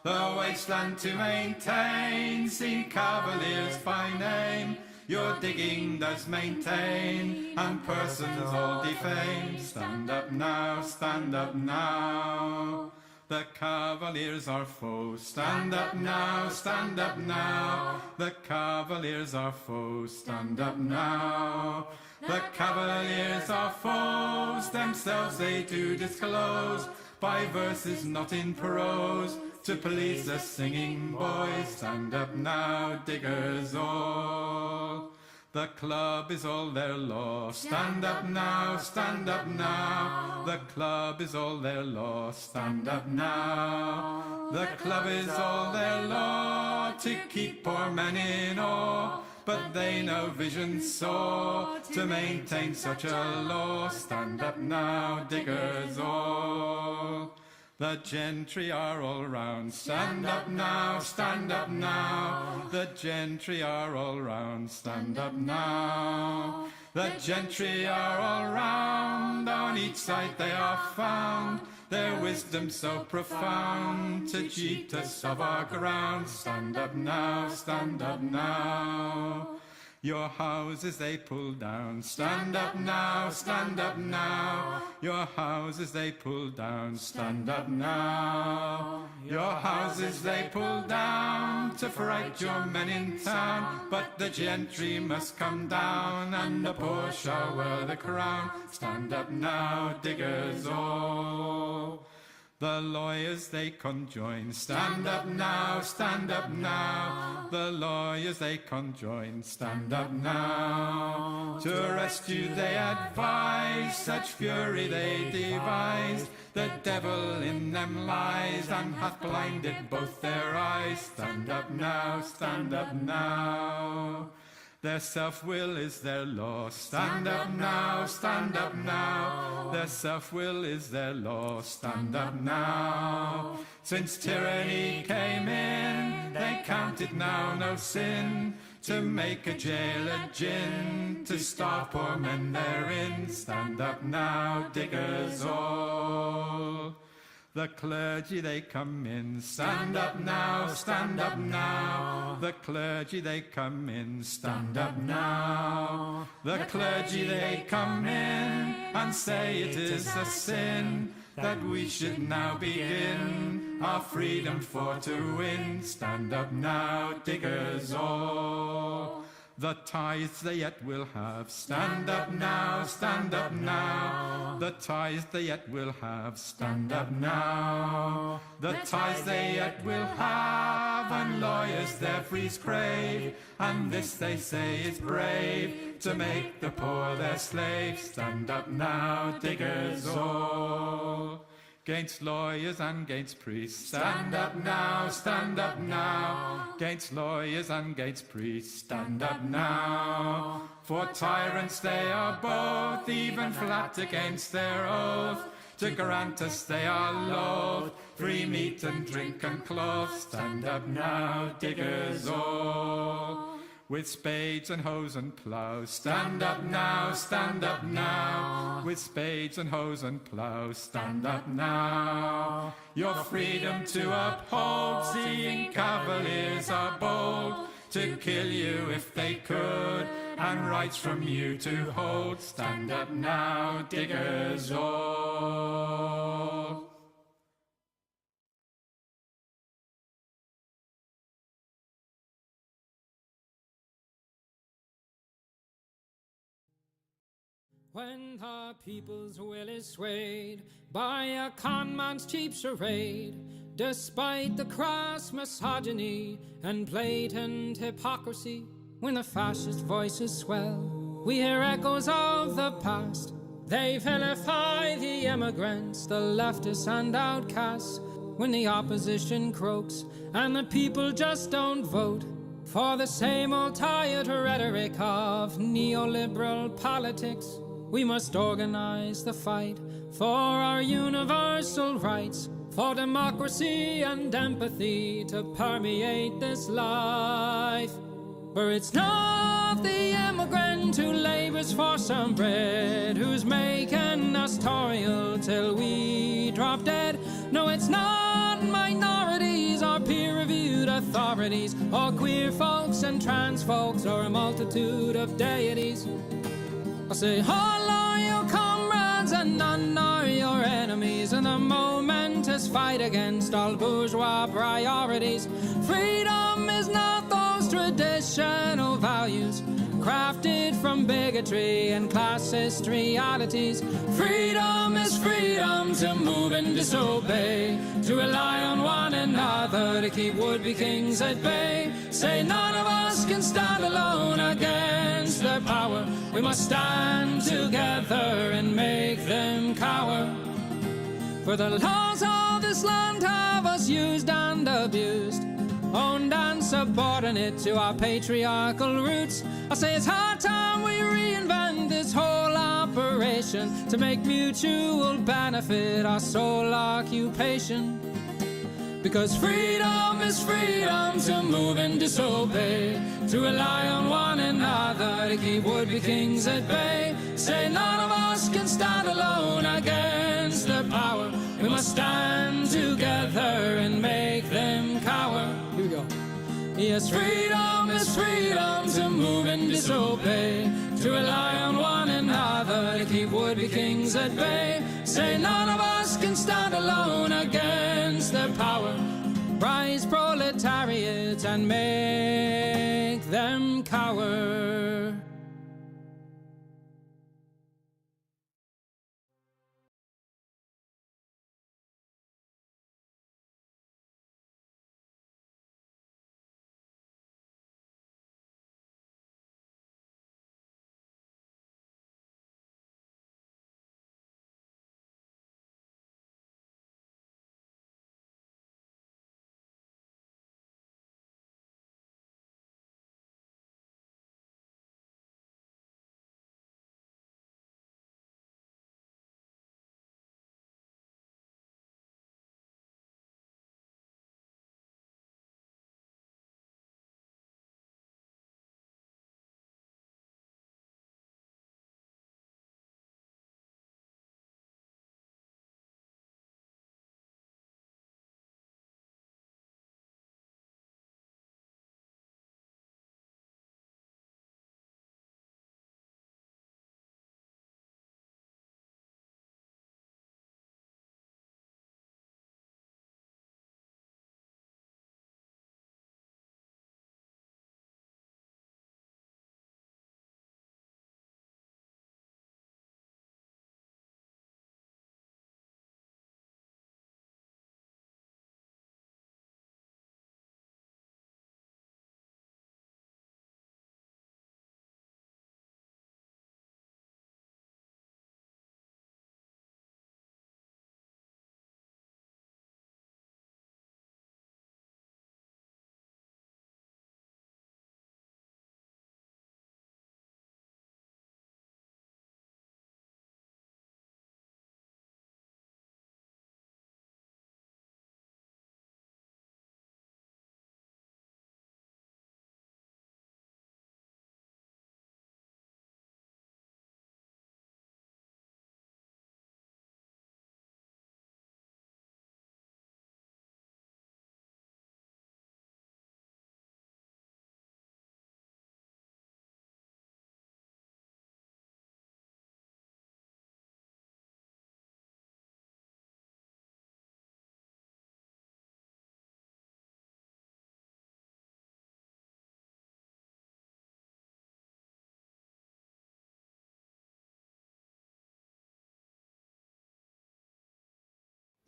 the wasteland to maintain. See cavaliers by name, your digging does maintain, and persons all defame. Stand up now, stand up now. The cavaliers are foes. Stand up now, stand up now. The cavaliers are foes. Stand up now. The cavaliers are foes. Themselves they do disclose by verses not in prose, to please the singing boys. Stand up now, diggers all. The club is all their law. Stand up now, stand up now. The club is all their law. Stand up now. The club is all their law, to keep poor men in awe. But they no vision saw to maintain such a law. Stand up now, diggers all. The gentry are all round. Stand up now, stand up now. The gentry are all round. Stand up now. The gentry are all round. On each side they are found, their wisdom so profound, to cheat us of our ground. Stand up now, stand up now. Your houses they pull down. Stand up now, stand up now. Your houses they pull down. Stand up now. Your houses they pull down, to fright your men in town. But the gentry must come down, and the poor shall wear the crown. Stand up now, diggers all. The lawyers they conjoin. Stand up now, stand up now. The lawyers they conjoin. Stand up now. To rescue they advise, such fury they devise. The devil in them lies, and hath blinded both their eyes. Stand up now, stand up now. Their self-will is their law. Stand up now, stand up now. Their self-will is their law. Stand up now. Since tyranny came in, they count it now no sin to make a jail a gin, to starve poor men therein. Stand up now, diggers all. The clergy they come in. Stand up now, stand up now. The clergy they come in. Stand up now. The clergy they come in, and say it is a sin that we should now begin our freedom for to win. Stand up now, diggers all. The tithes they yet will have. Stand up now, stand up now. The tithes they yet will have. Stand up now. The tithes they yet will have, and lawyers their frees crave. And this they say is brave, to make the poor their slaves. Stand up now, diggers all. 'Gainst lawyers and 'gainst priests. Stand up now, stand up now. 'Gainst lawyers and 'gainst priests. Stand up now. For tyrants they are both, even flat against their oath. To grant us they are loath, free meat and drink and clothes. Stand up now, diggers all. With spades and hoes and ploughs. Stand up now, stand up now. With spades and hoes and ploughs. Stand up now. Your freedom to uphold, seeing cavaliers are bold, to kill you if they could, and rights from you to hold. Stand up now, diggers all. When the people's will is swayed by a con man's cheap charade, despite the crass misogyny and blatant hypocrisy, when the fascist voices swell, we hear echoes of the past. They vilify the immigrants, the leftists and outcasts, when the opposition croaks and the people just don't vote for the same old tired rhetoric of neoliberal politics. We must organize the fight for our universal rights, for democracy and empathy to permeate this life. For it's not the immigrant who labors for some bread, who's making us toil till we drop dead. No, it's not minority bodies are peer-reviewed authorities, or queer folks and trans folks, or a multitude of deities. I say, all are your comrades and none are your enemies, in the momentous fight against all bourgeois priorities. Freedom is not those traditional values crafted from bigotry and classist realities. Freedom is freedom to move and disobey, to rely on one another to keep would-be kings at bay. Say none of us can stand alone against their power. We must stand together and make them cower. For the laws of this land have us used and abused, owned and subordinate to our patriarchal roots. I say it's high time we reinvent this whole operation to make mutual benefit our sole occupation. Because freedom is freedom to move and disobey, to rely on one another to keep would-be kings at bay. Say none of us can stand alone against their power. We must stand together and make them cower. Here we go. Yes, freedom is freedom to move and disobey, to rely on one another to keep would-be kings at bay. Say none of us can stand alone against their power. Rise, proletariat, and make them cower.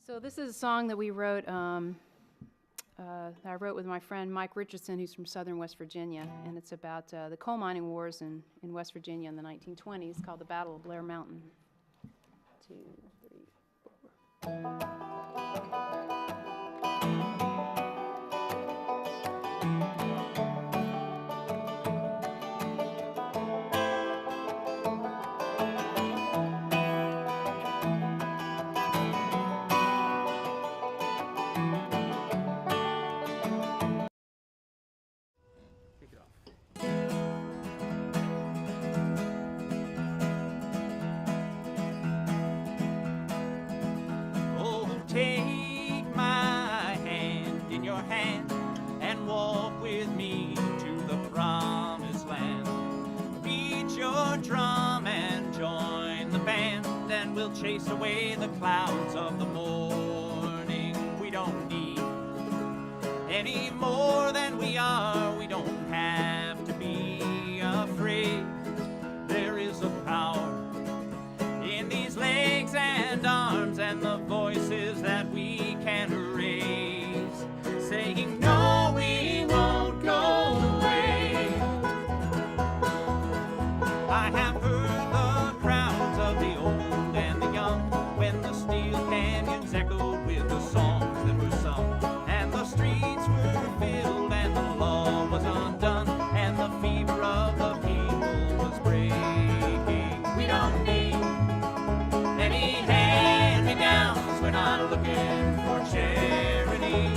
So this is a song that we wrote, that I wrote with my friend Mike Richardson, who's from southern West Virginia, and it's about the coal mining wars in West Virginia in the 1920s, called the Battle of Blair Mountain. 2, 3, 4. Take my will chase away the clouds of the morning. We don't need any more than we are. We don't have to be afraid. There is a power in these legs and arms and the voices that we can raise, saying no, we won't go away. I have heard the crowds of the old and the young when the steel canyons echoed with the songs that were sung, and the streets were filled and the law was undone, and the fever of the people was breaking. We don't need any hand-me-downs. We're not looking for charity.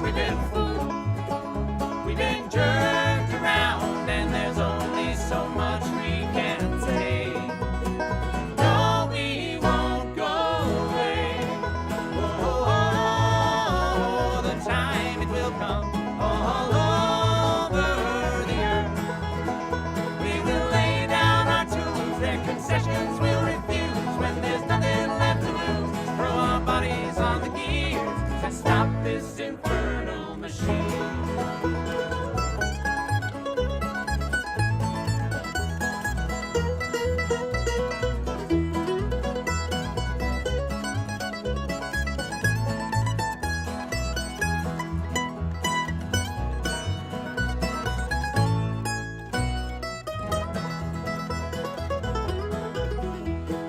We've been fooled, we've been jerked around, and there's only so much we can say. No, we won't go away. Oh, the time it will come all over the earth. We will lay down our tools, their concessions we'll refuse when there's nothing left to lose. Throw our bodies on the gears and stop this infernal machine.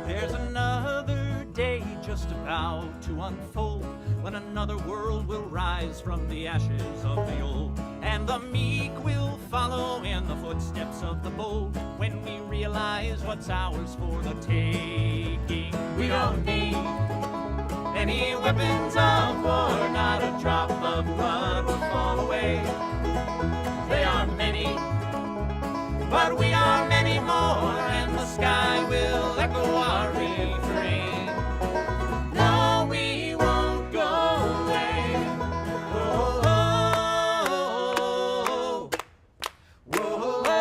There's another day just about to unfold when another world will rise from the ashes of the old, and the meek will follow in the footsteps of the bold when we realize what's ours for the taking. We don't need any weapons of war, not a drop of blood will fall away. They are many, but we are many more, and the sky will echo our refrain. No, we won't go away. Whoa, whoa, whoa, whoa,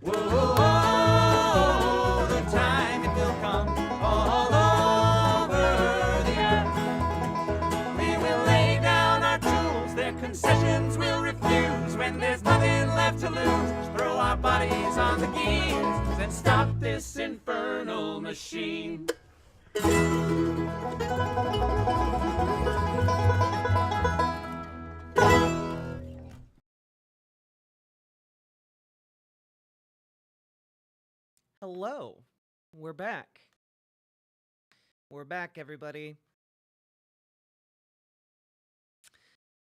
whoa, whoa. The time it will come all over the earth. We will lay down our tools, their concessions we'll refuse when there's nothing left to lose. Throw our bodies on the gears and stop this infernal machine. Hello. We're back. We're back, everybody.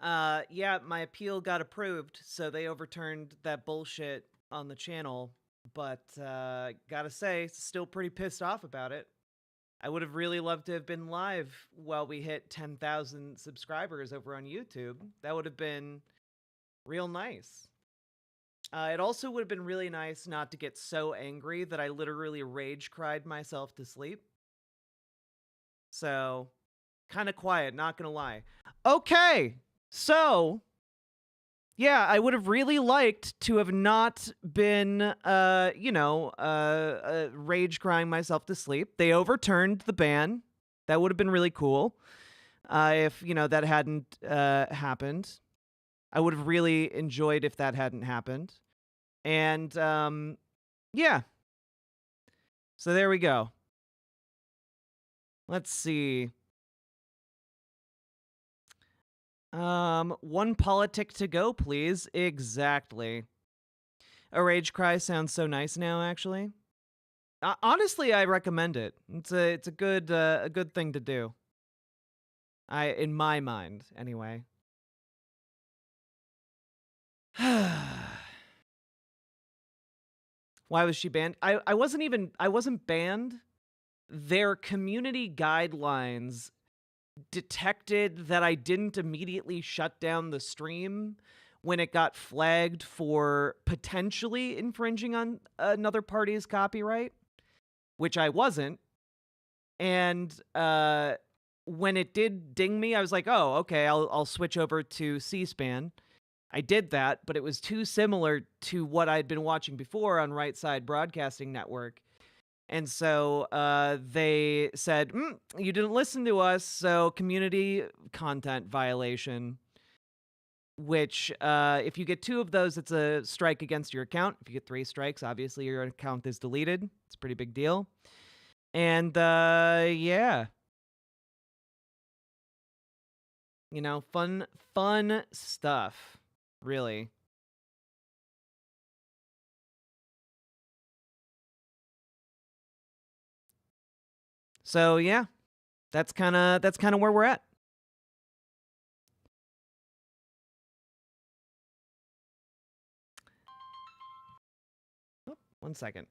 Yeah, my appeal got approved, so they overturned that bullshit on the channel, but gotta say, still pretty pissed off about it. I would have really loved to have been live while we hit 10,000 subscribers over on YouTube. That would have been real nice. It also would have been really nice not to get so angry that I literally rage cried myself to sleep. So, kind of quiet, not gonna lie. Okay, so, yeah, I would have really liked to have not been, rage crying myself to sleep. They overturned the ban. That would have been really cool if, that hadn't happened. I would have really enjoyed if that hadn't happened. And, yeah. So there we go. Let's see. One politic to go, please. Exactly. A rage cry sounds so nice now, actually. Honestly, I recommend it. It's a good thing to do. In my mind, anyway. Why was she banned? I wasn't banned. Their community guidelines detected that I didn't immediately shut down the stream when it got flagged for potentially infringing on another party's copyright, which I wasn't. And when it did ding me, I was like, oh, okay, I'll switch over to C-SPAN. I did that, but it was too similar to what I'd been watching before on Right Side Broadcasting Network. And so they said, you didn't listen to us, so community content violation. Which, if you get 2 of those, it's a strike against your account. If you get 3 strikes, obviously your account is deleted. It's a pretty big deal. And, yeah. You know, fun stuff, really. So, yeah, that's kind of where we're at. Oh, 1 second.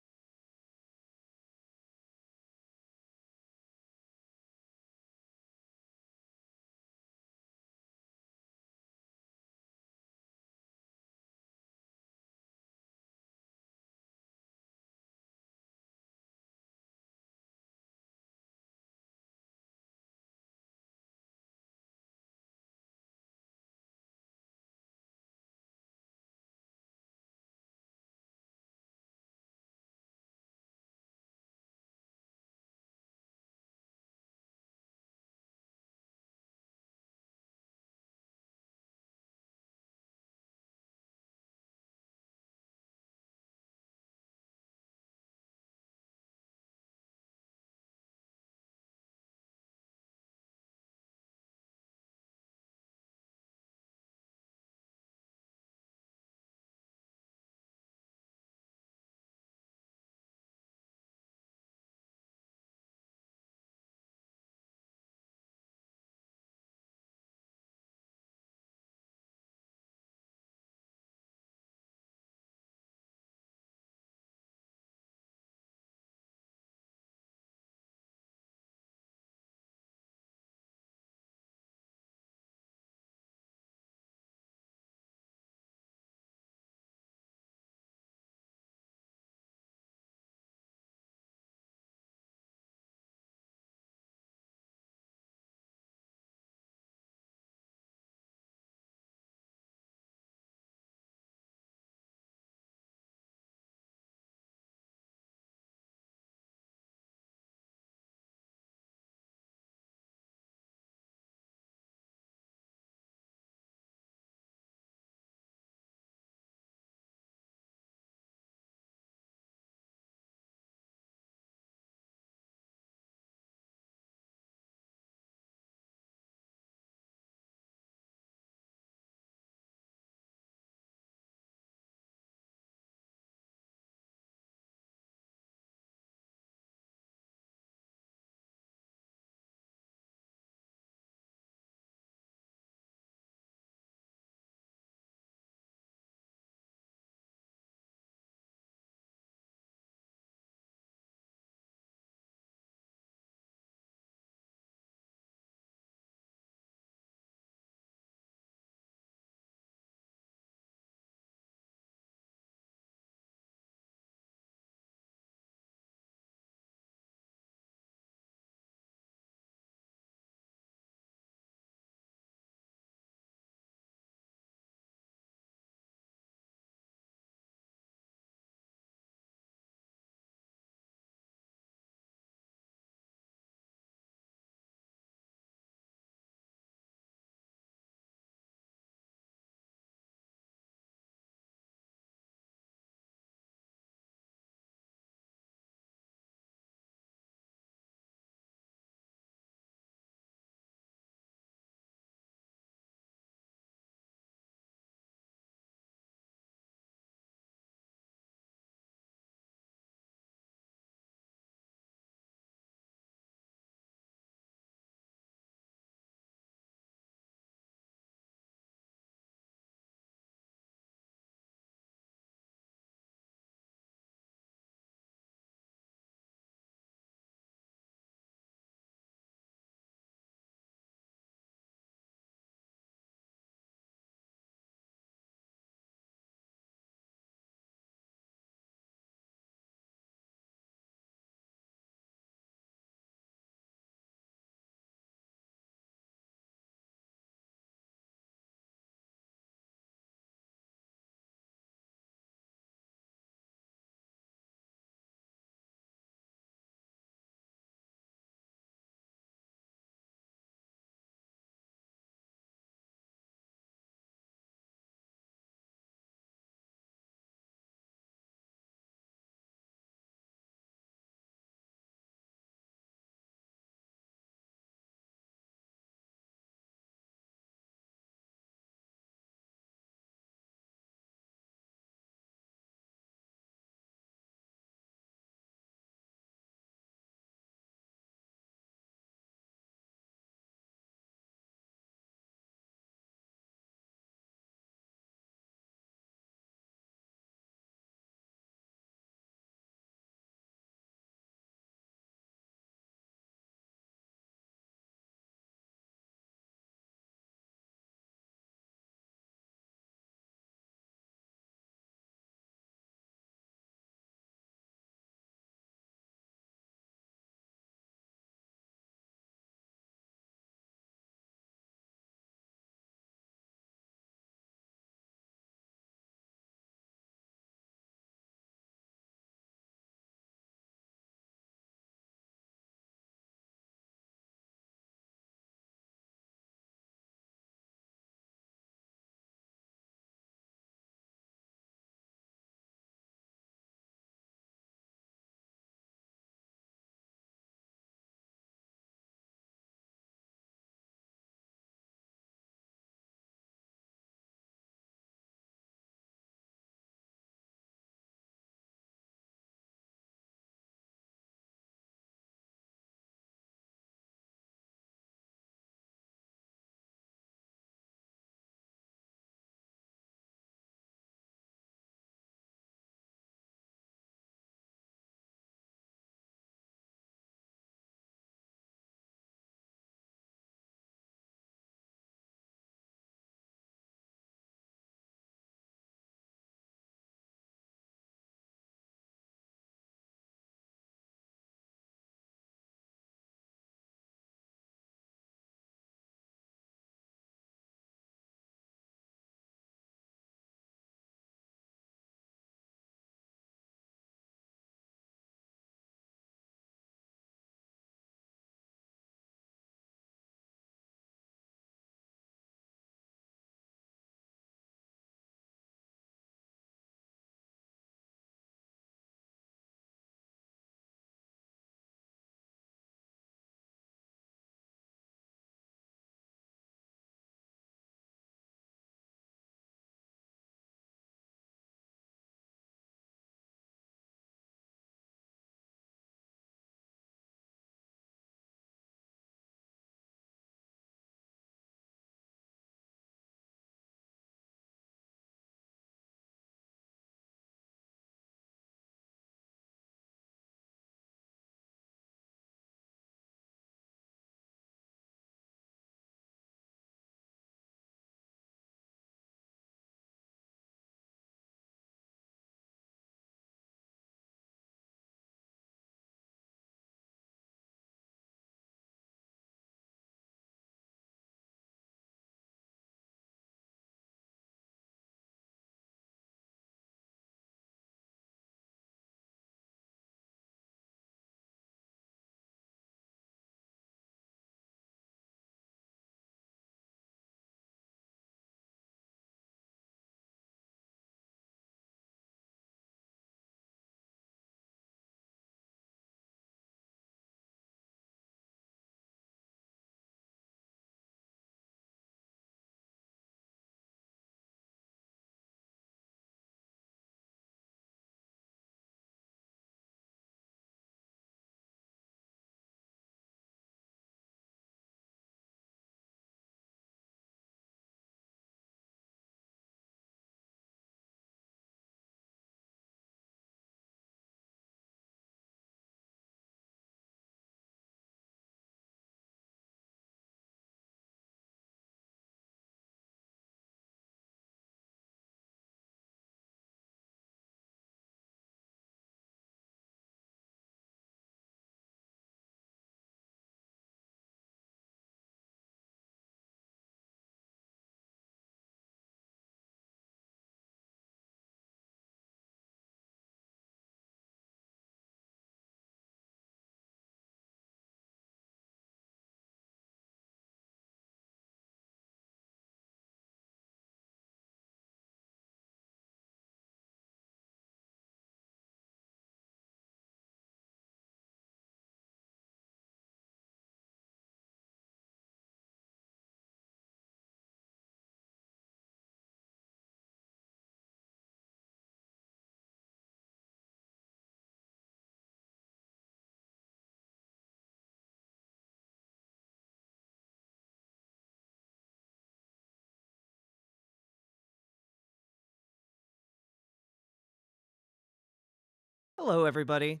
Hello, everybody.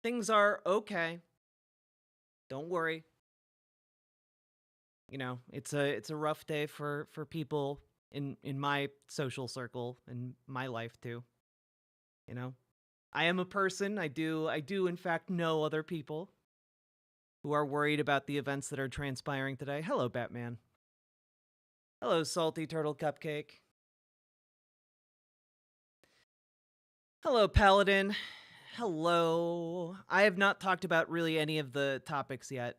Things are okay. Don't worry. You know, it's a rough day for people in my social circle and my life too. You know, I am a person. I do in fact know other people who are worried about the events that are transpiring today. Hello, Batman. Hello, Salty Turtle Cupcake. Hello, Paladin. Hello. I have not talked about really any of the topics yet.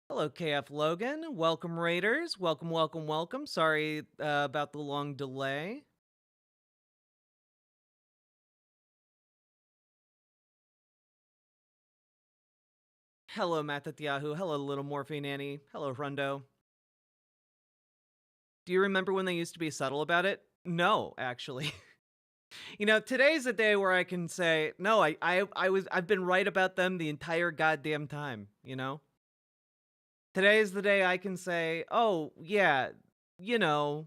Hello, KF Logan. Welcome, Raiders. Welcome, welcome, welcome. Sorry about the long delay. Hello, Matt at Yahoo. Hello, Little Morphine Annie. Hello, Rundo. Do you remember when they used to be subtle about it? No, actually. You know, today's a day where I can say, no, I've been right about them the entire goddamn time, you know? Today is the day I can say, oh, yeah, you know,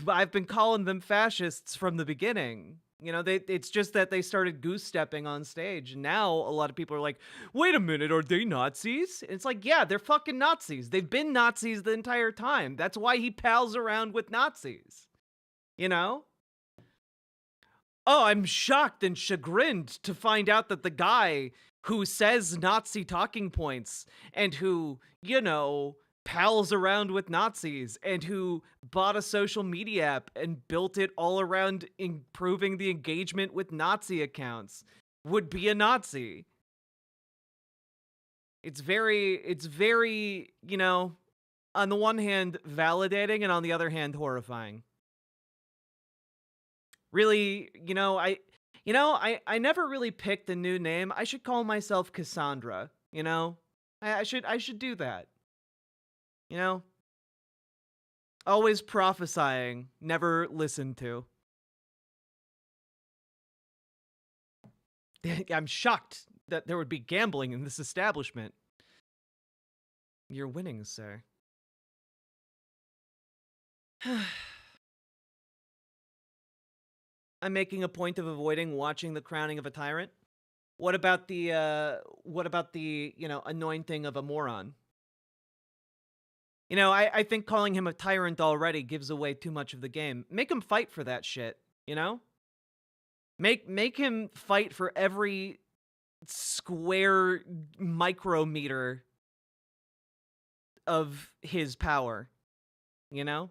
I've been calling them fascists from the beginning. You know, it's just that they started goose stepping on stage. Now a lot of people are like, wait a minute, are they Nazis? And it's like, yeah, they're fucking Nazis. They've been Nazis the entire time. That's why he pals around with Nazis. You know? Oh, I'm shocked and chagrined to find out that the guy who says Nazi talking points and who, you know, pals around with Nazis and who bought a social media app and built it all around improving the engagement with Nazi accounts would be a Nazi. It's very, you know, on the one hand validating and on the other hand horrifying. Really, you know, I never really picked a new name. I should call myself Cassandra, you know? I should do that. You know? Always prophesying, never listened to. I'm shocked that there would be gambling in this establishment. You're winning, sir. I'm making a point of avoiding watching the crowning of a tyrant. What about the, you know, anointing of a moron? You know, I think calling him a tyrant already gives away too much of the game. Make him fight for that shit, you know? Make him fight for every square micrometer of his power, you know?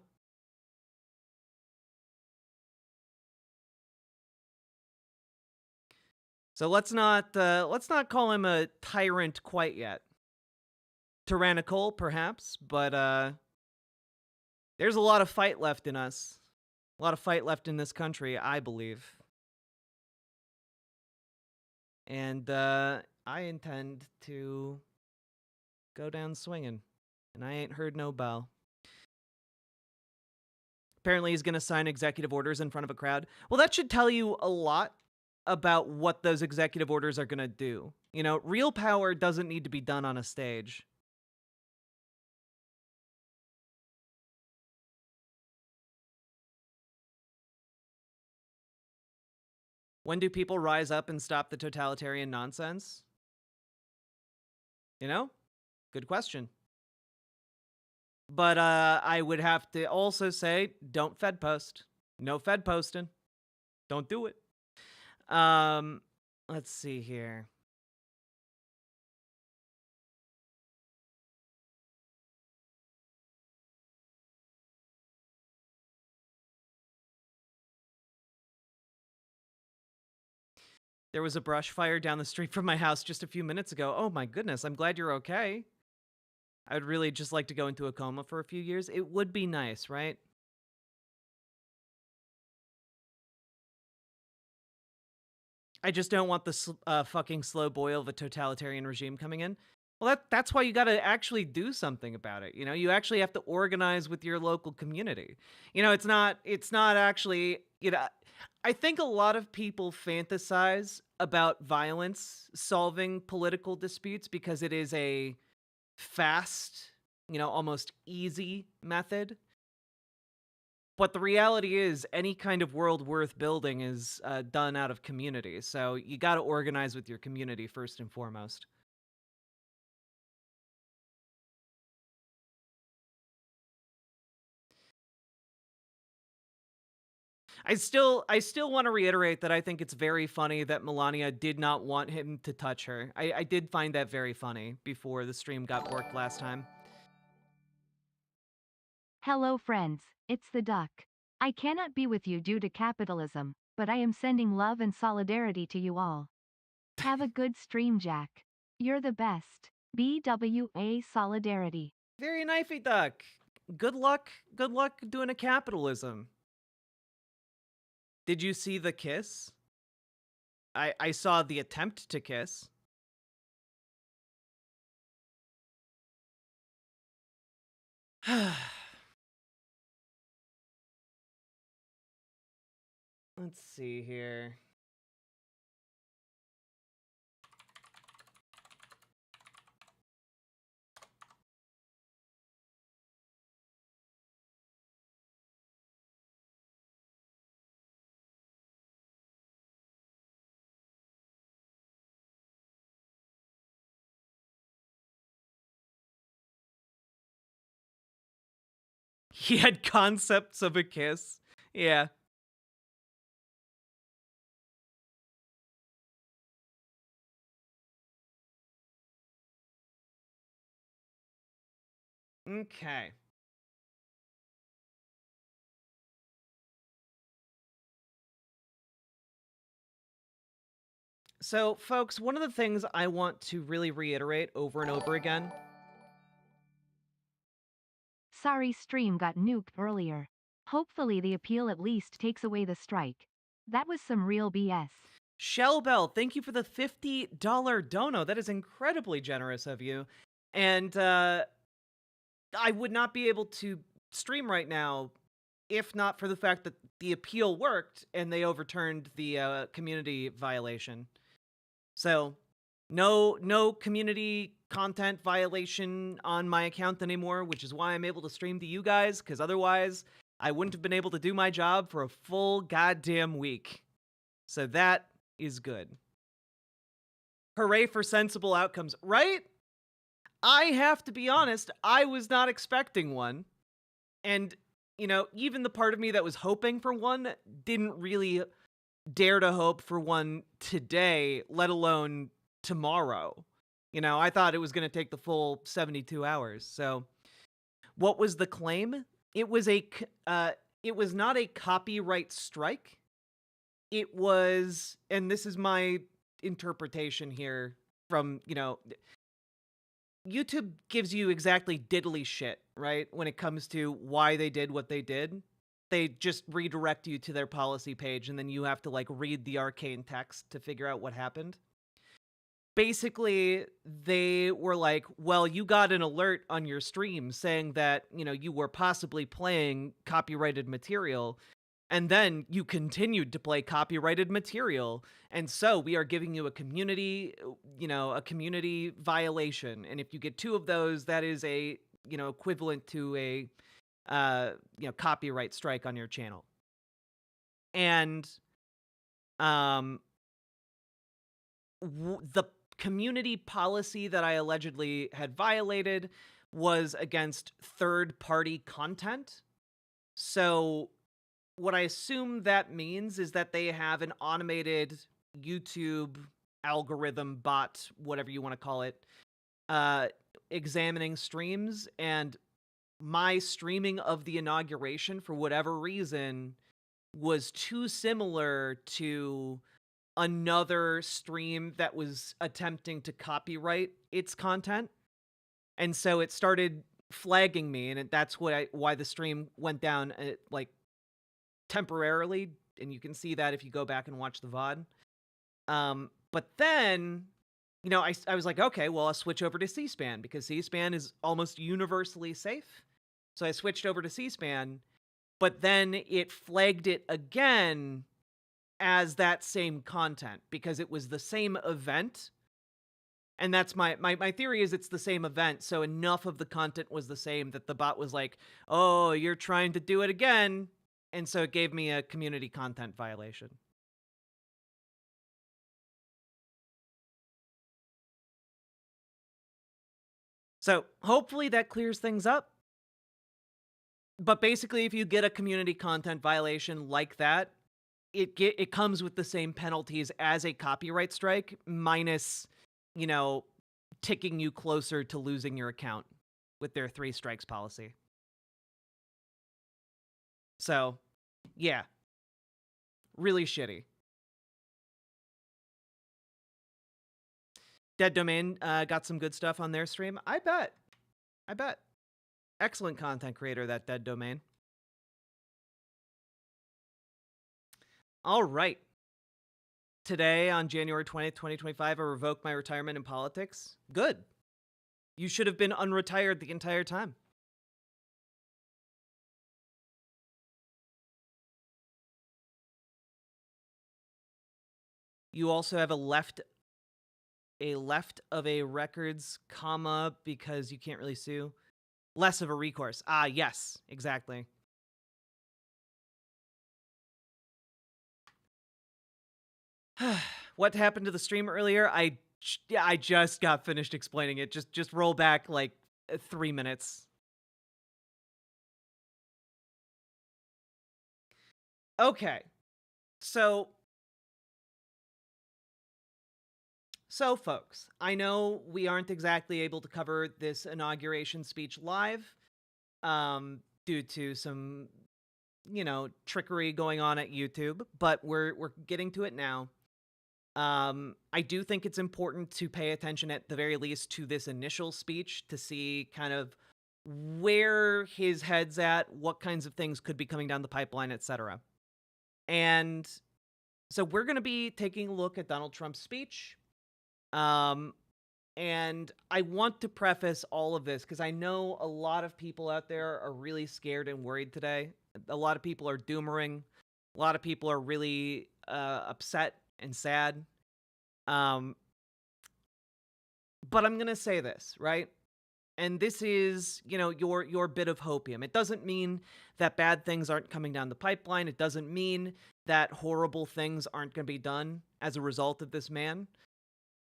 So let's not call him a tyrant quite yet. Tyrannical, perhaps, but there's a lot of fight left in us. A lot of fight left in this country, I believe. And I intend to go down swinging. And I ain't heard no bell. Apparently he's going to sign executive orders in front of a crowd. Well, that should tell you a lot about what those executive orders are going to do. You know, real power doesn't need to be done on a stage. When do people rise up and stop the totalitarian nonsense? You know? Good question. But I would have to also say, don't Fed post. No Fed posting. Don't do it. Let's see here. There was a brush fire down the street from my house just a few minutes ago. Oh my goodness, I'm glad you're okay. I would really just like to go into a coma for a few years. It would be nice, right? I just don't want the fucking slow boil of a totalitarian regime coming in. Well, that's why you got to actually do something about it. You know, you actually have to organize with your local community. You know, it's not actually, you know, I think a lot of people fantasize about violence solving political disputes because it is a fast, almost easy method. But the reality is, any kind of world worth building is done out of community. So you got to organize with your community first and foremost. I still want to reiterate that I think it's very funny that Melania did not want him to touch her. I did find that very funny before the stream got borked last time. Hello friends, it's the duck. I cannot be with you due to capitalism, but I am sending love and solidarity to you all. Have a good stream, Jack. You're the best. BWA solidarity. Very knifey duck. Good luck doing a capitalism. Did you see the kiss? I saw the attempt to kiss. Let's see here. He had concepts of a kiss. Yeah. Okay. So, folks, one of the things I want to really reiterate over and over again. Sorry, stream got nuked earlier. Hopefully the appeal at least takes away the strike. That was some real BS. Shellbell, thank you for the $50 dono. That is incredibly generous of you. And I would not be able to stream right now if not for the fact that the appeal worked and they overturned the community violation. So no community content violation on my account anymore, which is why I'm able to stream to you guys, because otherwise I wouldn't have been able to do my job for a full goddamn week. So that is good. Hooray for sensible outcomes, right? I have to be honest, I was not expecting one. And, even the part of me that was hoping for one didn't really dare to hope for one today, let alone tomorrow. I thought it was going to take the full 72 hours. So what was the claim? It was not a copyright strike. It was, and this is my interpretation here from, YouTube gives you exactly diddly shit, right? When it comes to why they did what they did. They just redirect you to their policy page, and then you have to read the arcane text to figure out what happened. Basically, they were like, well, you got an alert on your stream saying that, you were possibly playing copyrighted material, and then you continued to play copyrighted material. And so we are giving you a community violation. And if you get 2 of those, that is a, equivalent to a, copyright strike on your channel. And, the community policy that I allegedly had violated was against third-party content. So what I assume that means is that they have an automated YouTube algorithm bot, whatever you want to call it, examining streams, and my streaming of the inauguration, for whatever reason, was too similar to another stream that was attempting to copyright its content. And so it started flagging me, and that's why the stream went down, temporarily, and you can see that if you go back and watch the VOD. But then, I was like, okay, well, I'll switch over to C-SPAN, because C-SPAN is almost universally safe. So I switched over to C-SPAN, but then it flagged it again as that same content because it was the same event. And that's my theory is it's the same event. So enough of the content was the same that the bot was like, oh, you're trying to do it again. And so it gave me a community content violation. So hopefully that clears things up. But basically, if you get a community content violation like that, it comes with the same penalties as a copyright strike, minus, ticking you closer to losing your account with their 3 strikes policy. So, yeah. Really shitty. Dead Domain got some good stuff on their stream. I bet. Excellent content creator, that Dead Domain. All right. Today, on January 20th, 2025, I revoked my retirement in politics. Good. You should have been unretired the entire time. You also have a left of a records, comma, because you can't really sue. Less of a recourse. Ah, yes, exactly. What happened to the stream earlier? I just got finished explaining it. Just roll back like 3 minutes. Okay. So folks, I know we aren't exactly able to cover this inauguration speech live due to some, trickery going on at YouTube, but we're getting to it now. I do think it's important to pay attention at the very least to this initial speech to see kind of where his head's at, what kinds of things could be coming down the pipeline, etc. And so we're going to be taking a look at Donald Trump's speech. And I want to preface all of this because I know a lot of people out there are really scared and worried today. A lot of people are doomering. A lot of people are really upset and sad. But I'm going to say this, right? And this is, your bit of hopium. It doesn't mean that bad things aren't coming down the pipeline. It doesn't mean that horrible things aren't going to be done as a result of this man.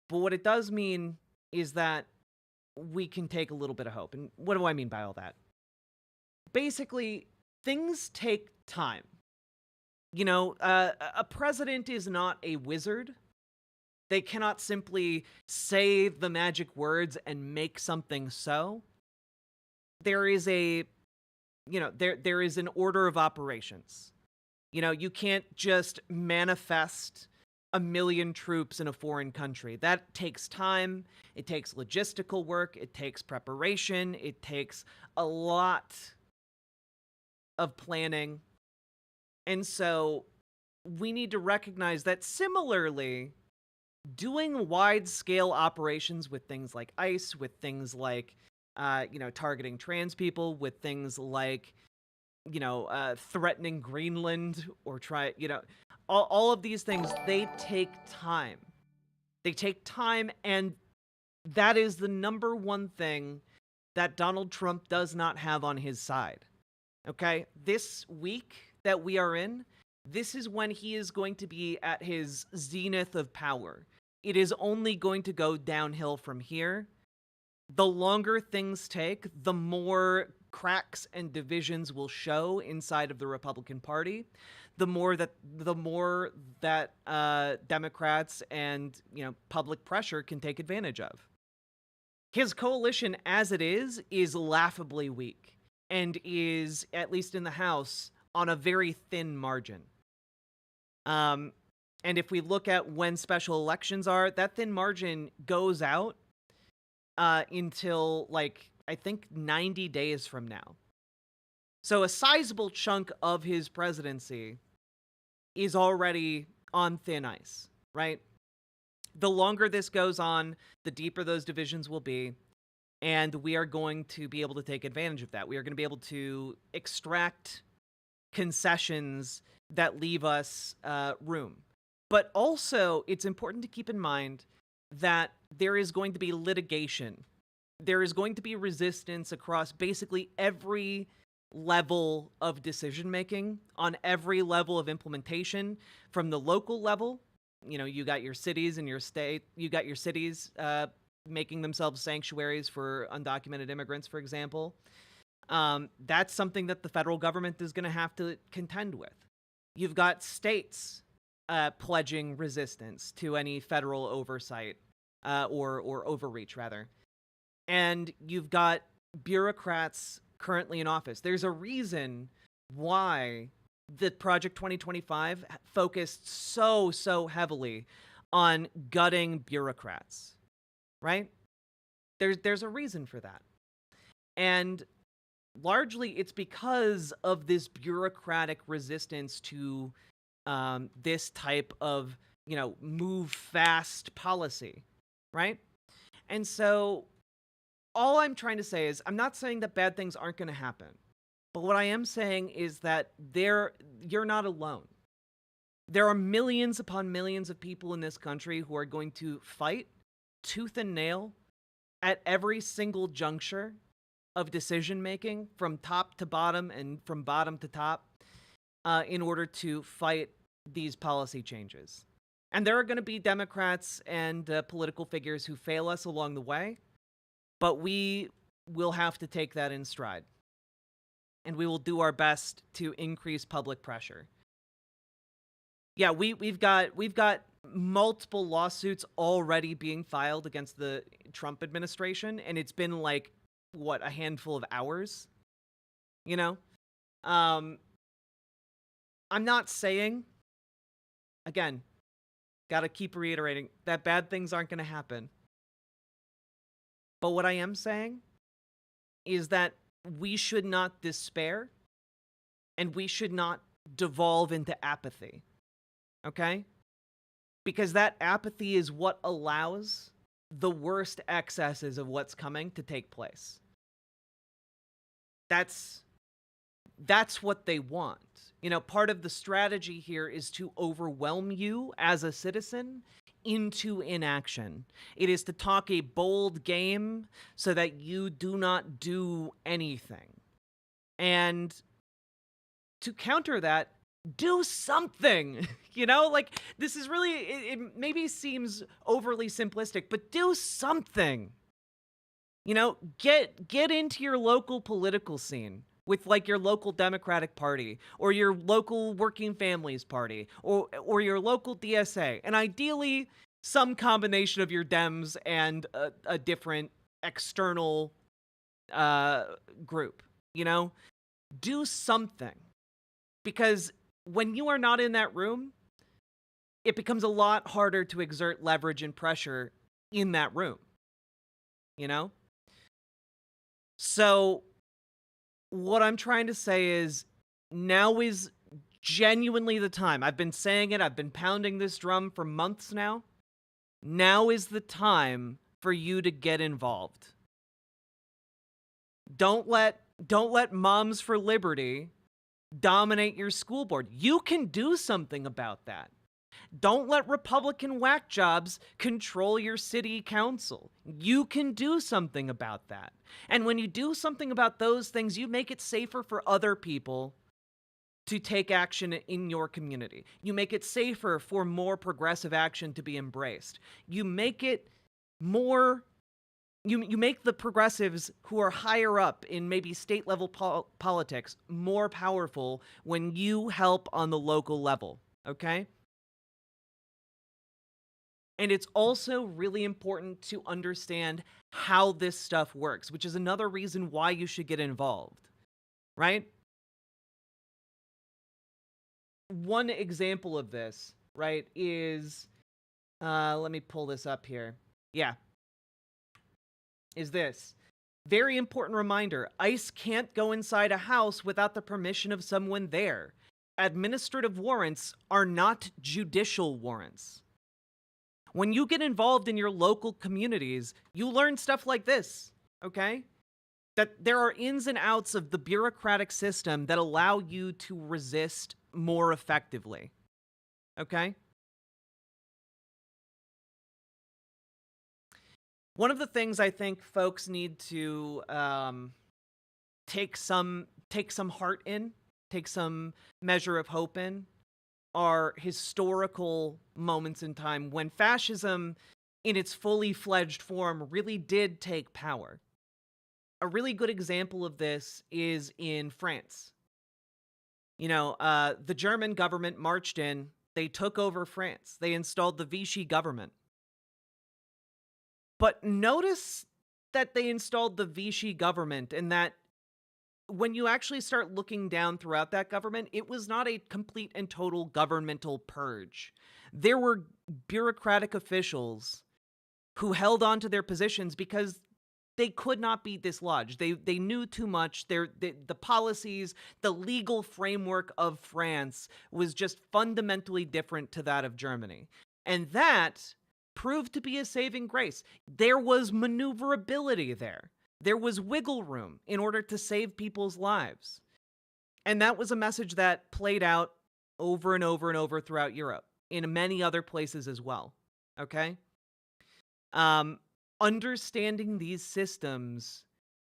But what it does mean is that we can take a little bit of hope. And what do I mean by all that? Basically, things take time. A president is not a wizard. They cannot simply say the magic words and make something so. There is there is an order of operations. You can't just manifest 1 million troops in a foreign country. That takes time. It takes logistical work. It takes preparation. It takes a lot of planning. And so we need to recognize that similarly, doing wide-scale operations with things like ICE, with things like, targeting trans people, with things like, threatening Greenland or all of these things, they take time. They take time, and that is the number one thing that Donald Trump does not have on his side. Okay? This week that we are in, this is when he is going to be at his zenith of power. It is only going to go downhill from here. The longer things take, the more cracks and divisions will show inside of the Republican Party. The more that Democrats and public pressure can take advantage of. His coalition, as it is laughably weak and is, at least in the House, on a very thin margin. And if we look at when special elections are, that thin margin goes out until, I think 90 days from now. So a sizable chunk of his presidency is already on thin ice, right? The longer this goes on, the deeper those divisions will be, and we are going to be able to take advantage of that. We are going to be able to extract concessions that leave us room. But also, it's important to keep in mind that there is going to be litigation. There is going to be resistance across basically every level of decision making, on every level of implementation, from the local level. You know, you got your cities and your state, you got your cities making themselves sanctuaries for undocumented immigrants, for example. That's something that the federal government is going to have to contend with. You've got states pledging resistance to any federal oversight or overreach, rather. And you've got bureaucrats currently in office. There's a reason why the Project 2025 focused so heavily on gutting bureaucrats, right? There's a reason for that. And largely it's because of this bureaucratic resistance to this type of, move fast policy, right? And so all I'm trying to say is, I'm not saying that bad things aren't going to happen, but what I am saying is that you're not alone. There are millions upon millions of people in this country who are going to fight tooth and nail at every single juncture of decision making, from top to bottom and from bottom to top, in order to fight these policy changes. And there are going to be Democrats and political figures who fail us along the way, but we will have to take that in stride. And we will do our best to increase public pressure. Yeah, we've got multiple lawsuits already being filed against the Trump administration, and it's been like, a handful of hours? I'm not saying, again, gotta keep reiterating, that bad things aren't gonna happen. But what I am saying is that we should not despair, and we should not devolve into apathy, okay? Because that apathy is what allows the worst excesses of what's coming to take place. That's what they want. Part of the strategy here is to overwhelm you as a citizen into inaction. It is to talk a bold game so that you do not do anything. And to counter that, do something. This is really, it maybe seems overly simplistic, but do something. Get into your local political scene with your local Democratic Party or your local Working Families Party or your local DSA, and ideally some combination of your Dems and a different external group. Do something, because when you are not in that room, it becomes a lot harder to exert leverage and pressure in that room. So what I'm trying to say is, now is genuinely the time. I've been saying it, I've been pounding this drum for months now. Now is the time for you to get involved. Don't let Moms for Liberty dominate your school board. You can do something about that. Don't let Republican whack jobs control your city council. You can do something about that. And when you do something about those things, you make it safer for other people to take action in your community. You make it safer for more progressive action to be embraced. You make it more... You make the progressives who are higher up in maybe state-level politics more powerful when you help on the local level, okay? And it's also really important to understand how this stuff works, which is another reason why you should get involved, right? One example of this, right, is... let me pull this up here. Yeah. Is this. Very important reminder. ICE can't go inside a house without the permission of someone there. Administrative warrants are not judicial warrants. When you get involved in your local communities, you learn stuff like this, okay? That there are ins and outs of the bureaucratic system that allow you to resist more effectively. Okay? One of the things I think folks need to take some heart in, take some measure of hope in, are historical moments in time when fascism in its fully fledged form really did take power. A really good example of this is in France. You know, the German government marched in, they took over France, they installed the Vichy government. But notice that they installed the Vichy government, and that when you actually start looking down throughout that government, it was not a complete and total governmental purge. There were bureaucratic officials who held on to their positions because they could not be dislodged. They knew too much. The policies, the legal framework of France was just fundamentally different to that of Germany. And that proved to be a saving grace. There was maneuverability there. There was wiggle room in order to save people's lives. And that was a message that played out over and over and over throughout Europe, in many other places as well. Okay? Understanding these systems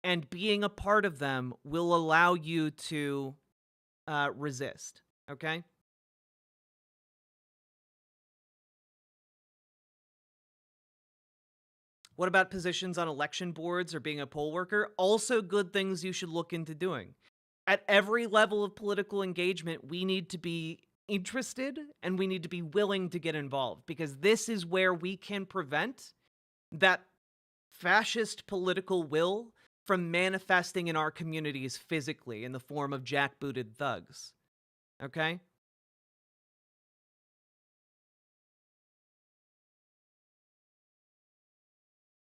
and being a part of them will allow you to resist. Okay? What about positions on election boards or being a poll worker? Also good things you should look into doing. At every level of political engagement, we need to be interested and we need to be willing to get involved, because this is where we can prevent that fascist political will from manifesting in our communities physically in the form of jackbooted thugs. Okay?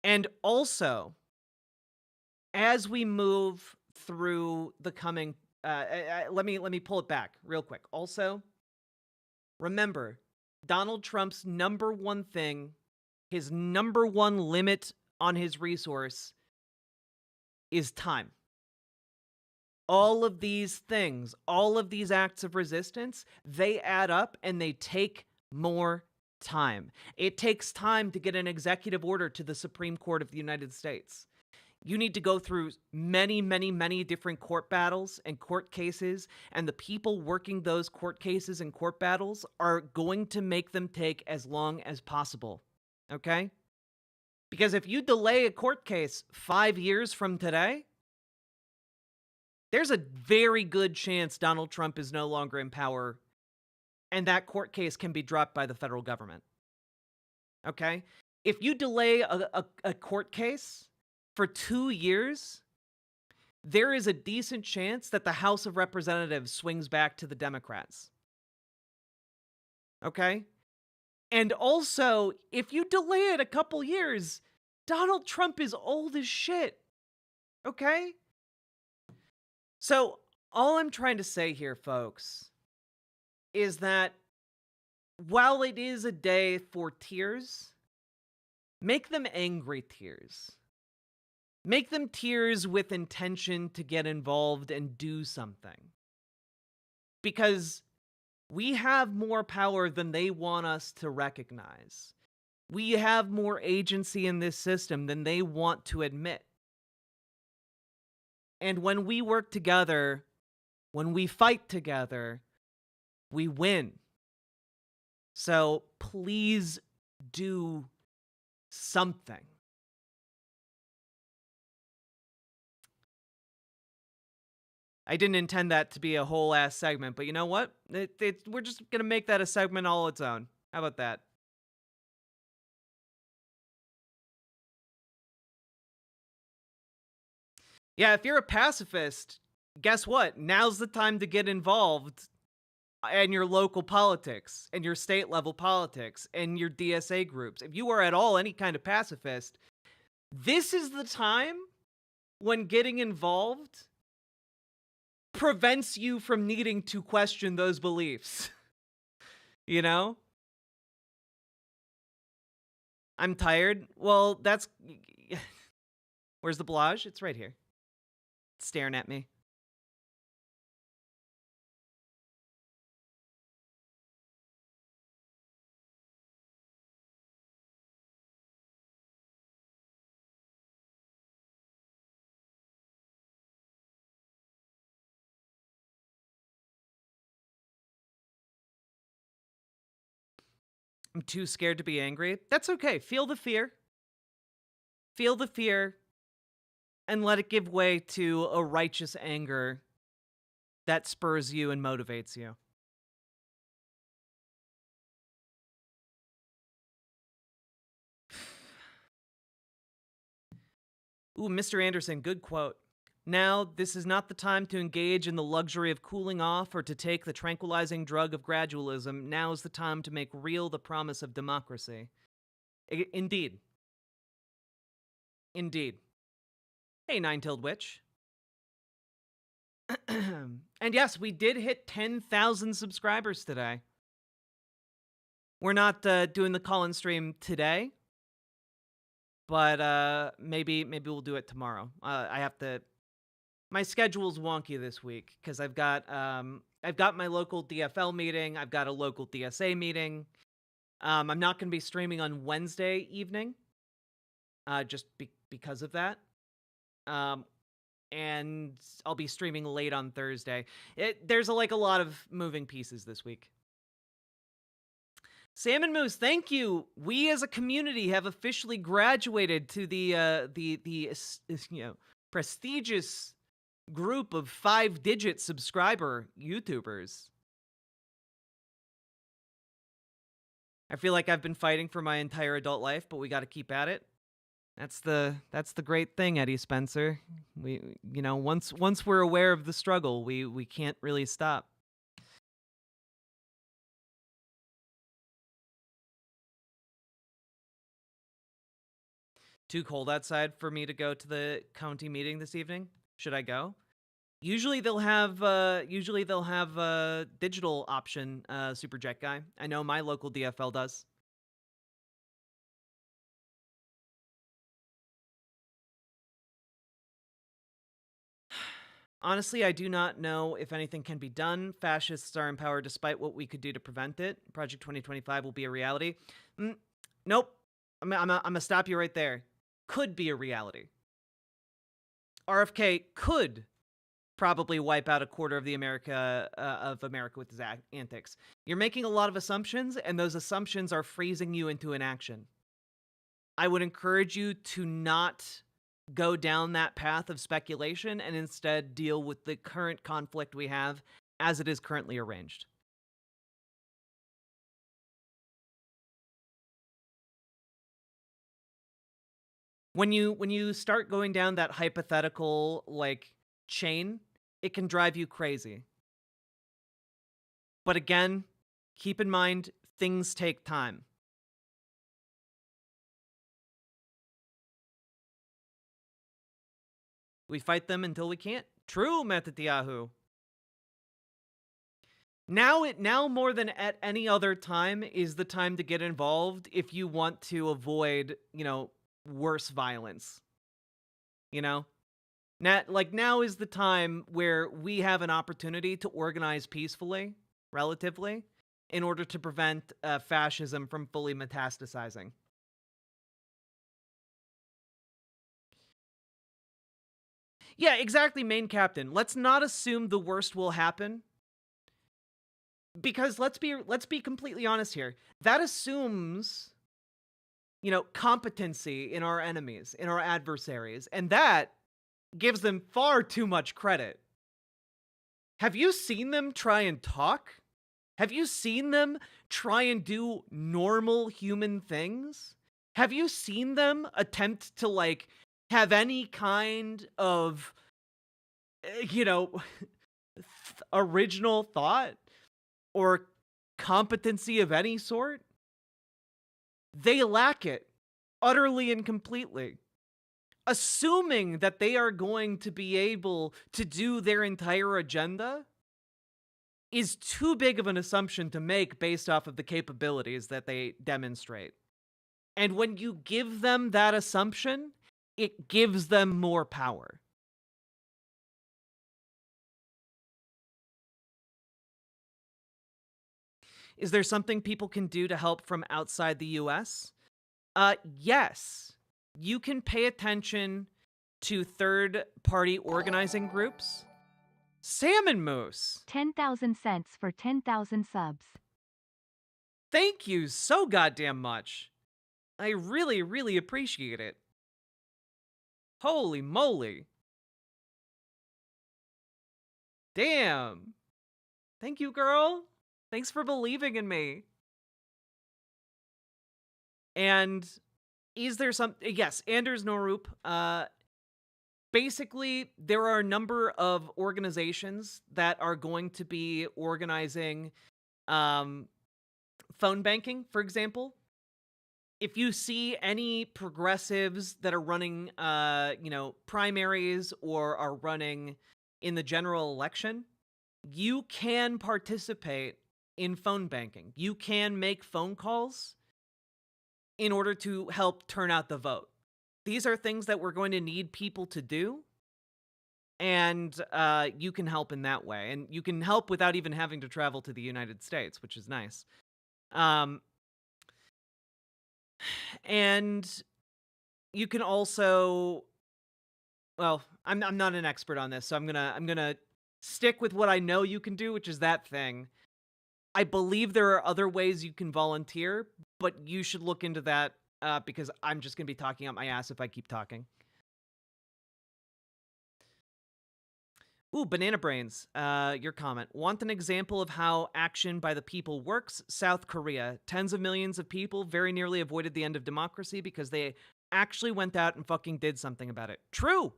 And also, as we move through the coming, let me pull it back real quick. Also, remember, Donald Trump's number one thing, his number one limit on his resource is time. All of these things, all of these acts of resistance, they add up and they take more time. It takes time to get an executive order to the Supreme Court of the United States. You need to go through many, many, many different court battles and court cases, and the people working those court cases and court battles are going to make them take as long as possible. Okay? Because if you delay a court case 5 years from today, there's a very good chance Donald Trump is no longer in power, and that court case can be dropped by the federal government. Okay? If you delay a court case for 2 years, there is a decent chance that the House of Representatives swings back to the Democrats. Okay? And also, if you delay it a couple years, Donald Trump is old as shit. Okay? So, all I'm trying to say here, folks, is that while it is a day for tears, make them angry tears. Make them tears with intention to get involved and do something. Because we have more power than they want us to recognize. We have more agency in this system than they want to admit. And when we work together, when we fight together, we win. So please do something. I didn't intend that to be a whole ass segment, but you know what? We're just going to make that a segment all its own. How about that? Yeah, if you're a pacifist, guess what? Now's the time to get involved in your local politics, and your state level politics, and your DSA groups. If you are at all any kind of pacifist, this is the time when getting involved prevents you from needing to question those beliefs. You know? I'm tired. Well, that's... Where's the blage? It's right here. It's staring at me. I'm too scared to be angry. That's okay. Feel the fear. Feel the fear and let it give way to a righteous anger that spurs you and motivates you. Ooh, Mr. Anderson, good quote. Now, this is not the time to engage in the luxury of cooling off or to take the tranquilizing drug of gradualism. Now is the time to make real the promise of democracy. Indeed. Indeed. Hey, Nine-Tailed Witch. And yes, we did hit 10,000 subscribers today. We're not doing the call-in stream today, but maybe we'll do it tomorrow. I have to. My schedule's wonky this week because I've got my local DFL meeting. I've got a local DSA meeting. I'm not going to be streaming on Wednesday evening, just because of that. And I'll be streaming late on Thursday. There's a lot of moving pieces this week. Salmon Moose, thank you. We as a community have officially graduated to the prestigious group of 5-digit subscriber YouTubers. I feel like I've been fighting for my entire adult life, but we got to keep at it. That's the great thing, Eddie Spencer. We once we're aware of the struggle, we can't really stop. Too cold outside for me to go to the county meeting this evening? Should I go? Usually they'll have a digital option, Superjet guy. I know my local DFL does. Honestly, I do not know if anything can be done. Fascists are in power despite what we could do to prevent it. Project 2025 will be a reality. Nope. I'm gonna stop you right there. Could be a reality. RFK could probably wipe out a quarter of America with his antics. You're making a lot of assumptions, and those assumptions are freezing you into inaction. I would encourage you to not go down that path of speculation and instead deal with the current conflict we have as it is currently arranged. When you start going down that hypothetical chain, it can drive you crazy. But again, keep in mind things take time. We fight them until we can't. True, Metatiahu. Now more than at any other time is the time to get involved if you want to avoid, worse violence. Now is the time where we have an opportunity to organize peacefully, relatively, in order to prevent fascism from fully metastasizing. Yeah, exactly, main captain. Let's not assume the worst will happen. Because let's be completely honest here. That assumes, competency in our enemies, in our adversaries, and that gives them far too much credit. Have you seen them try and talk? Have you seen them try and do normal human things? Have you seen them attempt to, have any kind of, original thought or competency of any sort? They lack it utterly and completely. Assuming that they are going to be able to do their entire agenda is too big of an assumption to make based off of the capabilities that they demonstrate. And when you give them that assumption, it gives them more power. Is there something people can do to help from outside the US? Yes. You can pay attention to third-party organizing groups. Salmon Moose! 10,000 cents for 10,000 subs. Thank you so goddamn much. I really, really appreciate it. Holy moly. Damn. Thank you, girl. Thanks for believing in me. And is there some... Yes, Anders Norup. Basically, there are a number of organizations that are going to be organizing phone banking, for example. If you see any progressives that are running, primaries or are running in the general election, you can participate in phone banking. You can make phone calls in order to help turn out the vote. These are things that we're going to need people to do, and you can help in that way. And you can help without even having to travel to the United States, which is nice. And you can also, well, I'm not an expert on this, so I'm gonna stick with what I know you can do, which is that thing. I believe there are other ways you can volunteer, but you should look into that because I'm just gonna be talking out my ass if I keep talking. Ooh, Banana Brains, your comment. Want an example of how action by the people works? South Korea. Tens of millions of people very nearly avoided the end of democracy because they actually went out and fucking did something about it. True!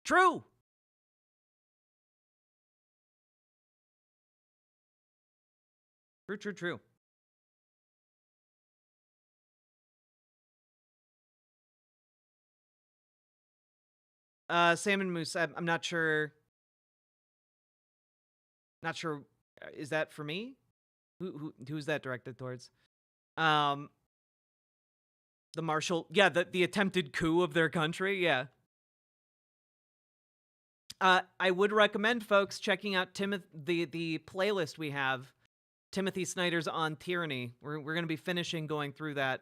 True! True, true, true. Salmon Moose, I'm not sure... Not sure. Is that for me? Who's that directed towards? The Marshall. Yeah, the attempted coup of their country. Yeah. I would recommend folks checking out the playlist we have. Timothy Snyder's On Tyranny. We're going to be finishing going through that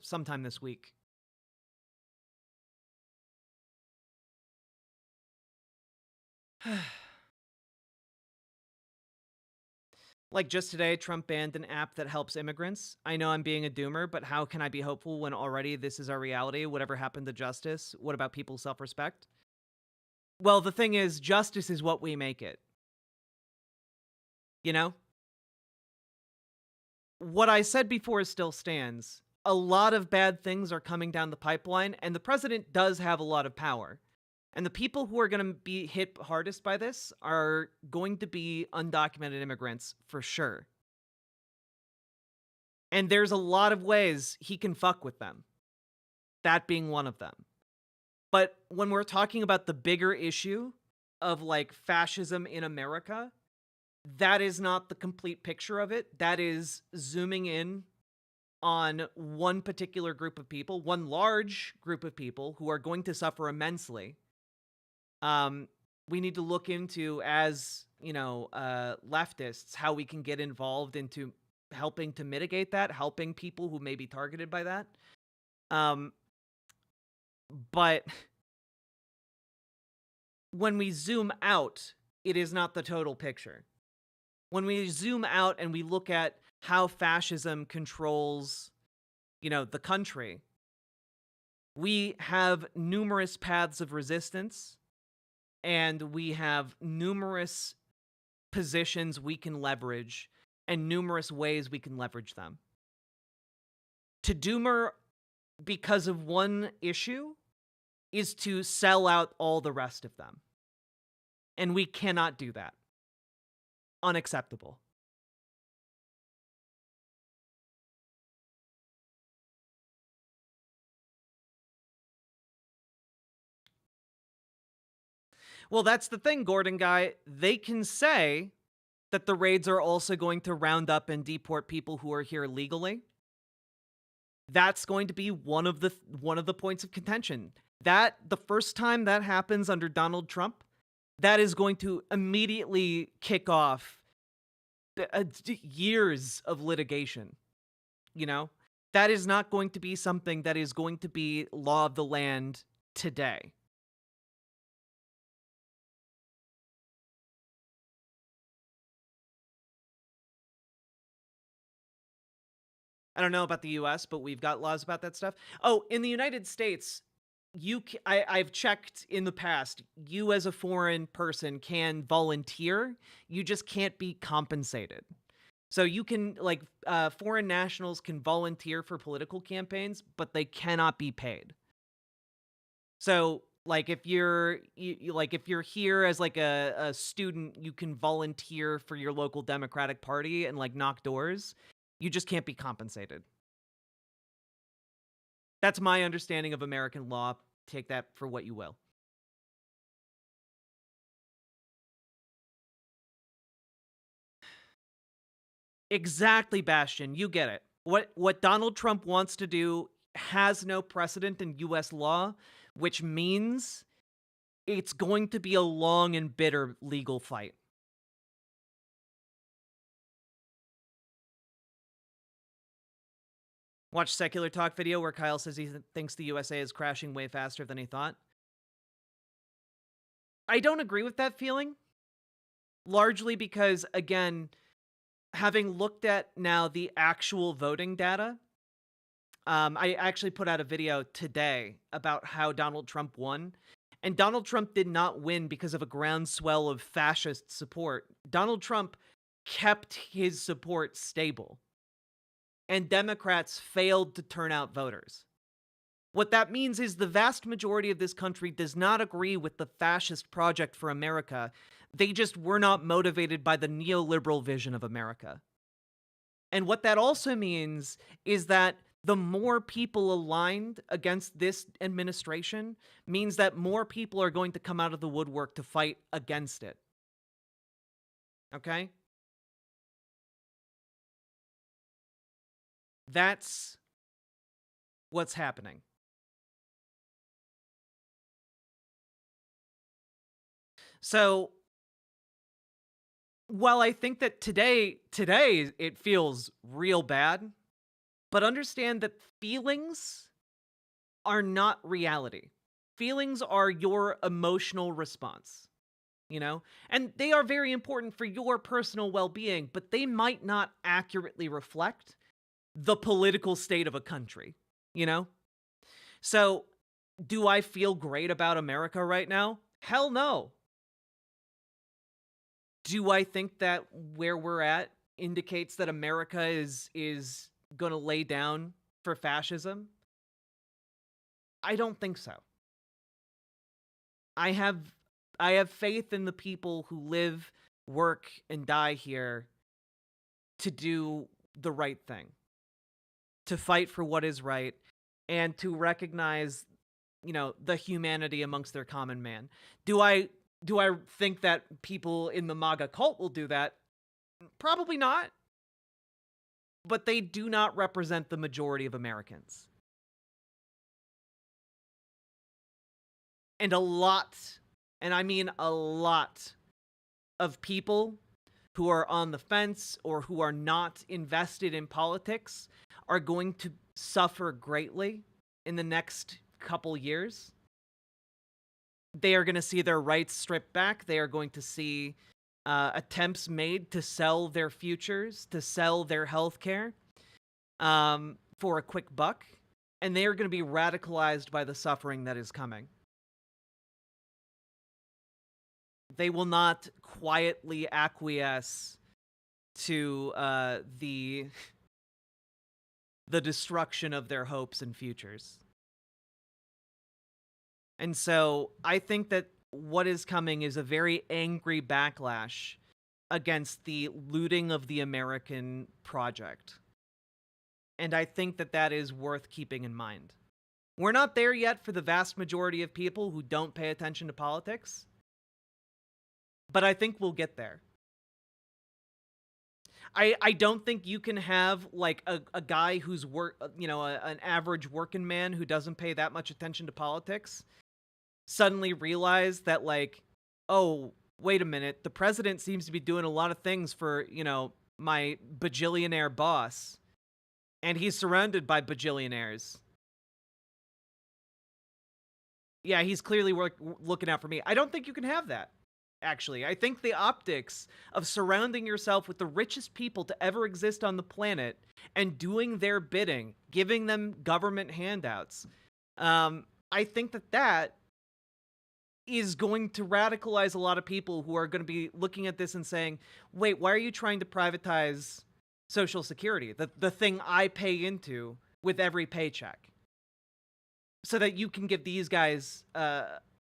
sometime this week. Like just today, Trump banned an app that helps immigrants. I know I'm being a doomer, but how can I be hopeful when already this is our reality? Whatever happened to justice? What about people's self-respect? Well, the thing is, justice is what we make it. You know? What I said before still stands. A lot of bad things are coming down the pipeline, and the president does have a lot of power. And the people who are going to be hit hardest by this are going to be undocumented immigrants, for sure. And there's a lot of ways he can fuck with them. That being one of them. But when we're talking about the bigger issue of, like, fascism in America, that is not the complete picture of it. That is zooming in on one particular group of people, one large group of people who are going to suffer immensely. We need to look into, as, leftists, how we can get involved into helping to mitigate that, helping people who may be targeted by that. But when we zoom out, it is not the total picture. When we zoom out and we look at how fascism controls, the country, we have numerous paths of resistance. And we have numerous positions we can leverage and numerous ways we can leverage them. To doomer because of one issue is to sell out all the rest of them. And we cannot do that. Unacceptable. Well, that's the thing, Gordon Guy. They can say that the raids are also going to round up and deport people who are here legally. That's going to be one of the points of contention. That the first time that happens under Donald Trump, that is going to immediately kick off years of litigation. That is not going to be something that is going to be law of the land today. I don't know about the US, but we've got laws about that stuff. Oh, in the United States, I've checked in the past, you as a foreign person can volunteer, you just can't be compensated. So you can, like, foreign nationals can volunteer for political campaigns, but they cannot be paid. So, like, if you're if you're here as like a student, you can volunteer for your local Democratic Party and like knock doors. You just can't be compensated. That's my understanding of American law. Take that for what you will. Exactly, Bastion. You get it. What Donald Trump wants to do has no precedent in US law, which means it's going to be a long and bitter legal fight. Watch Secular Talk video where Kyle says he thinks the USA is crashing way faster than he thought. I don't agree with that feeling, largely because, again, having looked at now the actual voting data, I actually put out a video today about how Donald Trump won. And Donald Trump did not win because of a groundswell of fascist support. Donald Trump kept his support stable. And Democrats failed to turn out voters. What that means is the vast majority of this country does not agree with the fascist project for America. They just were not motivated by the neoliberal vision of America. And what that also means is that the more people aligned against this administration means that more people are going to come out of the woodwork to fight against it. Okay? That's what's happening. So, while I think that today it feels real bad, but understand that feelings are not reality. Feelings are your emotional response, you know? And they are very important for your personal well-being, but they might not accurately reflect the political state of a country, you know? So, do I feel great about America right now? Hell no. Do I think that where we're at indicates that America is going to lay down for fascism? I don't think so. I have faith in the people who live, work, and die here to do the right thing, to fight for what is right, and to recognize, you know, the humanity amongst their common man. Do I think that people in the MAGA cult will do that? Probably not. But they do not represent the majority of Americans. And a lot, and I mean a lot, of people who are on the fence or who are not invested in politics are going to suffer greatly in the next couple years. They are going to see their rights stripped back. They are going to see attempts made to sell their futures, to sell their healthcare for a quick buck. And they are going to be radicalized by the suffering that is coming. They will not quietly acquiesce to the destruction of their hopes and futures. And so I think that what is coming is a very angry backlash against the looting of the American project. And I think that that is worth keeping in mind. We're not there yet for the vast majority of people who don't pay attention to politics, but I think we'll get there. I don't think you can have like a guy who's an average working man who doesn't pay that much attention to politics suddenly realize that, like, oh, wait a minute, the president seems to be doing a lot of things for, you know, my bajillionaire boss, and he's surrounded by bajillionaires. Yeah, he's clearly looking out for me. I don't think you can have that. actually. I think the optics of surrounding yourself with the richest people to ever exist on the planet and doing their bidding, giving them government handouts, I think that is going to radicalize a lot of people who are going to be looking at this and saying, wait, why are you trying to privatize Social Security, the thing I pay into with every paycheck, so that you can give these guys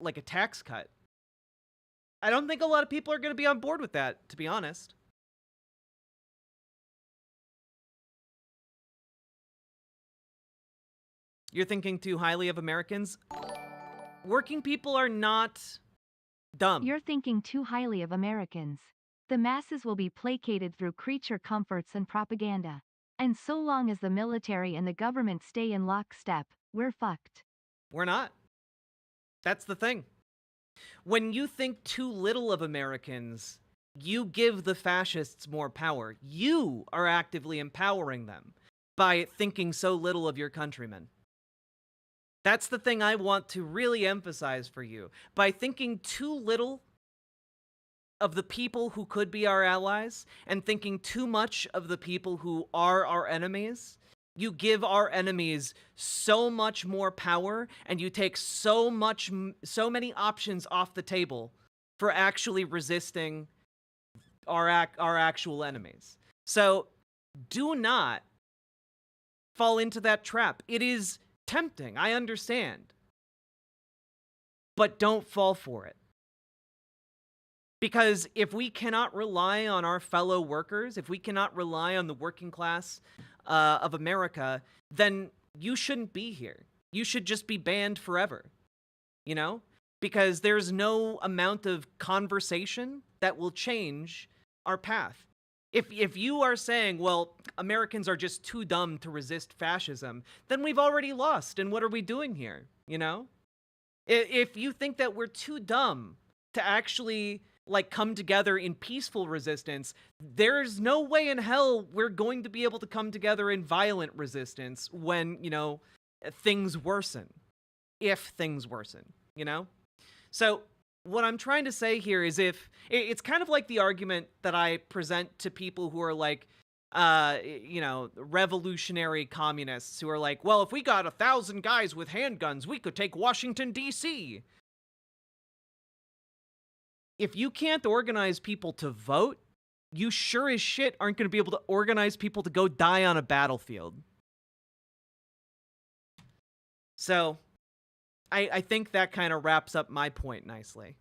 like a tax cut? I don't think a lot of people are going to be on board with that, to be honest. You're thinking too highly of Americans? Working people are not dumb. You're thinking too highly of Americans. The masses will be placated through creature comforts and propaganda. And so long as the military and the government stay in lockstep, we're fucked. We're not. That's the thing. When you think too little of Americans, you give the fascists more power. You are actively empowering them by thinking so little of your countrymen. That's the thing I want to really emphasize for you. By thinking too little of the people who could be our allies and thinking too much of the people who are our enemies, you give our enemies so much more power, and you take so many options off the table for actually resisting our actual enemies. So do not fall into that trap. It is tempting, I understand. But don't fall for it. Because if we cannot rely on our fellow workers, if we cannot rely on the working class of America, then you shouldn't be here. You should just be banned forever. You know? Because there's no amount of conversation that will change our path. If you are saying, well, Americans are just too dumb to resist fascism, then we've already lost, and what are we doing here, you know? If you think that we're too dumb to actually, like, come together in peaceful resistance, there's no way in hell we're going to be able to come together in violent resistance when, you know, things worsen. If things worsen, you know? So what I'm trying to say here is, if it's kind of like the argument that I present to people who are like, you know, revolutionary communists who are like, well, if we got 1,000 guys with handguns, we could take Washington, D.C. If you can't organize people to vote, you sure as shit aren't going to be able to organize people to go die on a battlefield. So I think that kind of wraps up my point nicely.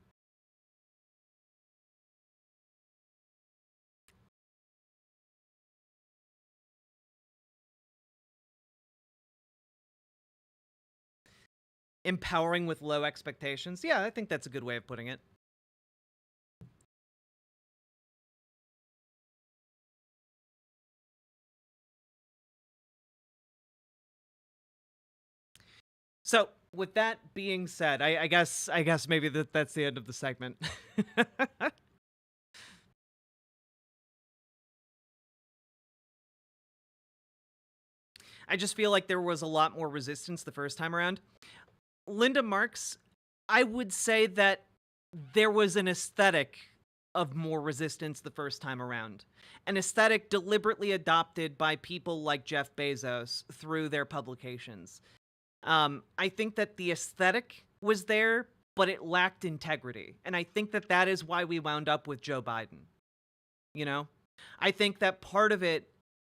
Empowering with low expectations. Yeah, I think that's a good way of putting it. So, with that being said, I guess maybe that's the end of the segment. I just feel like there was a lot more resistance the first time around. Linda Marks, I would say that there was an aesthetic of more resistance the first time around. An aesthetic deliberately adopted by people like Jeff Bezos through their publications. I think that the aesthetic was there, but it lacked integrity. And I think that that is why we wound up with Joe Biden. You know? I think that part of it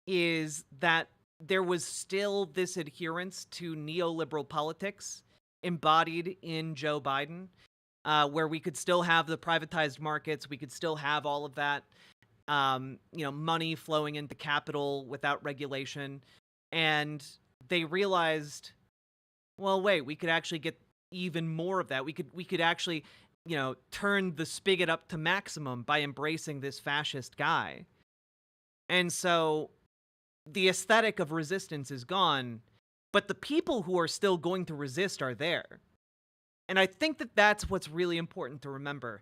is that there was still this adherence to neoliberal politics embodied in Joe Biden, where we could still have the privatized markets, we could still have all of that, you know, money flowing into capital without regulation. And they realized, well, wait, we could actually get even more of that. We could actually, you know, turn the spigot up to maximum by embracing this fascist guy. And so the aesthetic of resistance is gone, but the people who are still going to resist are there. And I think that that's what's really important to remember.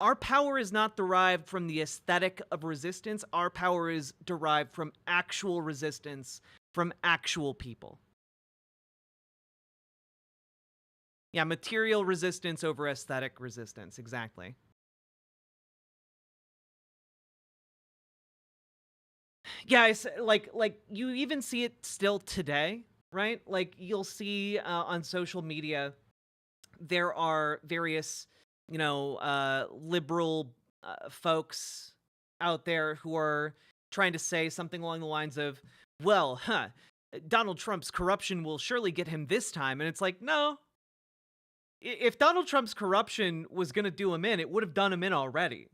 Our power is not derived from the aesthetic of resistance. Our power is derived from actual resistance, from actual people. Yeah, material resistance over aesthetic resistance, exactly. Yeah, like you even see it still today, right? Like you'll see on social media there are various, liberal folks out there who are trying to say something along the lines of, well, Donald Trump's corruption will surely get him this time. And it's like, no. If Donald Trump's corruption was going to do him in, it would have done him in already.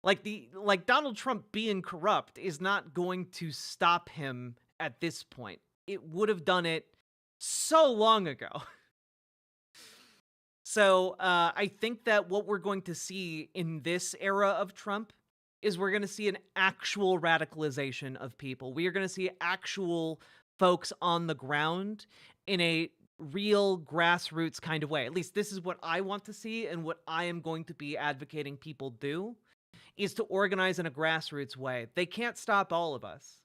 Like Donald Trump being corrupt is not going to stop him at this point. It would have done it so long ago. So I think that what we're going to see in this era of Trump is we're going to see an actual radicalization of people. We are going to see actual folks on the ground in a real grassroots kind of way. At least this is what I want to see, and what I am going to be advocating people do is to organize in a grassroots way. They can't stop all of us.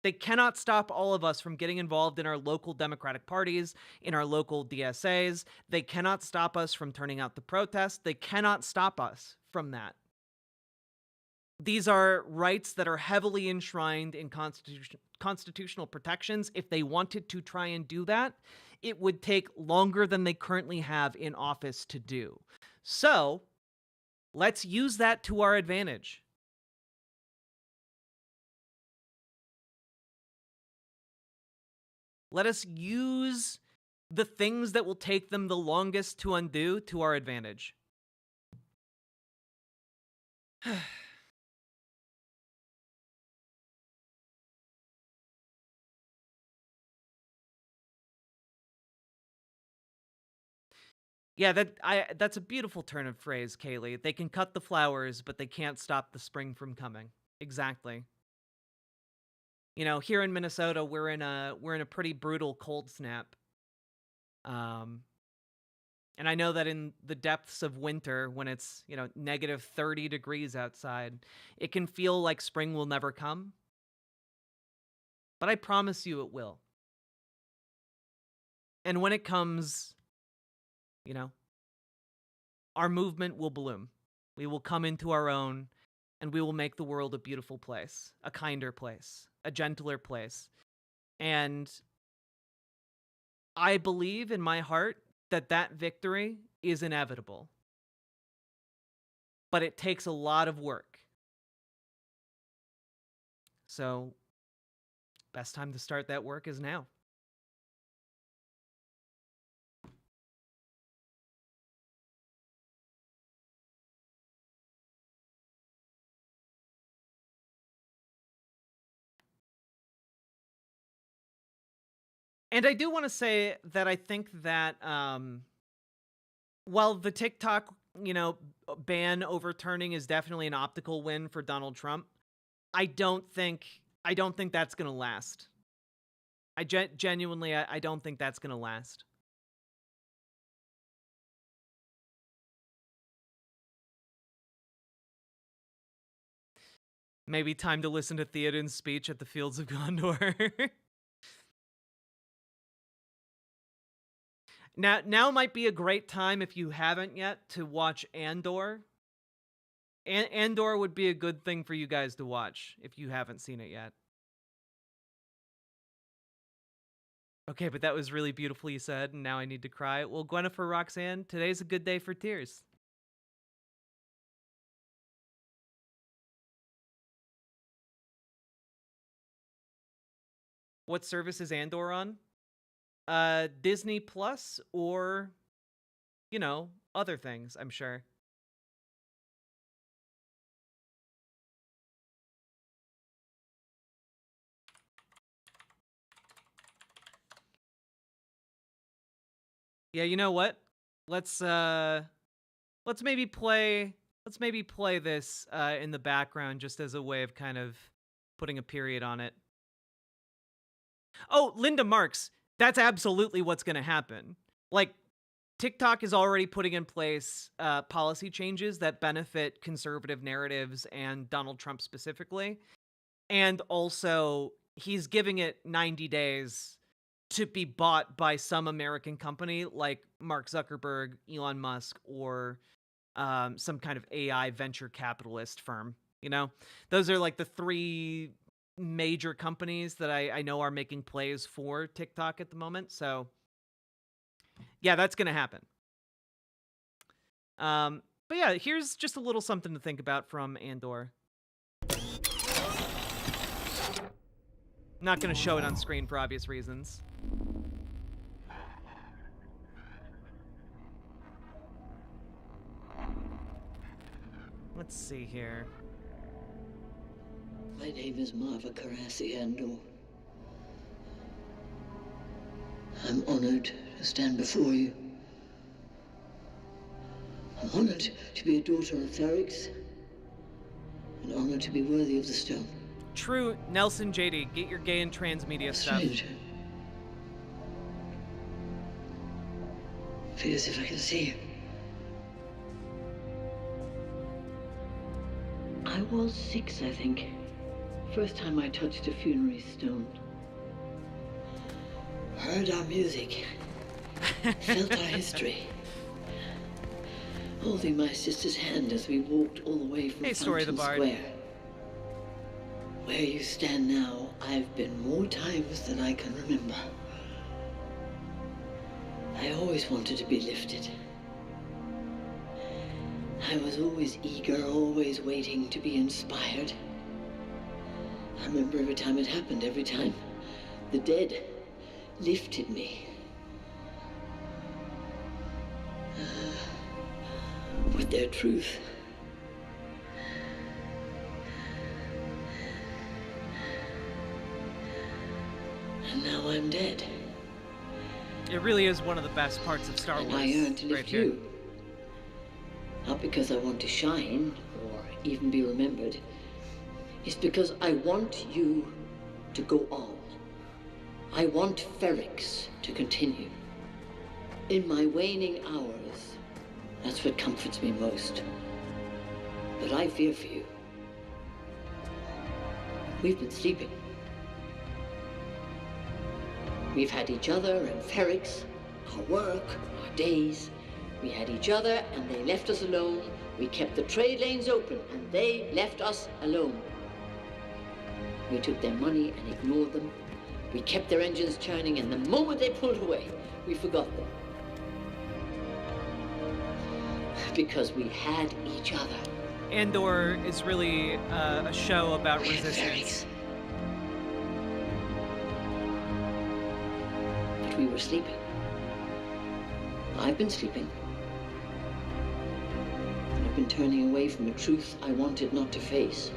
They cannot stop all of us from getting involved in our local Democratic parties, in our local DSAs. They cannot stop us from turning out the protest. They cannot stop us from that. These are rights that are heavily enshrined in constitutional protections. If they wanted to try and do that, it would take longer than they currently have in office to do. So, let's use that to our advantage. Let us use the things that will take them the longest to undo to our advantage. Yeah, that's a beautiful turn of phrase, Kaylee. They can cut the flowers, but they can't stop the spring from coming. Exactly. Here in Minnesota, we're in a pretty brutal cold snap. And I know that in the depths of winter, when it's, negative 30 degrees outside, it can feel like spring will never come. But I promise you it will. And when it comes, our movement will bloom. We will come into our own, and we will make the world a beautiful place, a kinder place, a gentler place. And I believe in my heart that victory is inevitable. But it takes a lot of work. So, best time to start that work is now. And I do want to say that I think that while the TikTok, ban overturning is definitely an optical win for Donald Trump, I don't think that's going to last. I genuinely don't think that's going to last. Maybe time to listen to Theoden's speech at the Fields of Gondor. Now might be a great time, if you haven't yet, to watch Andor. Andor would be a good thing for you guys to watch if you haven't seen it yet. Okay, but that was really beautifully said, and now I need to cry. Well, Gwennifer Roxanne, today's a good day for tears. What service is Andor on? Disney Plus or, other things, I'm sure. Yeah, you know what? Let's maybe play this in the background just as a way of kind of putting a period on it. Oh, Linda Marks. That's absolutely what's going to happen. Like, TikTok is already putting in place policy changes that benefit conservative narratives and Donald Trump specifically. And also, he's giving it 90 days to be bought by some American company like Mark Zuckerberg, Elon Musk, or some kind of AI venture capitalist firm. Those are like the three major companies that I know are making plays for TikTok at the moment. So yeah, that's going to happen. But yeah, here's just a little something to think about from Andor. Not going to show it on screen for obvious reasons. Let's see here. My name is Marva Karasi Andor. I'm honored to stand before you. I'm honored to be a daughter of Ferrix, and honored to be worthy of the stone. True, Nelson JD, get your gay and trans media stuff. Stranger. Feel as if I can see you. I was 6, I think. First time I touched a funerary stone. Heard our music. Felt our history. Holding my sister's hand as we walked all the way from Story of the Fountain Bard. Square. Where you stand now, I've been more times than I can remember. I always wanted to be lifted. I was always eager, always waiting to be inspired. I remember every time it happened, every time the dead lifted me. With their truth. And now I'm dead. It really is one of the best parts of Star Wars. And I yearn to right lift here. you. Not because I want to shine or even be remembered. It's because I want you to go on. I want Ferrix to continue. In my waning hours, that's what comforts me most. But I fear for you. We've been sleeping. We've had each other and Ferrix, our work, our days. We had each other and they left us alone. We kept the trade lanes open and they left us alone. We took their money and ignored them. We kept their engines churning, and the moment they pulled away, we forgot them. Because we had each other. Andor is really a show about We had resistance. Ferrix. But we were sleeping. I've been sleeping. I've been turning away from a truth I wanted not to face.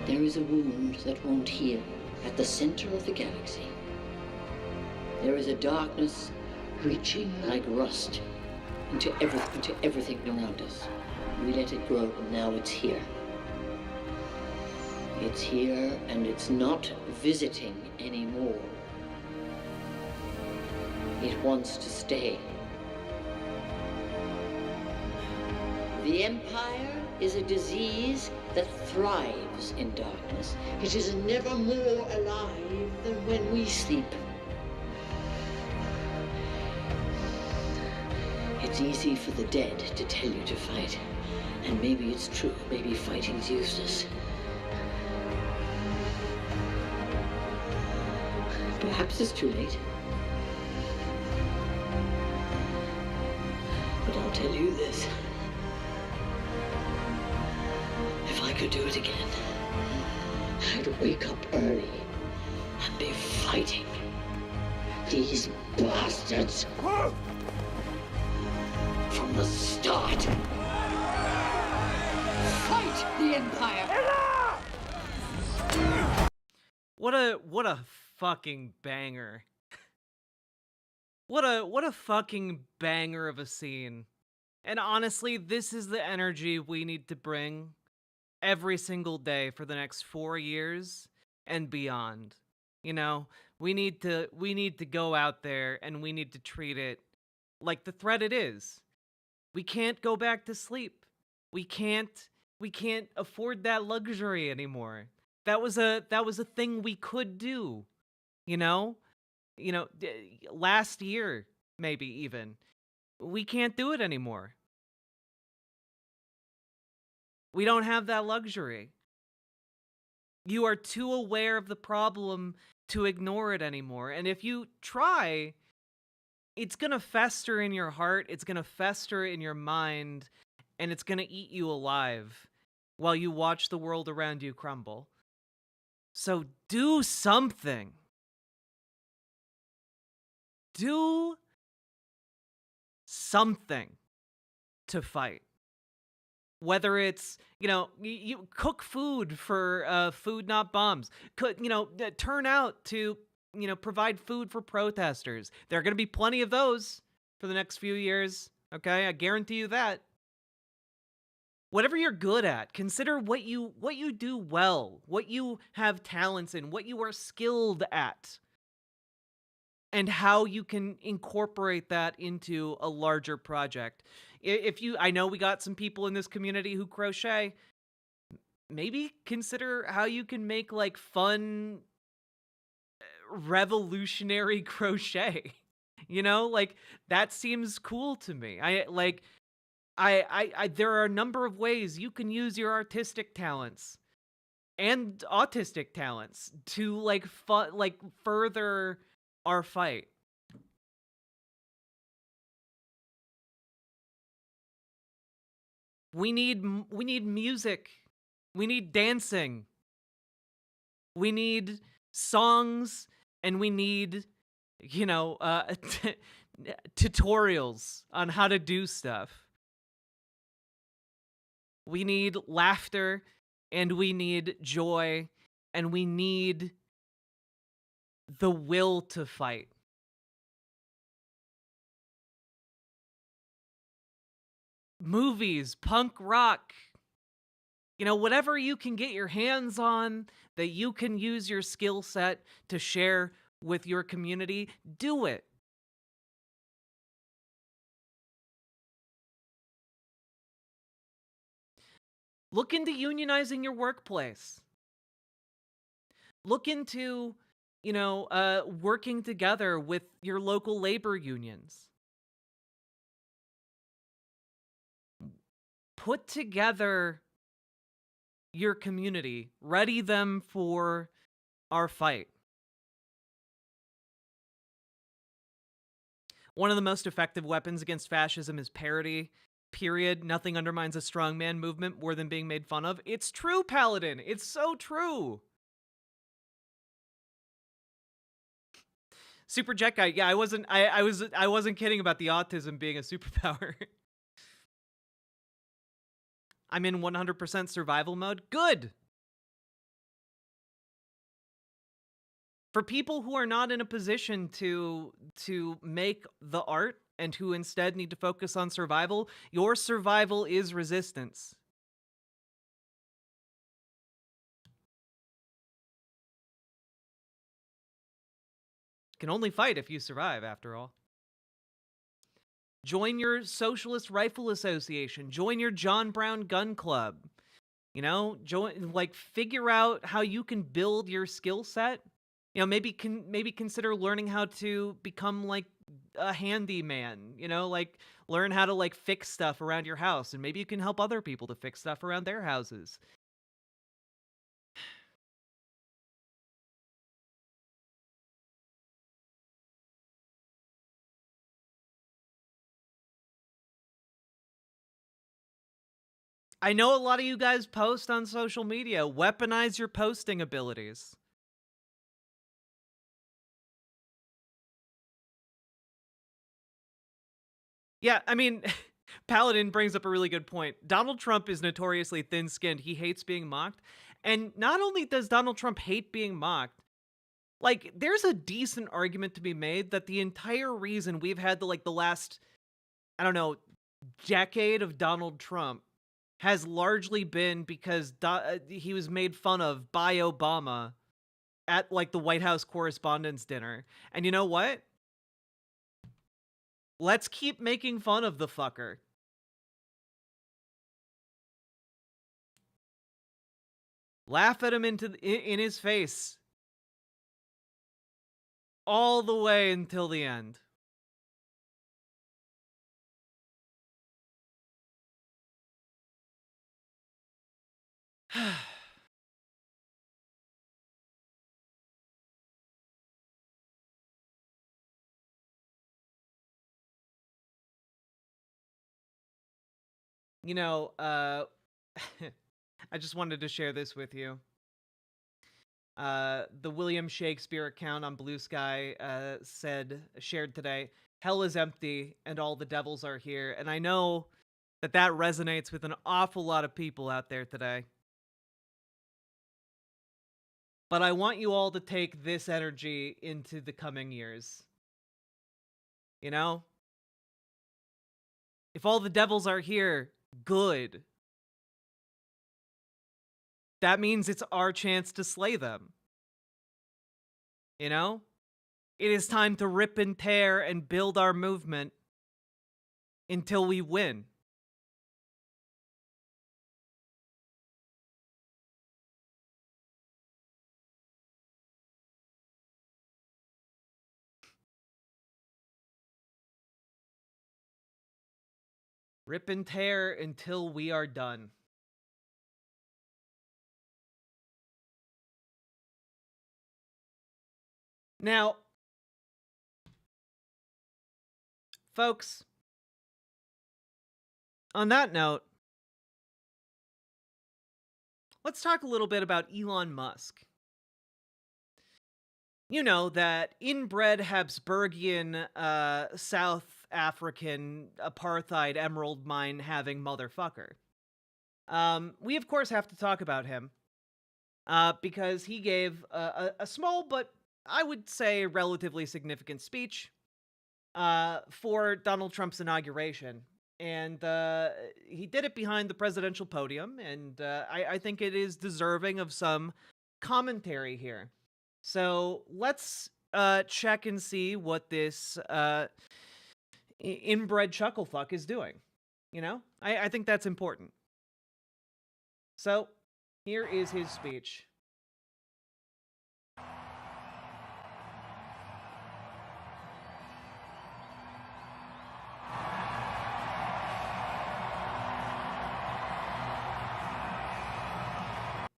There is a wound that won't heal at the center of the galaxy. There is a darkness reaching like rust into everything around us. We let it grow, and now it's here. It's here, and it's not visiting anymore. It wants to stay. The Empire is a disease that thrives in darkness. It is never more alive than when we sleep. It's easy for the dead to tell you to fight. And maybe it's true. Maybe fighting's useless. Perhaps it's too late. But I'll tell you this. If I could do it again, I'd wake up early and be fighting these bastards from the start. Fight the Empire! What a fucking banger. What a fucking banger of a scene. And honestly, this is the energy we need to bring every single day for the next 4 years and beyond. You know, we need to go out there and we need to treat it like the threat it is. We can't go back to sleep. We can't afford that luxury anymore. That was a thing we could do, you know? Last year maybe even. We can't do it anymore. We don't have that luxury. You are too aware of the problem to ignore it anymore. And if you try, it's going to fester in your heart, it's going to fester in your mind, and it's going to eat you alive while you watch the world around you crumble. So do something. Do something to fight. Whether it's, you cook food for Food Not Bombs, turn out to, provide food for protesters. There are going to be plenty of those for the next few years, okay? I guarantee you that. Whatever you're good at, consider what you do well, what you have talents in, what you are skilled at, and how you can incorporate that into a larger project. I know we got some people in this community who crochet. Maybe consider how you can make like fun, revolutionary crochet. Like that seems cool to me. There are a number of ways you can use your artistic talents and autistic talents to further our fight. We need music. We need dancing. We need songs, and we need, tutorials on how to do stuff. We need laughter, and we need joy, and we need the will to fight. Movies, punk rock, whatever you can get your hands on that you can use your skill set to share with your community, do it. Look into unionizing your workplace. Look into, working together with your local labor unions. Put together your community, ready them for our fight. One of the most effective weapons against fascism is parody. Period. Nothing undermines a strongman movement more than being made fun of. It's true, Paladin. It's so true. Super Jet Guy. Yeah, I wasn't kidding about the autism being a superpower. I'm in 100% survival mode. Good. For people who are not in a position to make the art and who instead need to focus on survival, your survival is resistance. You can only fight if you survive, after all. Join your Socialist Rifle Association. Join your John Brown Gun Club. Figure out how you can build your skill set. Maybe consider learning how to become like a handyman. Learn how to fix stuff around your house, and maybe you can help other people to fix stuff around their houses. I know a lot of you guys post on social media. Weaponize your posting abilities. Yeah, I mean, Paladin brings up a really good point. Donald Trump is notoriously thin-skinned. He hates being mocked. And not only does Donald Trump hate being mocked, there's a decent argument to be made that the entire reason we've had the last, decade of Donald Trump has largely been because he was made fun of by Obama at the White House Correspondents' Dinner. And you know what? Let's keep making fun of the fucker. Laugh at him in his face. All the way until the end. You know, I just wanted to share this with you. The William Shakespeare account on Blue Sky shared today, "Hell is empty and all the devils are here." And I know that that resonates with an awful lot of people out there today. But I want you all to take this energy into the coming years. You know? If all the devils are here, good. That means it's our chance to slay them. You know? It is time to rip and tear and build our movement until we win. Rip and tear until we are done. Now, folks, on that note, let's talk a little bit about Elon Musk. You know, that inbred Habsburgian, South African apartheid emerald mine having motherfucker. We, of course, have to talk about him because he gave a small but I would say relatively significant speech for Donald Trump's inauguration. And he did it behind the presidential podium, and I think it is deserving of some commentary here. So let's check and see what this inbred chucklefuck is doing. You know, I think that's important. So here is his speech.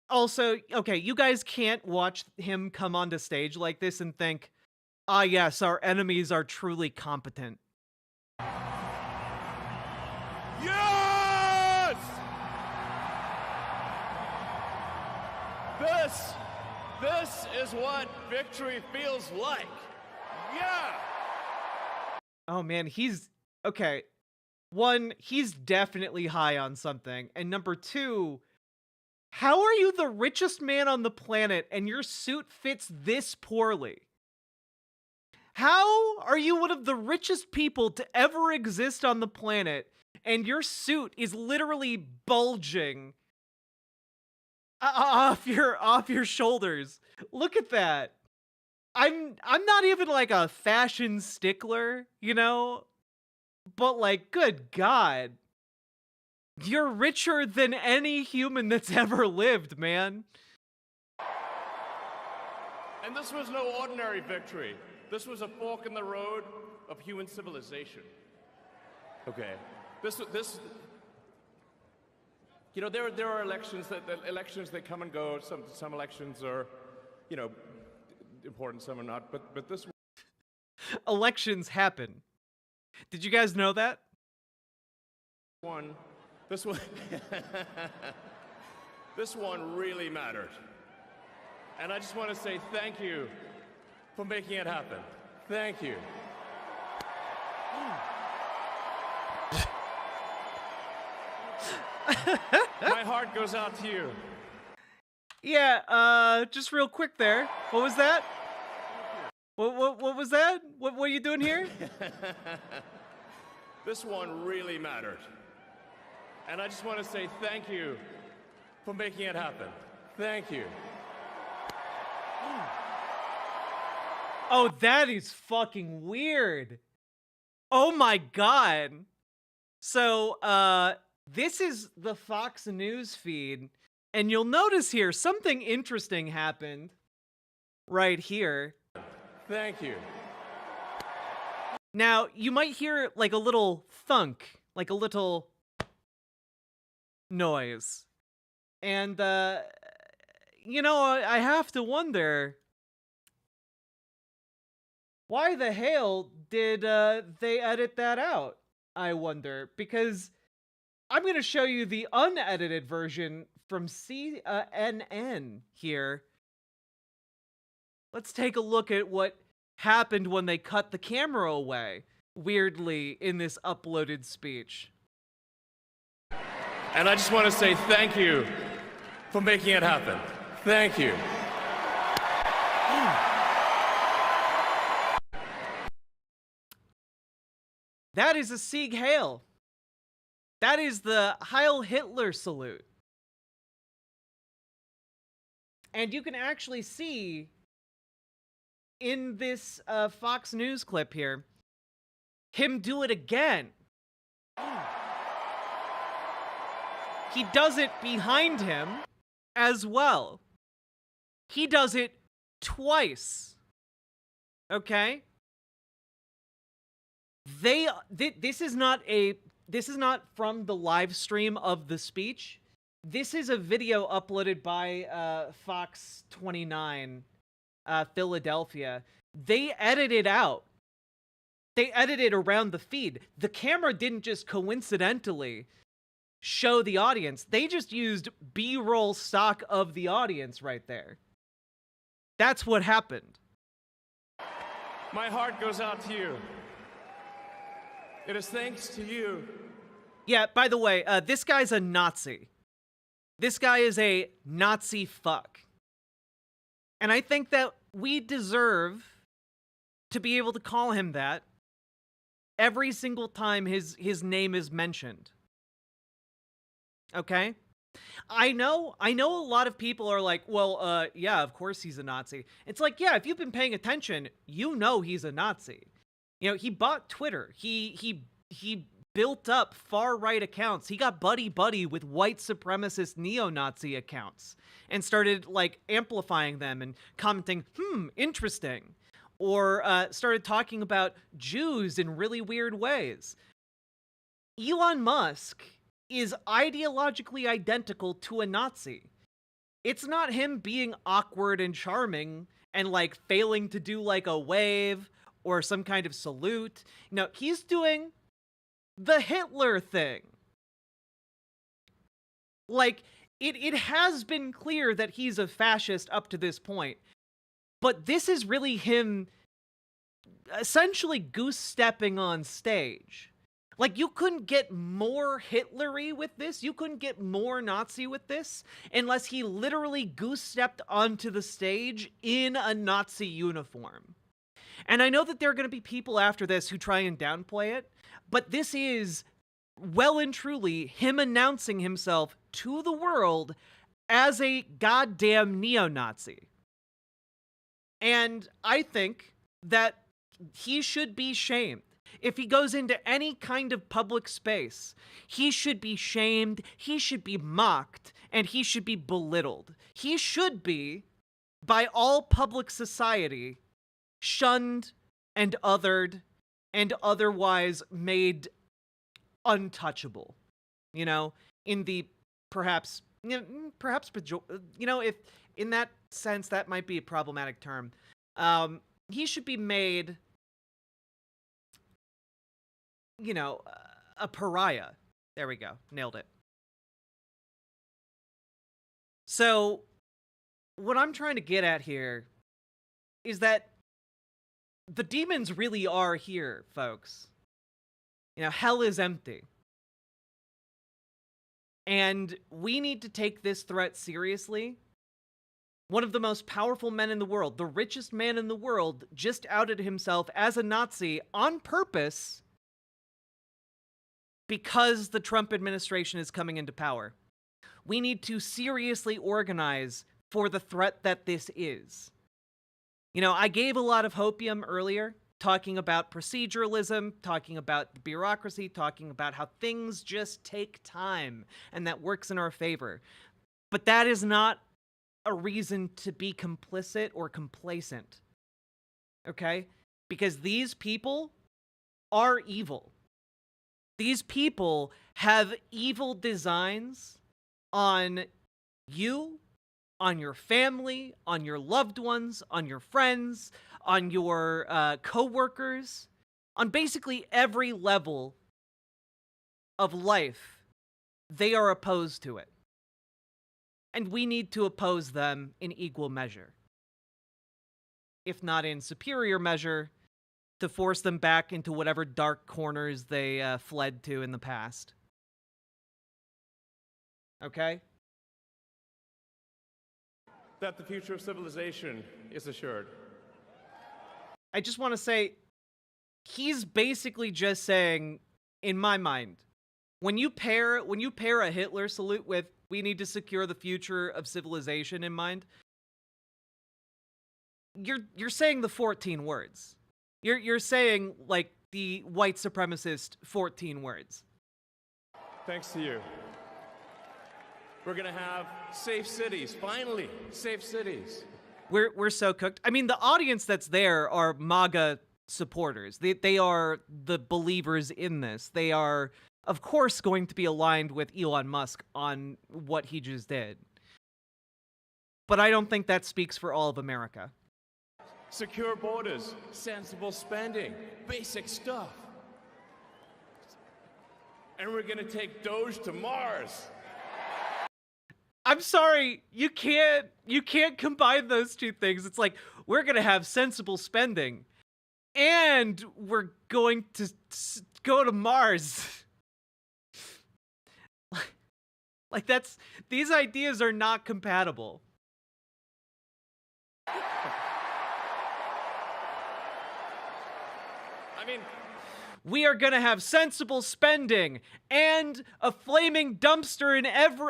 Also, okay, you guys can't watch him come onto stage like this and think, ah, yes, our enemies are truly competent. Yes! This is what victory feels like. Yeah! Oh man, okay. One, he's definitely high on something. And number two, how are you the richest man on the planet and your suit fits this poorly? How are you one of the richest people to ever exist on the planet and your suit is literally bulging off your shoulders? Look at that. I'm not even like a fashion stickler, you know? But like, good God. You're richer than any human that's ever lived, man. And this was no ordinary victory. This was a fork in the road of human civilization. Okay. This you know, there are elections that come and go. Some elections are, you know, important, some are not, but this Elections happen. Did you guys know that? This one this one really mattered. And I just want to say thank you for making it happen. Thank you. My heart goes out to you. Yeah, just real quick there. What was that? What was that? What are you doing here? This one really mattered. And I just want to say thank you for making it happen. Thank you. Oh, that is fucking weird. Oh my God. So, this is the Fox News feed, and you'll notice here something interesting happened right here. Thank you. Now, you might hear like a little thunk, like a little noise. And, you know, I have to wonder, why the hell did they edit that out? I wonder, because I'm going to show you the unedited version from CNN here. Let's take a look at what happened when they cut the camera away, weirdly, in this uploaded speech. And I just want to say thank you for making it happen. Thank you. That is a Sieg Heil. That is the Heil Hitler salute. And you can actually see in this Fox News clip here, him do it again. He does it behind him as well. He does it twice. Okay? This is not from the live stream of the speech. This is a video uploaded by Fox 29 Philadelphia. They edited out. They edited around the feed. The camera didn't just coincidentally show the audience. They just used B-roll stock of the audience right there. That's what happened. My heart goes out to you. It is thanks to you. Yeah, by the way, this guy's a Nazi. This guy is a Nazi fuck. And I think that we deserve to be able to call him that every single time his name is mentioned. Okay? I know a lot of people are like, well, yeah, of course he's a Nazi. It's like, yeah, if you've been paying attention, you know he's a Nazi. You know, he bought Twitter. He built up far-right accounts. He got buddy-buddy with white supremacist neo-Nazi accounts and started, like, amplifying them and commenting, interesting. Or started talking about Jews in really weird ways. Elon Musk is ideologically identical to a Nazi. It's not him being awkward and charming and, like, failing to do, like, a wave or some kind of salute. No, he's doing the Hitler thing. Like, it has been clear that he's a fascist up to this point, but this is really him essentially goose-stepping on stage. Like, you couldn't get more Hitler-y with this, you couldn't get more Nazi with this, unless he literally goose-stepped onto the stage in a Nazi uniform. And I know that there are going to be people after this who try and downplay it, but this is well and truly him announcing himself to the world as a goddamn neo-Nazi. And I think that he should be shamed. If he goes into any kind of public space, he should be shamed, he should be mocked, and he should be belittled. He should be, by all public society, shunned and othered and otherwise made untouchable. You know, in the perhaps, if in that sense that might be a problematic term. He should be made, you know, a pariah. There we go. Nailed it. So, what I'm trying to get at here is that the demons really are here, folks. You know, hell is empty. And we need to take this threat seriously. One of the most powerful men in the world, the richest man in the world, just outed himself as a Nazi on purpose because the Trump administration is coming into power. We need to seriously organize for the threat that this is. You know, I gave a lot of hopium earlier, talking about proceduralism, talking about the bureaucracy, talking about how things just take time, and that works in our favor. But that is not a reason to be complicit or complacent. Okay? Because these people are evil. These people have evil designs on you, on your family, on your loved ones, on your friends, on your co-workers, on basically every level of life they are opposed to it. And we need to oppose them in equal measure. If not in superior measure, to force them back into whatever dark corners they fled to in the past. Okay? That the future of civilization is assured. I just want to say, he's basically just saying, in my mind, when you pair a Hitler salute with "we need to secure the future of civilization" in mind, you're saying the 14 words. You're saying like the white supremacist 14 words. Thanks to you. We're gonna have safe cities, finally, safe cities. We're so cooked. I mean, the audience that's there are MAGA supporters. They are the believers in this. They are, of course, going to be aligned with Elon Musk on what he just did. But I don't think that speaks for all of America. Secure borders, sensible spending, basic stuff. And we're gonna take Doge to Mars. I'm sorry, you can't combine those two things. It's like, we're gonna have sensible spending, and we're going to go to Mars. Like these ideas are not compatible. I mean, we are gonna have sensible spending and a flaming dumpster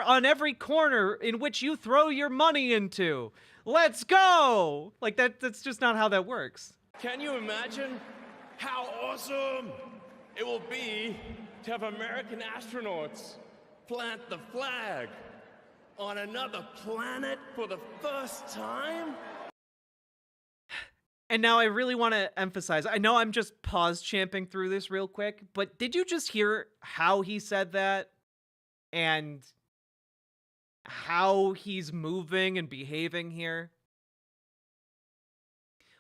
on every corner in which you throw your money into. Let's go! Like that's just not how that works. can you imagine how awesome it will be to have American astronauts plant the flag on another planet for the first time? And now I really want to emphasize, I know I'm just pause champing through this real quick, but did you just hear how he said that? And how he's moving and behaving here?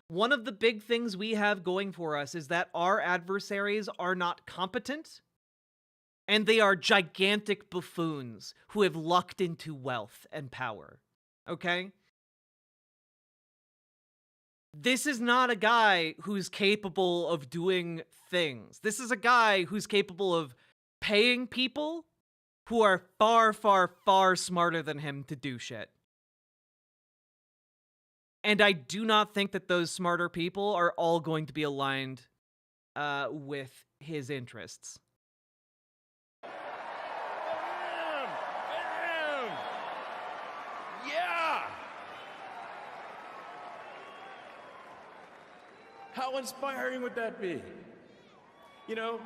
One of the big things we have going for us is that our adversaries are not competent, and they are gigantic buffoons who have lucked into wealth and power. Okay? This is not a guy who's capable of doing things. This is a guy who's capable of paying people who are far, far, far smarter than him to do shit. And I do not think that those smarter people are all going to be aligned with his interests. Bam! Bam! Yeah! How inspiring would that be? You know,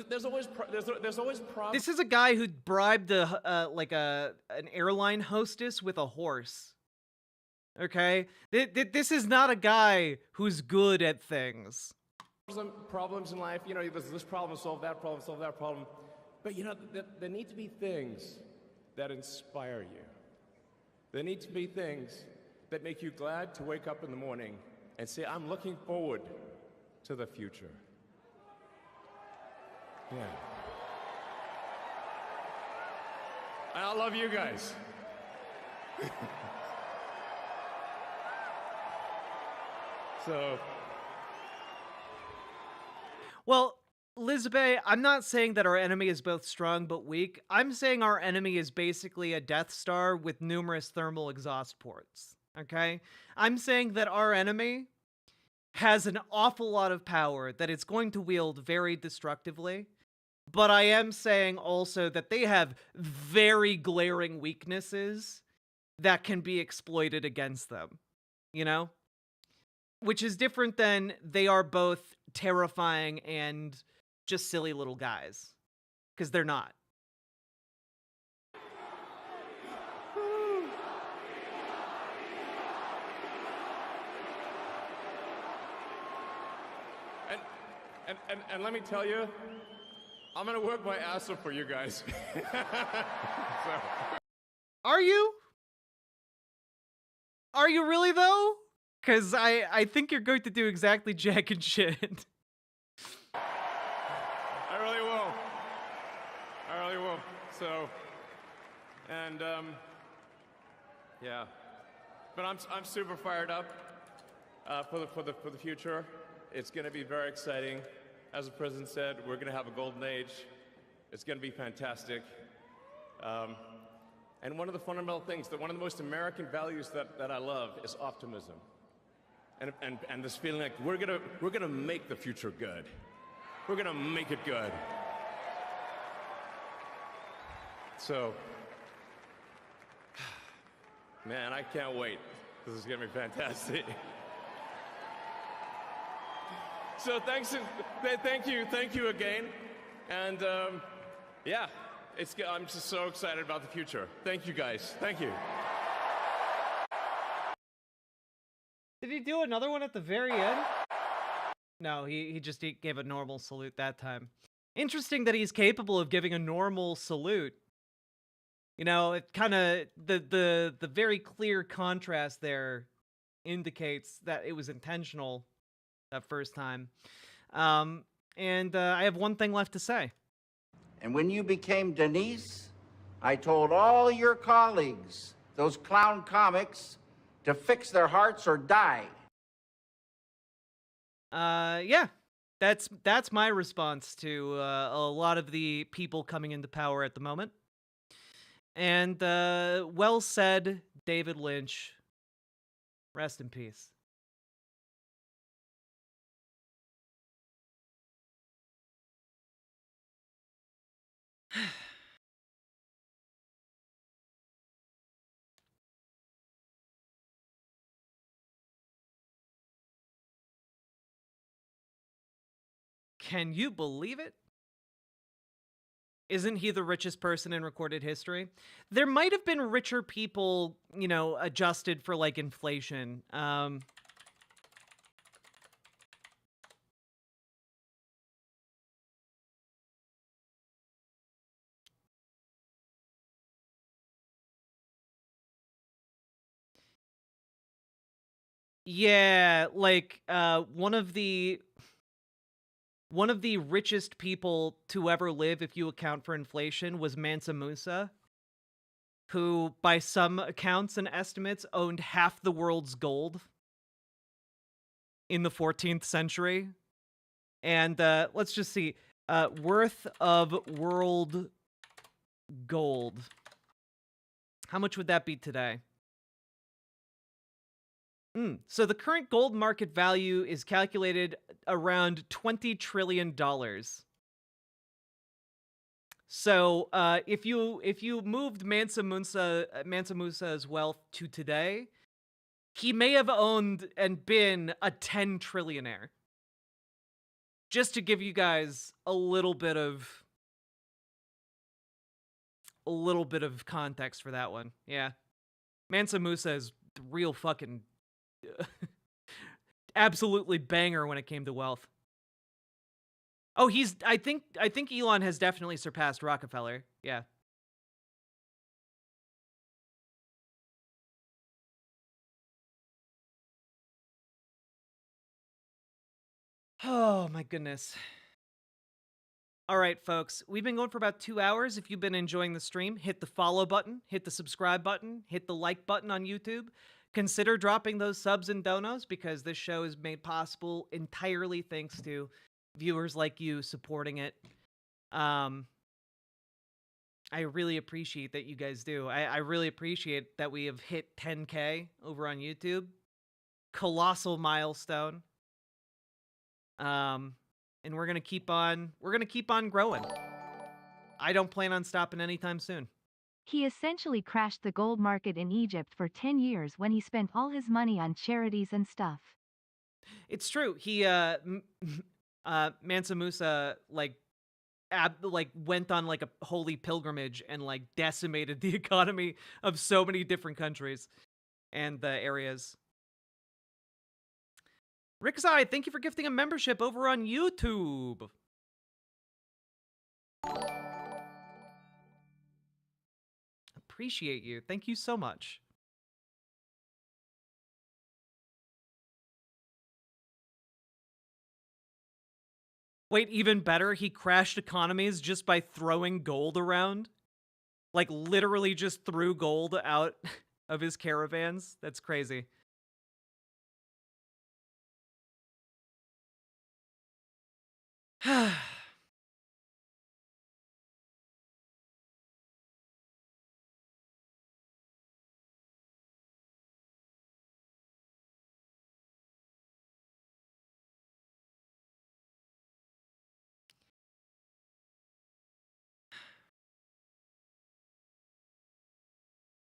there's always problems. This is a guy who bribed an airline hostess with a horse. Okay? This is not a guy who's good at things. Some problems in life, you know, there's this problem, solve that problem. But you know, there need to be things that inspire you. There need to be things that make you glad to wake up in the morning and say, I'm looking forward to the future. Yeah. And I love you guys. So. Well, Elizabeth, I'm not saying that our enemy is both strong but weak. I'm saying our enemy is basically a Death Star with numerous thermal exhaust ports. Okay? I'm saying that our enemy has an awful lot of power that it's going to wield very destructively. But I am saying also that they have very glaring weaknesses that can be exploited against them. You know? Which is different than they are both terrifying and just silly little guys. Because they're not. And let me tell you, I'm gonna work my ass off for you guys. So. Are you? Are you really though? Because I think you're going to do exactly jack and shit. I really will. So, and yeah, but I'm super fired up for the future. It's going to be very exciting. As the president said, we're going to have a golden age. It's going to be fantastic. And one of the fundamental things, one of the most American values that I love is optimism. And this feeling like we're gonna make the future good. We're gonna make it good. So, man, I can't wait. This is gonna be fantastic. So thank you again, and yeah, I'm just so excited about the future. Thank you guys. Thank you. Did he do another one at the very end? No, he gave a normal salute that time. Interesting that he's capable of giving a normal salute. You know, it kind of the very clear contrast there indicates that it was intentional that first time. And I have one thing left to say. And when you became Denise, I told all your colleagues, those clown comics, to fix their hearts or die. Yeah, that's my response to a lot of the people coming into power at the moment. And well said, David Lynch. Rest in peace. Can you believe it? Isn't he the richest person in recorded history? There might have been richer people, you know, adjusted for, like, inflation. Yeah, like, one of the richest people to ever live, if you account for inflation, was Mansam Musa, who, by some accounts and estimates, owned half the world's gold in the 14th century. And let's just see. Worth of world gold. How much would that be today? So the current gold market value is calculated around $20 trillion. So if you moved Mansam Musa's wealth to today, he may have owned and been a 10 trillionaire. Just to give you guys a little bit of context for that one. Yeah. Mansam Musa is the real fucking absolutely banger when it came to wealth. Oh, I think Elon has definitely surpassed Rockefeller. Yeah. Oh my goodness. All right, folks, we've been going for about 2 hours. If you've been enjoying the stream, hit the follow button, hit the subscribe button, hit the like button on YouTube. Consider dropping those subs and donos, because this show is made possible entirely thanks to viewers like you supporting it. I really appreciate that you guys do. I really appreciate that we have hit 10K over on YouTube. Colossal milestone. And we're gonna keep on growing. I don't plan on stopping anytime soon. He essentially crashed the gold market in Egypt for 10 years when he spent all his money on charities and stuff. It's true. He Mansam Musa like went on like a holy pilgrimage and like decimated the economy of so many different countries and areas. Rickzai, thank you for gifting a membership over on YouTube. Appreciate you. Thank you so much. Wait, even better, he crashed economies just by throwing gold around? Like, literally just threw gold out of his caravans. That's crazy.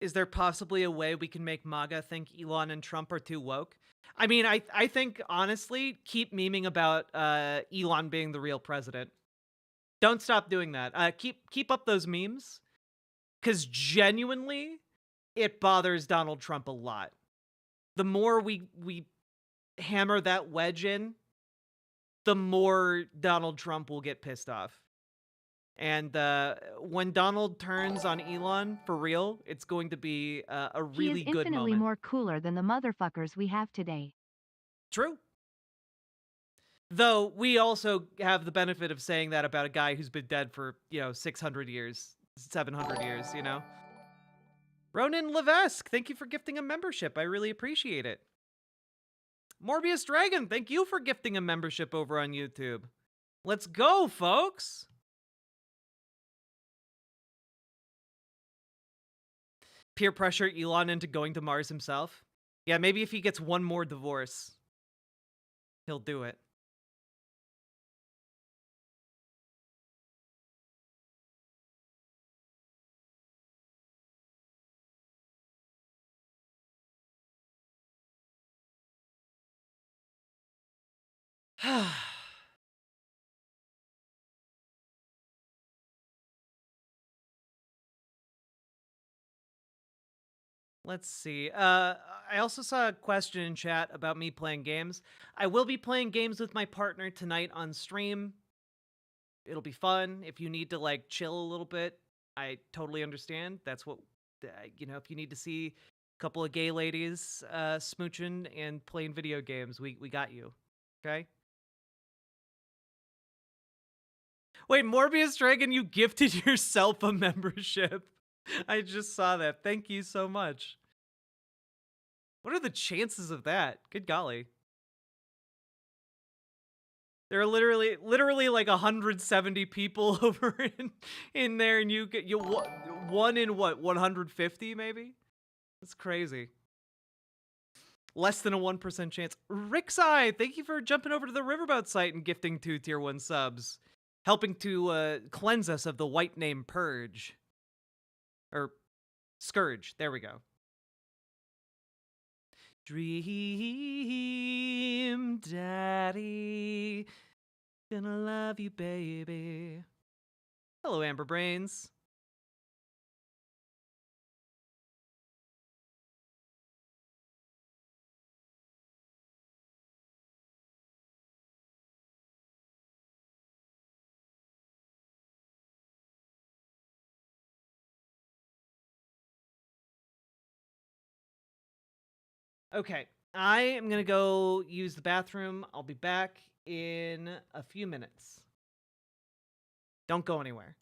Is there possibly a way we can make MAGA think Elon and Trump are too woke? I mean, I think, honestly, keep memeing about Elon being the real president. Don't stop doing that. Keep up those memes, because genuinely, it bothers Donald Trump a lot. The more we hammer that wedge in, the more Donald Trump will get pissed off. And when Donald turns on Elon, for real, it's going to be a really He is good infinitely moment. more cooler than the motherfuckers we have today. True. Though, we also have the benefit of saying that about a guy who's been dead for, 600 years, 700 years, Ronan Levesque, thank you for gifting a membership. I really appreciate it. Morbius Dragon, thank you for gifting a membership over on YouTube. Let's go, folks! Peer pressure Elon into going to Mars himself. Yeah, maybe if he gets one more divorce, he'll do it. Let's see. I also saw a question in chat about me playing games. I will be playing games with my partner tonight on stream. It'll be fun. If you need to, like, chill a little bit, I totally understand. That's what, if you need to see a couple of gay ladies smooching and playing video games, we got you. Okay? Wait, Morbius Dragon, you gifted yourself a membership. I just saw that. Thank you so much. What are the chances of that? Good golly. There are literally like 170 people over in there, and you get one in what, 150 maybe? That's crazy. Less than a 1% chance. Rixai, thank you for jumping over to the Riverboat site and gifting 2 tier 1 subs, helping to cleanse us of the white name Purge. Or Scourge, there we go. Dream Daddy, gonna love you, baby. Hello, Amber Brains. Okay, I am gonna go use the bathroom. I'll be back in a few minutes. Don't go anywhere.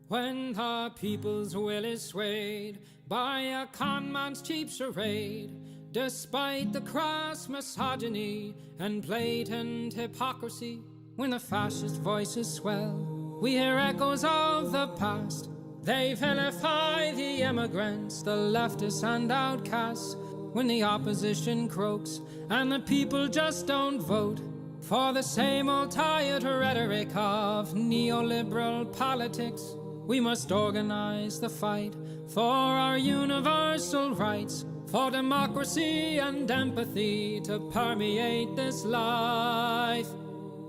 When the people's will is swayed by a con man's cheap charade, despite the crass misogyny and blatant hypocrisy, when the fascist voices swell, we hear echoes of the past. They vilify the immigrants, the leftists and outcasts, when the opposition croaks and the people just don't vote for the same old tired rhetoric of neoliberal politics. We must organize the fight for our universal rights, for democracy and empathy to permeate this life.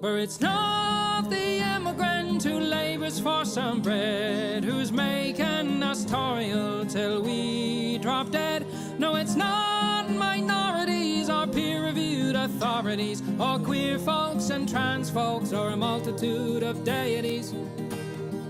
For it's not the immigrant who labors for some bread, who's making us toil till we drop dead. No, it's not minorities or peer-reviewed authorities, or queer folks and trans folks, or a multitude of deities.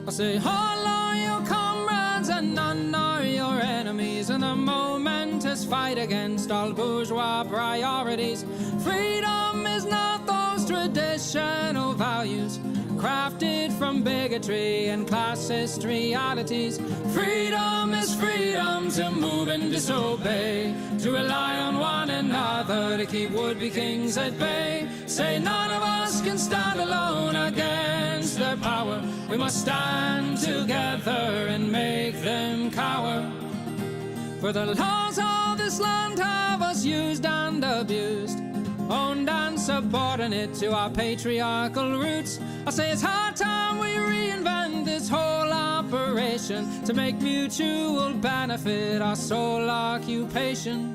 I say all are your comrades and none are your enemies, and the momentous must fight against all bourgeois priorities. Freedom is not those traditional values crafted from bigotry and classist realities. Freedom is freedom to move and disobey, to rely on one another to keep would-be kings at bay. Say none of us can stand alone against their power. We must stand together and make them cower. For the laws of this land have us used and abused, owned and subordinate to our patriarchal roots. I say it's high time we reinvent this whole operation to make mutual benefit our sole occupation.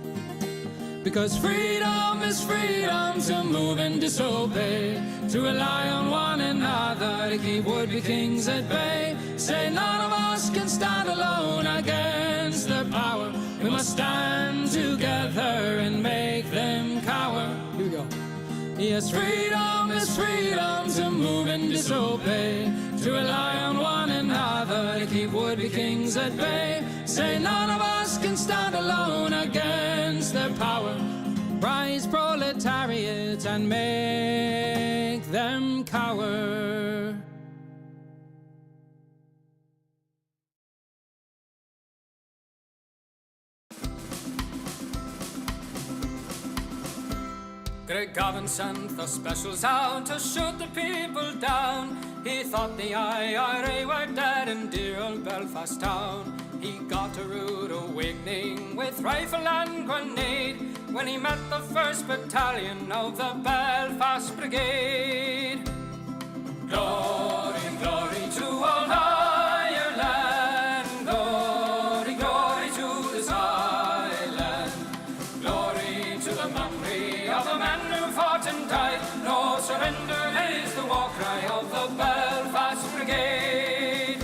Because freedom is freedom to move and disobey, to rely on one another to keep would-be kings at bay. Say none of us can stand alone against their power. We must stand together and make them cower. Here we go. Yes, freedom is freedom to move and disobey, to rely on one another to keep would-be kings at bay. Say none of us can stand alone against their power. Rise, proletariat, and make them cower. Greg Gavin sent the specials out to shoot the people down. He thought the IRA were dead in dear old Belfast town. He got a rude awakening with rifle and grenade when he met the 1st Battalion of the Belfast Brigade. Glory, glory to old Ireland, glory, glory to this island, glory to the memory of the men who fought and died. No surrender is the war cry of the Belfast Brigade.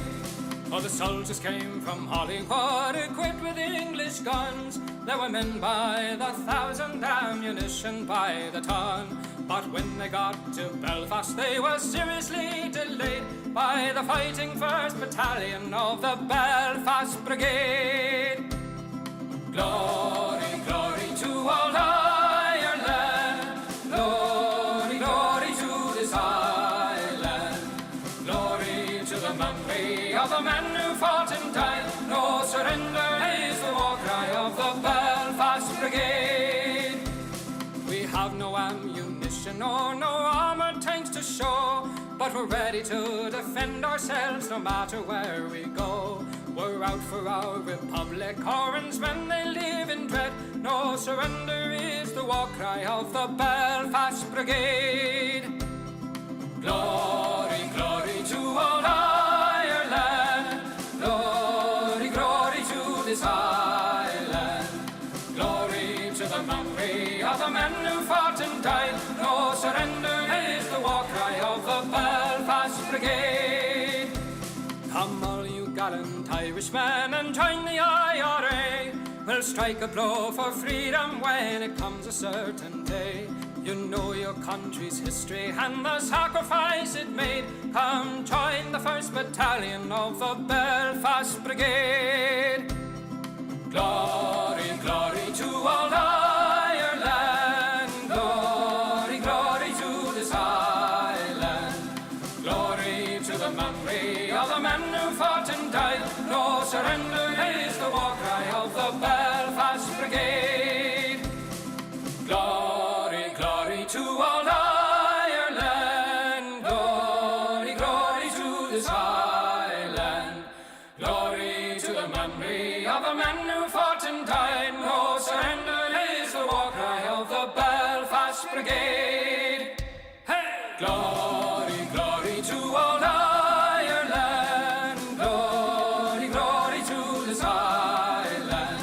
Oh, the soldiers came from Hollywood equipped with English guns. There were men by the thousand, ammunition by the ton. But when they got to Belfast, they were seriously delayed by the fighting 1st Battalion of the Belfast Brigade. Glory, glory to old Ireland, glory, glory to this island, glory to the memory of the men who fought and died. No surrender is the war cry of the Belfast Brigade. We have no ammunition or no armoured tanks to show, but we're ready to defend ourselves no matter where we go. We're out for our republic, Orange men they live in dread. No surrender is the war cry of the Belfast Brigade. Glory, glory to old Ireland, glory, glory to this island, glory to the memory of the men who fought and died. No surrender is the war cry of the Belfast Brigade. Come all you gallant Irishmen and join the IRA. We'll strike a blow for freedom when it comes a certain day. You know your country's history and the sacrifice it made. Come join the 1st Battalion of the Belfast Brigade. Glory, glory to old Ireland, glory, glory to this island, glory to the memory of the men who fought and died. No surrender is the war cry of the Belfast Brigade. Glory, glory to old Ireland, glory, glory to this island, glory to the memory of the men who fought and died. No surrender is the war cry of the Belfast Brigade. Hey! Glory, glory to old Ireland, glory, glory to this island,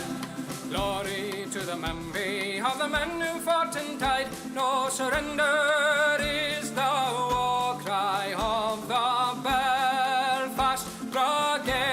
glory to the memory of the men who fought and died. No surrender is the war cry of the Belfast Brigade.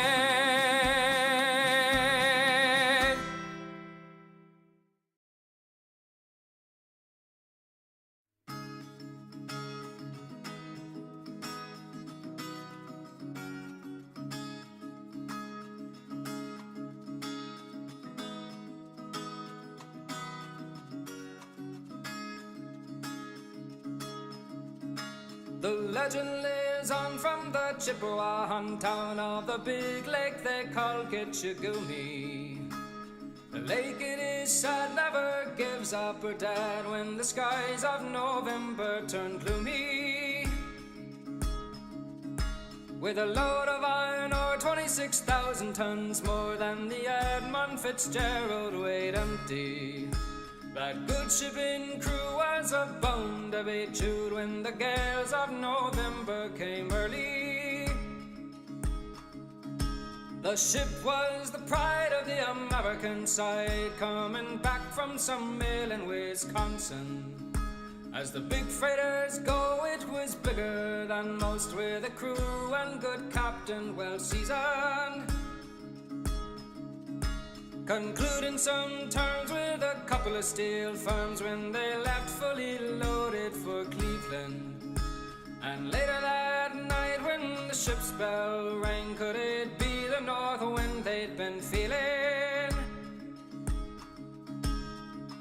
The legend lives on from the Chippewa town of the big lake they call Gitchagumi. The lake, it is said, never gives up her dead when the skies of November turn gloomy. With a load of iron ore, 26,000 tons, more than the Edmund Fitzgerald weighed empty. That good shipping crew was a bone to be chewed when the gales of November came early. The ship was the pride of the American side, coming back from some mill in Wisconsin. As the big freighters go, it was bigger than most, with a crew and good captain well seasoned. Concluding some terms with a couple of steel firms when they left fully loaded for Cleveland. And later that night when the ship's bell rang, could it be the north wind they'd been feeling?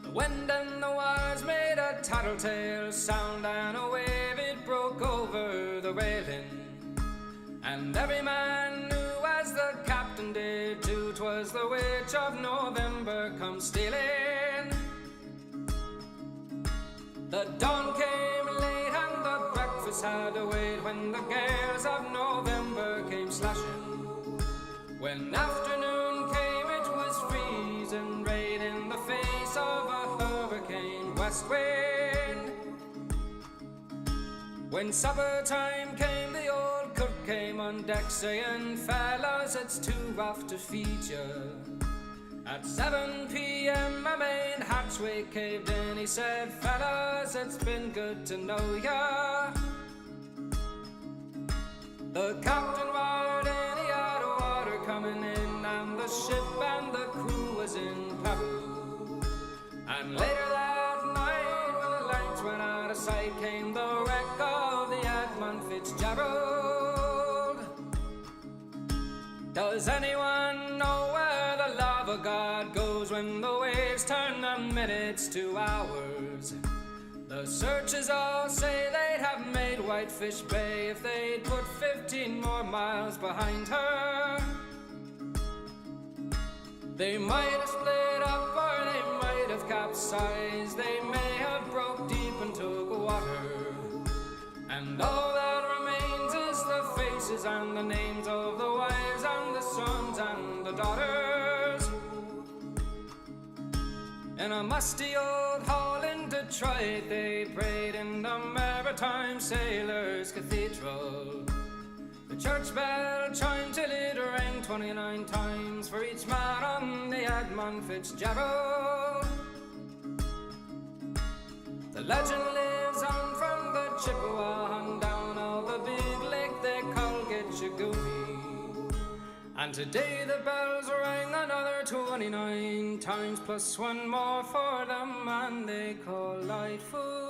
The wind and the wires made a tattletale sound, and a wave it broke over the railing. And every man knew, as the captain did too, 'twas the witch of November come stealing. The dawn came late and the breakfast had to wait when the gales of November came slashing. When afternoon came, it was freezing rain in the face of a hurricane west wind. When supper time came, the old cook came on deck saying, "Fellas, it's too rough to feed you." At 7 p.m. my main hatchway caved in. He said, "Fellas, it's been good to know ya." The captain wired in, he had water coming in, and the ship and the crew was in peril. And later that night, when the lights went out of sight, came the wreck of the Edmund Fitzgerald. Does anyone know where the love of God goes when the waves turn the minutes to hours? The searchers all say they'd have made Whitefish Bay if they'd put 15 more miles behind her. They might have split up or they might have capsized. They may have broke deep and took water. And all that remains is the faces and the names of the wives and the sons and the daughters. In a musty old hall in Detroit, they prayed in the Maritime Sailors' Cathedral. The church bell chimed till it rang 29 times for each man on the Edmund Fitzgerald. The legend lives on from the Chippewa and down all the big lake they call Gitchagumi. And today the bells rang another 29 times, plus one more for the man they call Lightfoot.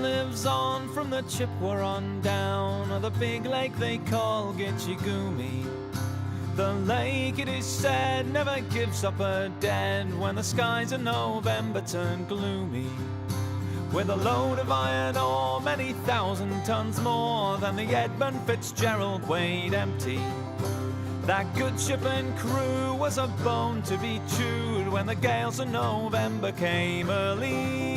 Lives on from the Chippewa on down of the big lake they call Gitchagumi. The lake, it is said, never gives up her dead when the skies in November turn gloomy. With a load of iron ore, many thousand tons more than the Edmund Fitzgerald weighed empty. That good ship and crew was a bone to be chewed when the gales of November came early.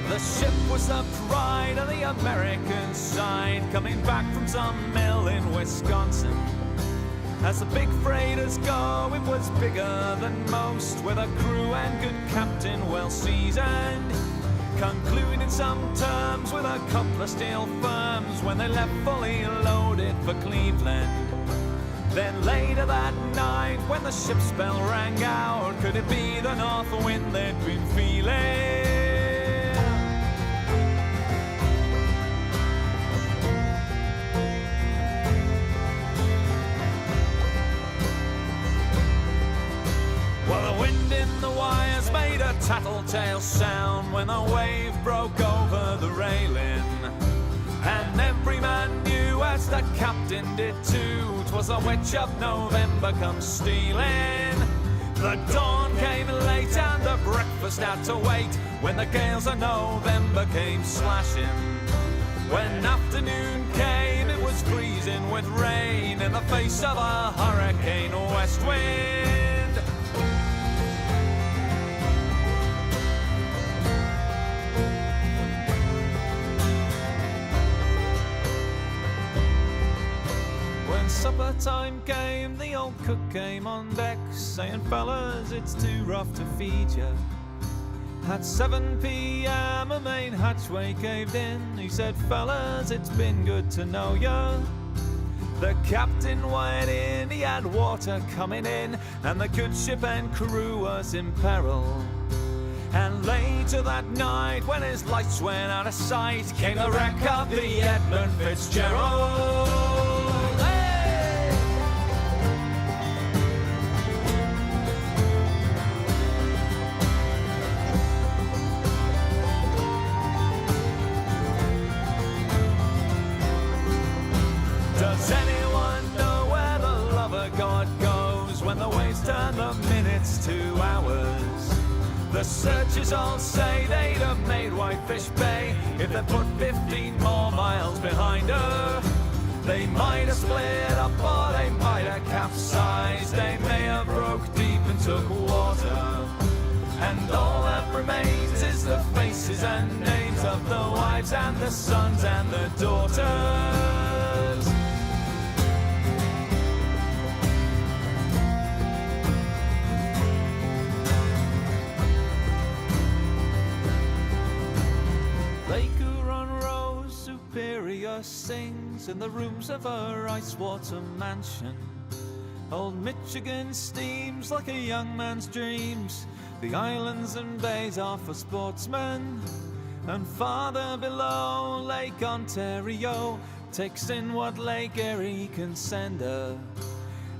The ship was the pride of the American side, coming back from some mill in Wisconsin. As the big freighters go, it was bigger than most, with a crew and good captain well seasoned. Concluding some terms with a couple of steel firms when they left fully loaded for Cleveland. Then later that night, when the ship's bell rang out, could it be the north wind they'd been feeling? Well, the wind in the wires made a tattletale sound when a wave broke over the railing. And every man knew, as the captain did too, 'twas the witch of November come stealing. The dawn came late and the breakfast had to wait, when the gales of November came slashing. When afternoon came, it was freezing with rain in the face of a hurricane west wind. When supper time came, the old cook came on deck, saying, fellas, it's too rough to feed ya. At 7 p.m. a main hatchway caved in. He said, fellas, it's been good to know ya. The captain went in, he had water coming in, and the good ship and crew was in peril. And later that night, when his lights went out of sight, came the wreck of the Edmund Fitzgerald. Does anyone know where the love of God goes when the waves turn the minutes to hours? The searchers all say they'd have made Whitefish Bay if they put 15 more miles behind her. They might have split up or they might have capsized. They may have broke deep and took water. And all that remains is the faces and names of the wives and the sons and the daughters. Superior sings in the rooms of her ice-water mansion. Old Michigan steams like a young man's dreams. The islands and bays are for sportsmen. And farther below, Lake Ontario takes in what Lake Erie can send her.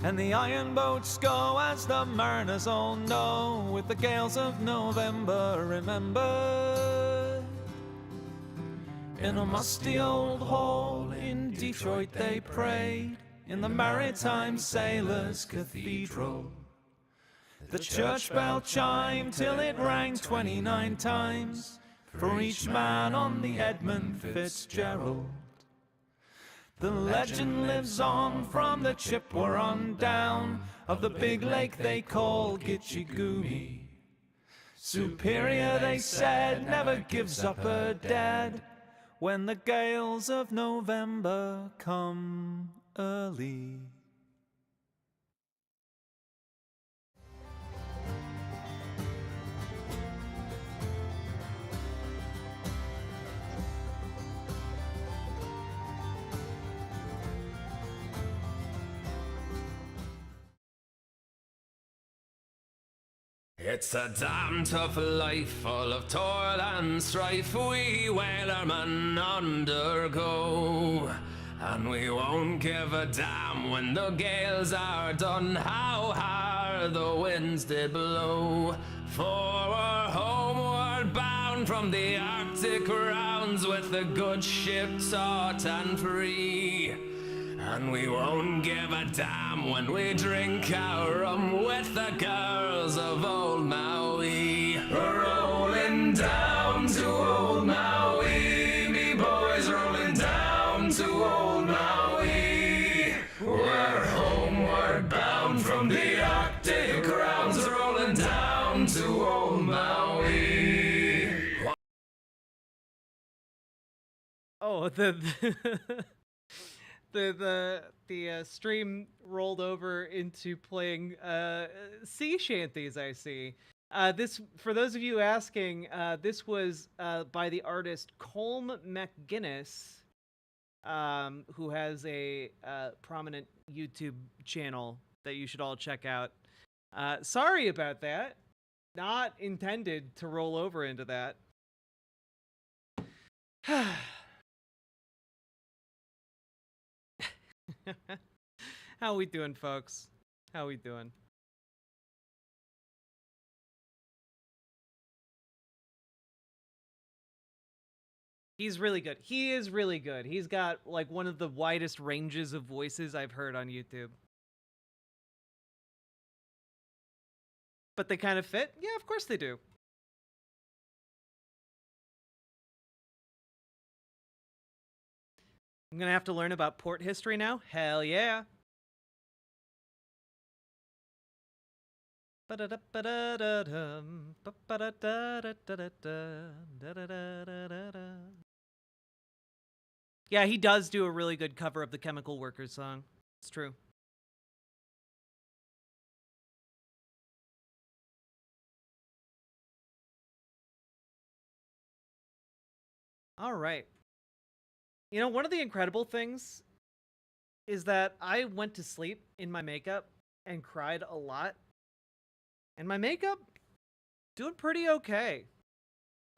And the iron boats go, as the mariners all know, with the gales of November, remember. In a musty old hall in Detroit they prayed, in the Maritime Sailors' Cathedral. The church bell chimed till it rang 29 times, for each man on the Edmund Fitzgerald. The legend lives on from the Chippewa on down, of the big lake they call Gitchigumi. Superior, they said, never gives up her dead when the gales of November come early. It's a damn tough life, full of toil and strife, we whalermen undergo. And we won't give a damn when the gales are done, how hard the winds did blow. For we're homeward bound from the Arctic rounds, with the good ship taut and free. And we won't give a damn when we drink our rum with the girls of old Maui. We're rolling down to old Maui, me boys, rolling down to old Maui. We're homeward bound from the Arctic rounds, rolling down to old Maui. Oh, the stream rolled over into playing sea shanties, I see. This, for those of you asking, this was by the artist Colm McGuinness, who has a prominent YouTube channel that you should all check out. Sorry about that. Not intended to roll over into that. How we doing, folks? How we doing? He's really good. He is really good. He's got like one of the widest ranges of voices I've heard on YouTube. But they kind of fit? Yeah, of course they do. I'm gonna have to learn about port history now? Hell yeah. Yeah, he does do a really good cover of the Chemical Workers song. It's true. All right. You know, one of the incredible things is that I went to sleep in my makeup and cried a lot. And my makeup, doing pretty okay.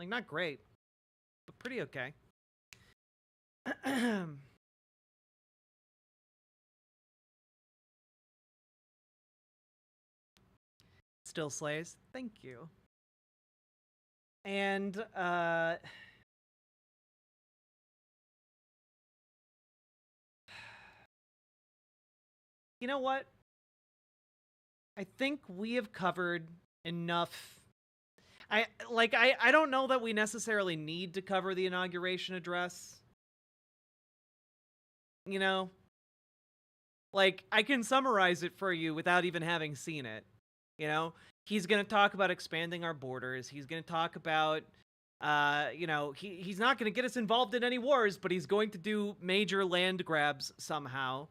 Like, not great, but pretty okay. Still slays. Thank you. And, you know what? I think we have covered enough. I don't know that we necessarily need to cover the inauguration address. You know? Like, I can summarize it for you without even having seen it. You know? He's going to talk about expanding our borders. He's going to talk about, you know, he's not going to get us involved in any wars, but he's going to do major land grabs somehow.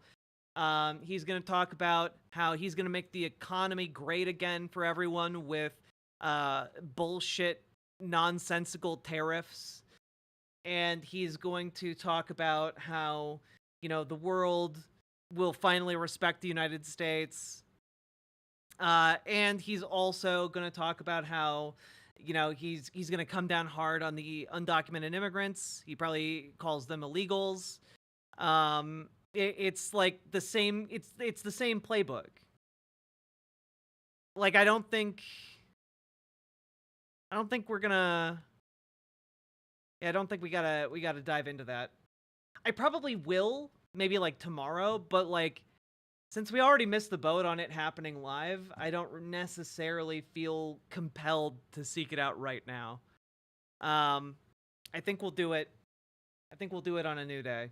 He's going to talk about how he's going to make the economy great again for everyone with bullshit, nonsensical tariffs. And he's going to talk about how, you know, the world will finally respect the United States. And he's also going to talk about how, you know, he's going to come down hard on the undocumented immigrants. He probably calls them illegals. It's like the same. It's the same playbook. Like, I don't think we're gonna. Yeah, I don't think we gotta dive into that. I probably will, maybe like tomorrow, but like, since we already missed the boat on it happening live, I don't necessarily feel compelled to seek it out right now. I think we'll do it. I think we'll do it on a new day.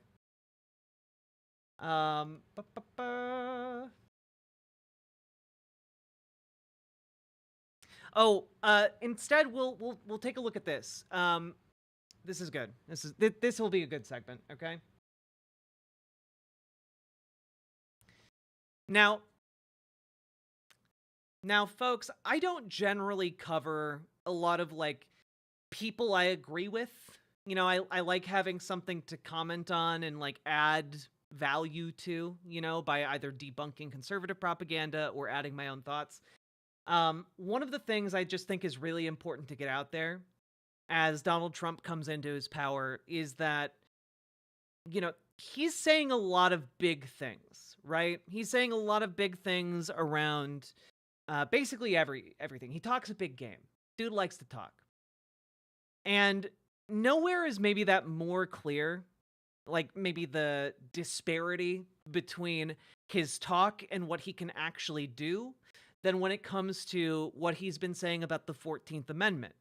Instead we'll take a look at this. This is good. This will be a good segment, okay? Now folks, I don't generally cover a lot of like people I agree with. You know, I like having something to comment on and like add value to, you know, by either debunking conservative propaganda or adding my own thoughts. One of the things I just think is really important to get out there as Donald Trump comes into his power is that, you know, he's saying a lot of big things, right? He's saying a lot of big things around basically everything. He talks a big game. Dude likes to talk. And nowhere is maybe that more clear, like maybe the disparity between his talk and what he can actually do, than when it comes to what he's been saying about the 14th Amendment,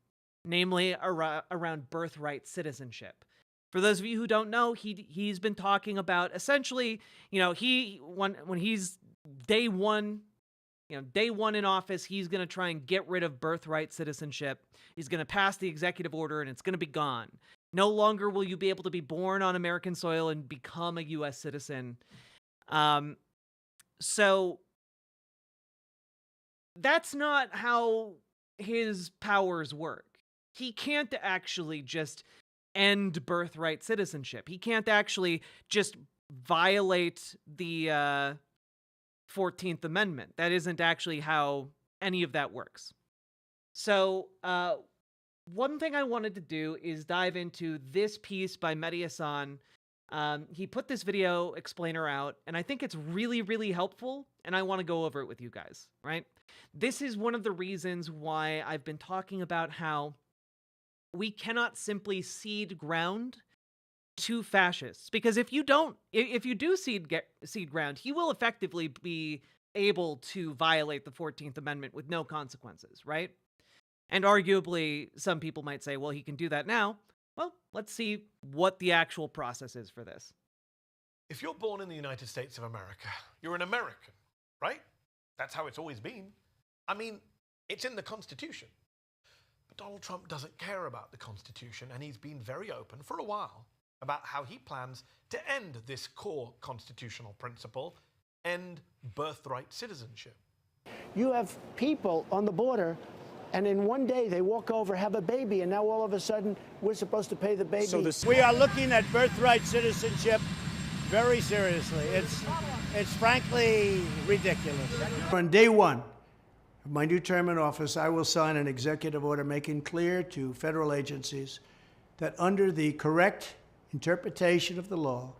namely around birthright citizenship. For those of you who don't know, he's been talking about essentially, you know, when he's day one in office, he's going to try and get rid of birthright citizenship. He's going to pass the executive order and it's going to be gone. No longer will you be able to be born on American soil and become a U.S. citizen. So that's not how his powers work. He can't actually just end birthright citizenship. He can't actually just violate the 14th Amendment. That isn't actually how any of that works. So, one thing I wanted to do is dive into this piece by Mehdi Hassan. He put this video explainer out, and I think it's really, really helpful, and I want to go over it with you guys, right? This is one of the reasons why I've been talking about how we cannot simply cede ground to fascists, because if you do cede ground, he will effectively be able to violate the 14th Amendment with no consequences, right? And arguably, some people might say, well, he can do that now. Well, let's see what the actual process is for this. If you're born in the United States of America, you're an American, right? That's how it's always been. I mean, it's in the Constitution. But Donald Trump doesn't care about the Constitution, and he's been very open for a while about how he plans to end this core constitutional principle, end birthright citizenship. You have people on the border, and in one day they walk over, have a baby, and now all of a sudden we're supposed to pay the baby. So we are looking at birthright citizenship very seriously. It's frankly ridiculous. On day one of my new term in office, I will sign an executive order making clear to federal agencies that under the correct interpretation of the law,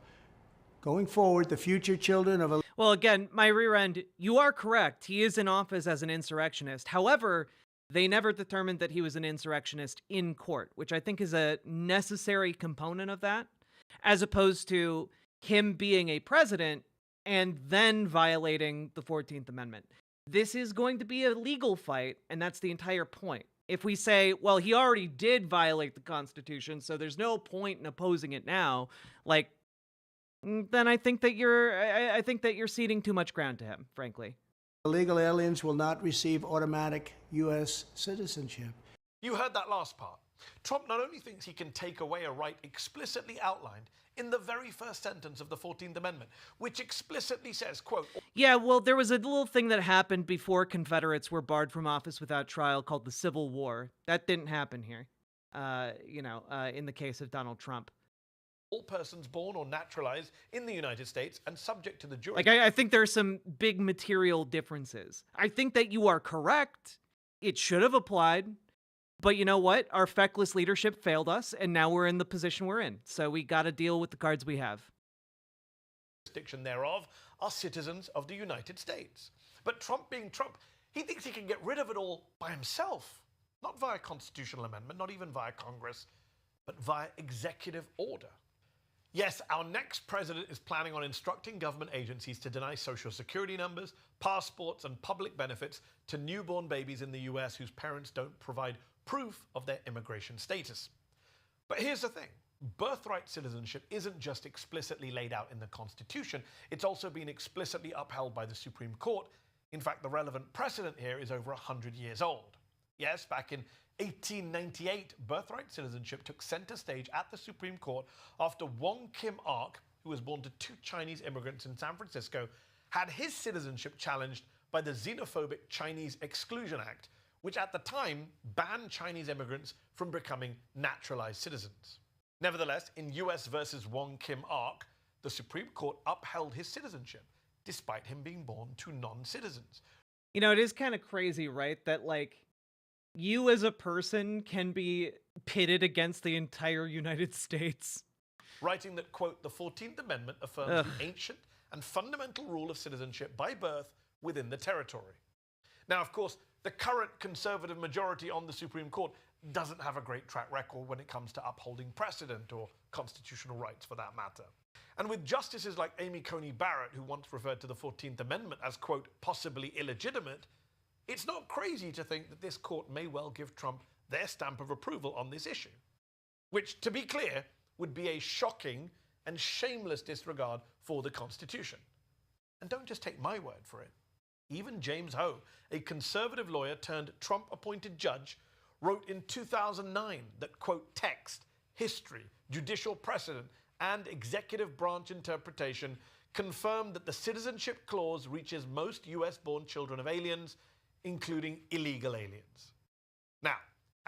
going forward, the future children of... Well, again, my rear end, you are correct. He is in office as an insurrectionist. However, they never determined that he was an insurrectionist in court, which I think is a necessary component of that, as opposed to him being a president and then violating the 14th Amendment. This is going to be a legal fight, and that's the entire point. If we say, well, he already did violate the Constitution, so there's no point in opposing it now, like, then I think that you're ceding too much ground to him, frankly. Illegal aliens will not receive automatic U.S. citizenship. You heard that last part. Trump not only thinks he can take away a right explicitly outlined in the very first sentence of the 14th Amendment, which explicitly says, quote... Yeah, well, there was a little thing that happened before Confederates were barred from office without trial called the Civil War. That didn't happen here, in the case of Donald Trump. All persons born or naturalized in the United States and subject to the jury... Like, I think there's some big material differences. I think that you are correct. It should have applied. But you know what? Our feckless leadership failed us, and now we're in the position we're in. So we got to deal with the cards we have. ...jurisdiction thereof are citizens of the United States. But Trump being Trump, he thinks he can get rid of it all by himself. Not via constitutional amendment, not even via Congress, but via executive order. Yes, our next president is planning on instructing government agencies to deny social security numbers, passports, and public benefits to newborn babies in the US whose parents don't provide proof of their immigration status. But here's the thing. Birthright citizenship isn't just explicitly laid out in the Constitution, it's also been explicitly upheld by the Supreme Court. In fact, the relevant precedent here is over 100 years old. Yes, back in 1898, birthright citizenship took center stage at the Supreme Court after Wong Kim Ark, who was born to 2 Chinese immigrants in San Francisco, had his citizenship challenged by the xenophobic Chinese Exclusion Act, which at the time banned Chinese immigrants from becoming naturalized citizens. Nevertheless, in US versus Wong Kim Ark, the Supreme Court upheld his citizenship, despite him being born to non-citizens. You know, it is kind of crazy, right? That, like, you as a person can be pitted against the entire United States. Writing that, quote, the 14th Amendment affirms the ancient and fundamental rule of citizenship by birth within the territory. Now, of course, the current conservative majority on the Supreme Court doesn't have a great track record when it comes to upholding precedent or constitutional rights for that matter. And with justices like Amy Coney Barrett, who once referred to the 14th Amendment as, quote, possibly illegitimate, it's not crazy to think that this court may well give Trump their stamp of approval on this issue, which, to be clear, would be a shocking and shameless disregard for the Constitution. And don't just take my word for it. Even James Ho, a conservative lawyer turned Trump-appointed judge, wrote in 2009 that, quote, text, history, judicial precedent, and executive branch interpretation confirmed that the citizenship clause reaches most US-born children of aliens, including illegal aliens. Now,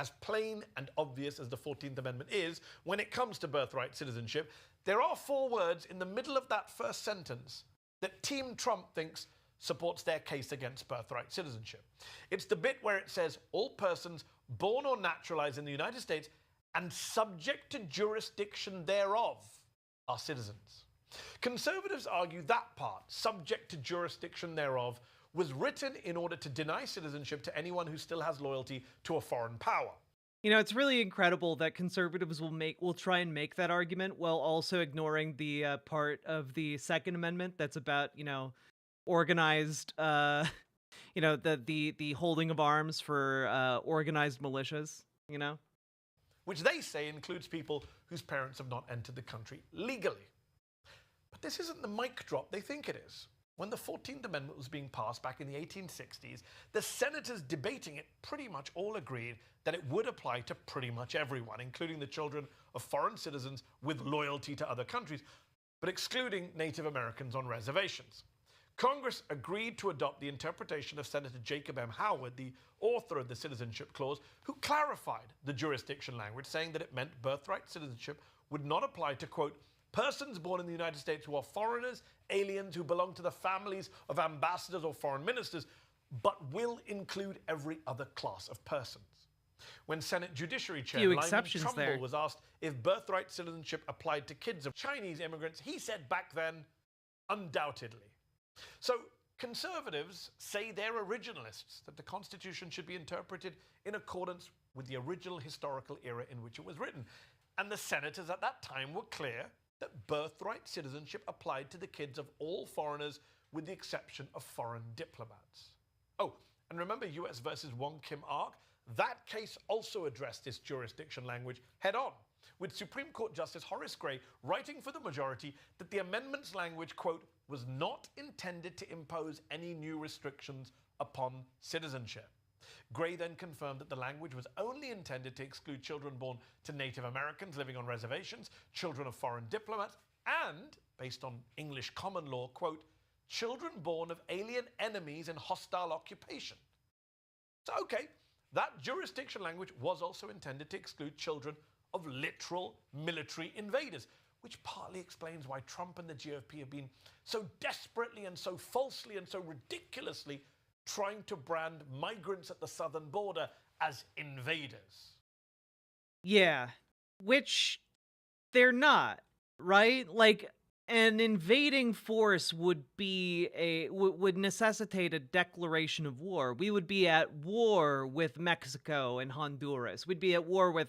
as plain and obvious as the 14th Amendment is when it comes to birthright citizenship, there are 4 words in the middle of that first sentence that Team Trump thinks supports their case against birthright citizenship. It's the bit where it says, all persons born or naturalized in the United States and subject to jurisdiction thereof are citizens. Conservatives argue that part, subject to jurisdiction thereof, was written in order to deny citizenship to anyone who still has loyalty to a foreign power. You know, it's really incredible that conservatives will try and make that argument while also ignoring the part of the Second Amendment that's about, you know, organized, you know, the holding of arms for organized militias, you know? Which they say includes people whose parents have not entered the country legally. But this isn't the mic drop they think it is. When the 14th Amendment was being passed back in the 1860s, the senators debating it pretty much all agreed that it would apply to pretty much everyone, including the children of foreign citizens with loyalty to other countries, but excluding Native Americans on reservations. Congress agreed to adopt the interpretation of Senator Jacob M. Howard, the author of the Citizenship Clause, who clarified the jurisdiction language, saying that it meant birthright citizenship would not apply to, quote, persons born in the United States who are foreigners, aliens who belong to the families of ambassadors or foreign ministers, but will include every other class of persons. When Senate Judiciary Chair Lyman Trumbull was asked if birthright citizenship applied to kids of Chinese immigrants, he said back then, undoubtedly. So conservatives say they're originalists, that the Constitution should be interpreted in accordance with the original historical era in which it was written. And the senators at that time were clear that birthright citizenship applied to the kids of all foreigners with the exception of foreign diplomats. Oh, and remember US versus Wong Kim Ark? That case also addressed this jurisdiction language head on, with Supreme Court Justice Horace Gray writing for the majority that the amendment's language, quote, was not intended to impose any new restrictions upon citizenship. Gray then confirmed that the language was only intended to exclude children born to Native Americans living on reservations, children of foreign diplomats, and, based on English common law, quote, children born of alien enemies and hostile occupation. So, okay, that jurisdiction language was also intended to exclude children of literal military invaders, which partly explains why Trump and the GOP have been so desperately and so falsely and so ridiculously trying to brand migrants at the southern border as invaders. Yeah, which they're not, right? Like, an invading force would be would necessitate a declaration of war. We would be at war with Mexico and Honduras. We'd be at war with,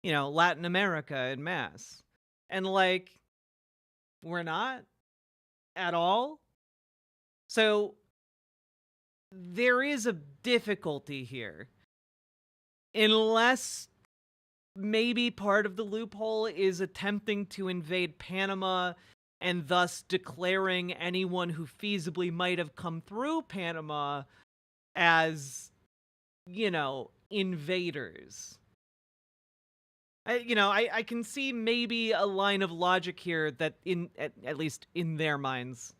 you know, Latin America en masse. And, like, we're not at all. So there is a difficulty here. Unless maybe part of the loophole is attempting to invade Panama and thus declaring anyone who feasibly might have come through Panama as, you know, invaders. I can see maybe a line of logic here that, at least in their minds,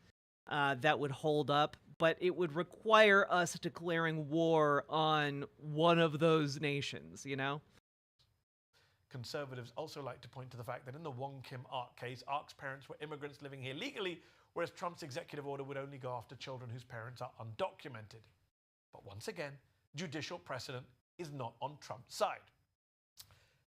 that would hold up, but it would require us declaring war on one of those nations, you know? Conservatives also like to point to the fact that in the Wong Kim Ark case, Ark's parents were immigrants living here legally, whereas Trump's executive order would only go after children whose parents are undocumented. But once again, judicial precedent is not on Trump's side.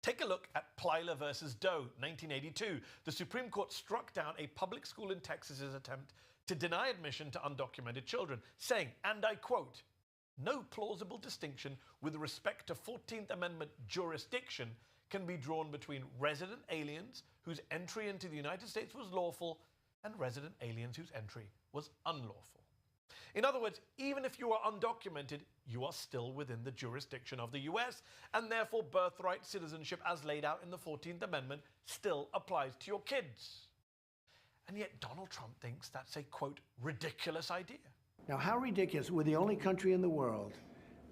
Take a look at Plyler versus Doe, 1982. The Supreme Court struck down a public school in Texas's attempt to deny admission to undocumented children, saying, and I quote, no plausible distinction with respect to 14th Amendment jurisdiction can be drawn between resident aliens whose entry into the United States was lawful and resident aliens whose entry was unlawful. In other words, even if you are undocumented, you are still within the jurisdiction of the US, and therefore birthright citizenship as laid out in the 14th Amendment still applies to your kids. And yet Donald Trump thinks that's a, quote, ridiculous idea. Now, how ridiculous. We're the only country in the world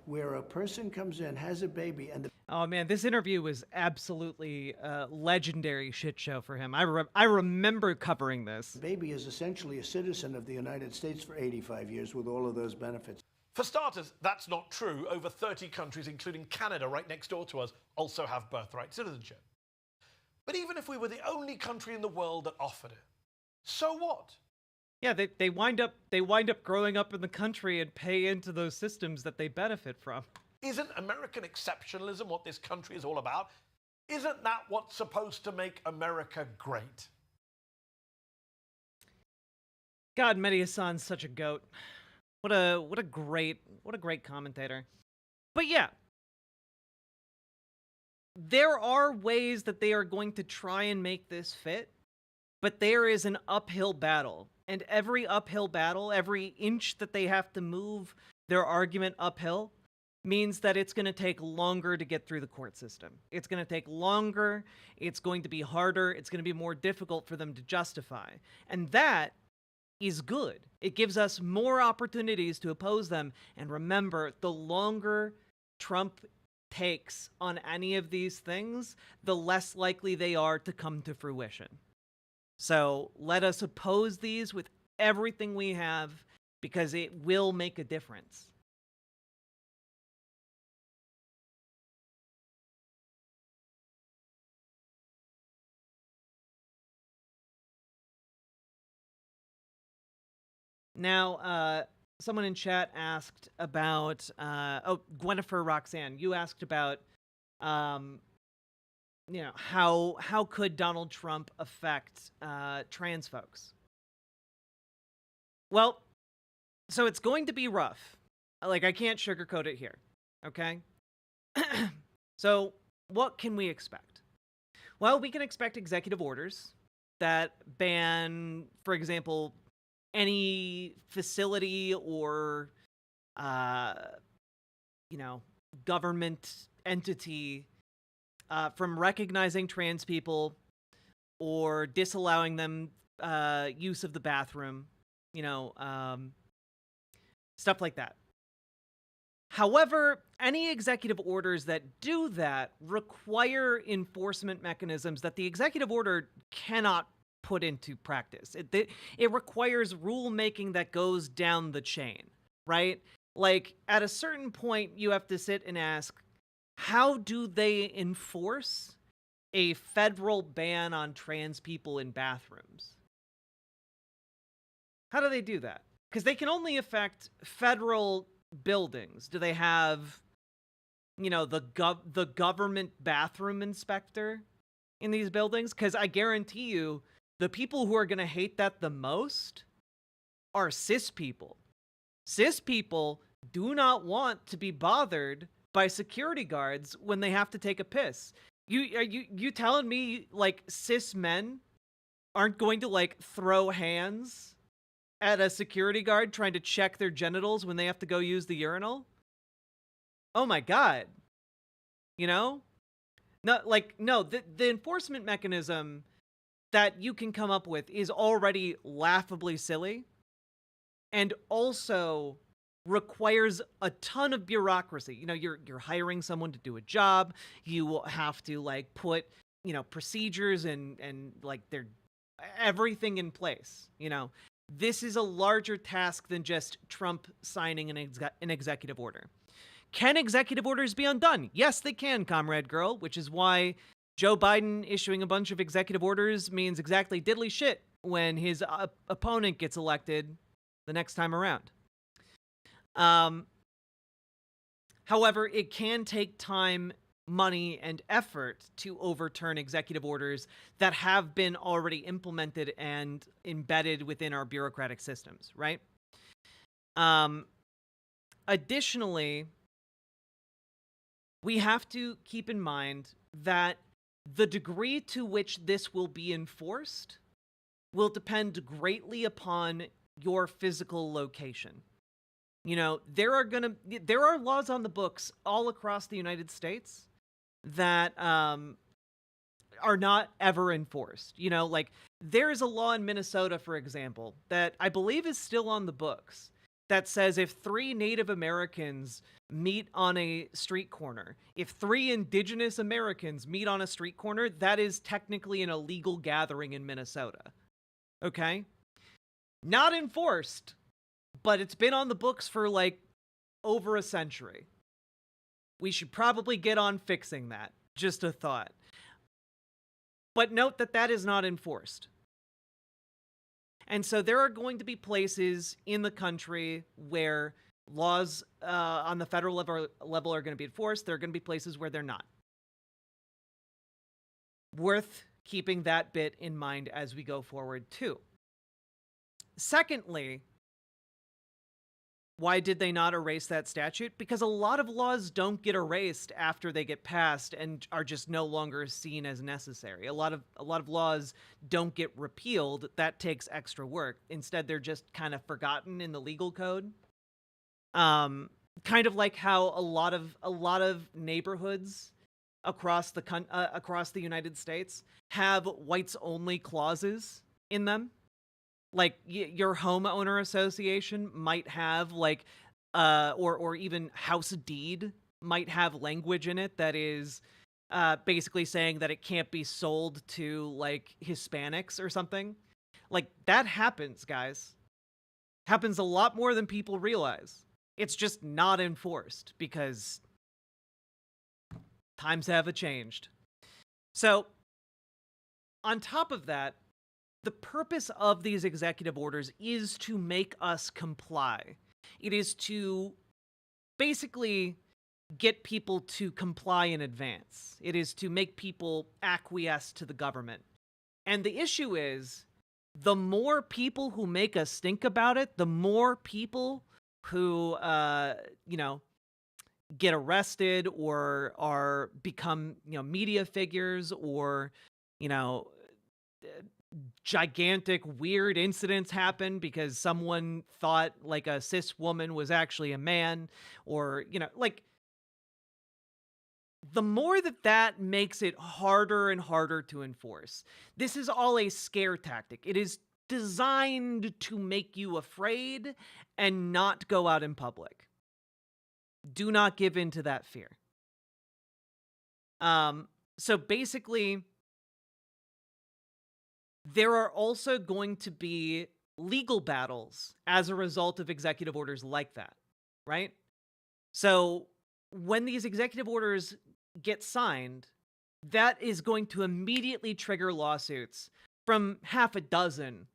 where a person comes in, has a baby, and the... Oh, man, this interview was absolutely a legendary shit show for him. I remember covering this. The baby is essentially a citizen of the United States for 85 years with all of those benefits. For starters, that's not true. Over 30 countries, including Canada right next door to us, also have birthright citizenship. But even if we were the only country in the world that offered it, so what? Yeah, they wind up growing up in the country and pay into those systems that they benefit from. Isn't American exceptionalism what this country is all about? Isn't that what's supposed to make America great? God, Mehdi-Hassan's such a goat. What a great commentator. But yeah, there are ways that they are going to try and make this fit, but there is an uphill battle. And every uphill battle, every inch that they have to move their argument uphill, means that it's going to take longer to get through the court system. It's going to take longer, it's going to be harder, it's going to be more difficult for them to justify. And that is good. It gives us more opportunities to oppose them. And remember, the longer Trump takes on any of these things, the less likely they are to come to fruition. So let us oppose these with everything we have, because it will make a difference. Now, someone in chat asked about, Gwennifer Roxanne, you asked about, how could Donald Trump affect trans folks? Well, so it's going to be rough. Like, I can't sugarcoat it here, okay? So what can we expect? Well, we can expect executive orders that ban, for example, any facility or, government entity from recognizing trans people or disallowing them use of the bathroom, stuff like that. However, any executive orders that do that require enforcement mechanisms that the executive order cannot put into practice. It requires rulemaking that goes down the chain, right? Like, at a certain point, you have to sit and ask, how do they enforce a federal ban on trans people in bathrooms? How do they do that? Because they can only affect federal buildings. Do they have, the government bathroom inspector in these buildings? Because I guarantee you, the people who are going to hate that the most are cis people. Cis people do not want to be bothered by security guards when they have to take a piss. You telling me, like, cis men aren't going to, like, throw hands at a security guard trying to check their genitals when they have to go use the urinal? Oh my God. No, the enforcement mechanism that you can come up with is already laughably silly and also requires a ton of bureaucracy. You're hiring someone to do a job. You will have to, like, put, procedures and like, their everything in place. This is a larger task than just Trump signing an executive order. Can executive orders be undone? Yes, they can, Comrade Girl, which is why Joe Biden issuing a bunch of executive orders means exactly diddly shit when his opponent gets elected the next time around. However, it can take time, money, and effort to overturn executive orders that have been already implemented and embedded within our bureaucratic systems, right? Additionally, we have to keep in mind that the degree to which this will be enforced will depend greatly upon your physical location. There are laws on the books all across the United States that are not ever enforced. Like, there is a law in Minnesota, for example, that I believe is still on the books that says if 3 Native Americans meet on a street corner, if 3 indigenous Americans meet on a street corner, that is technically an illegal gathering in Minnesota. Okay? Not enforced, but it's been on the books for, like, over a century. We should probably get on fixing that. Just a thought. But note that that is not enforced. And so there are going to be places in the country where laws on the federal level are going to be enforced. There are going to be places where they're not. Worth keeping that bit in mind as we go forward, too. Secondly, why did they not erase that statute? Because a lot of laws don't get erased after they get passed and are just no longer seen as necessary. A lot of laws don't get repealed. That takes extra work. Instead, they're just kind of forgotten in the legal code. Kind of like how a lot of neighborhoods across the United States have whites only clauses in them. Like your homeowner association might have like, or even house deed might have language in it that is basically saying that it can't be sold to like Hispanics or something. Like that happens, guys. Happens a lot more than people realize. It's just not enforced because times have changed. So, on top of that, the purpose of these executive orders is to make us comply. It is to basically get people to comply in advance. It is to make people acquiesce to the government. And the issue is, the more people who make us think about it, the more people who, get arrested or are become, media figures or, gigantic weird incidents happen because someone thought like a cis woman was actually a man, or the more that makes it harder and harder to enforce. This is all a scare tactic. It is designed to make you afraid and not go out in public. Do not give in to that fear. So basically, there are also going to be legal battles as a result of executive orders like that, right? So when these executive orders get signed, that is going to immediately trigger lawsuits from half a dozen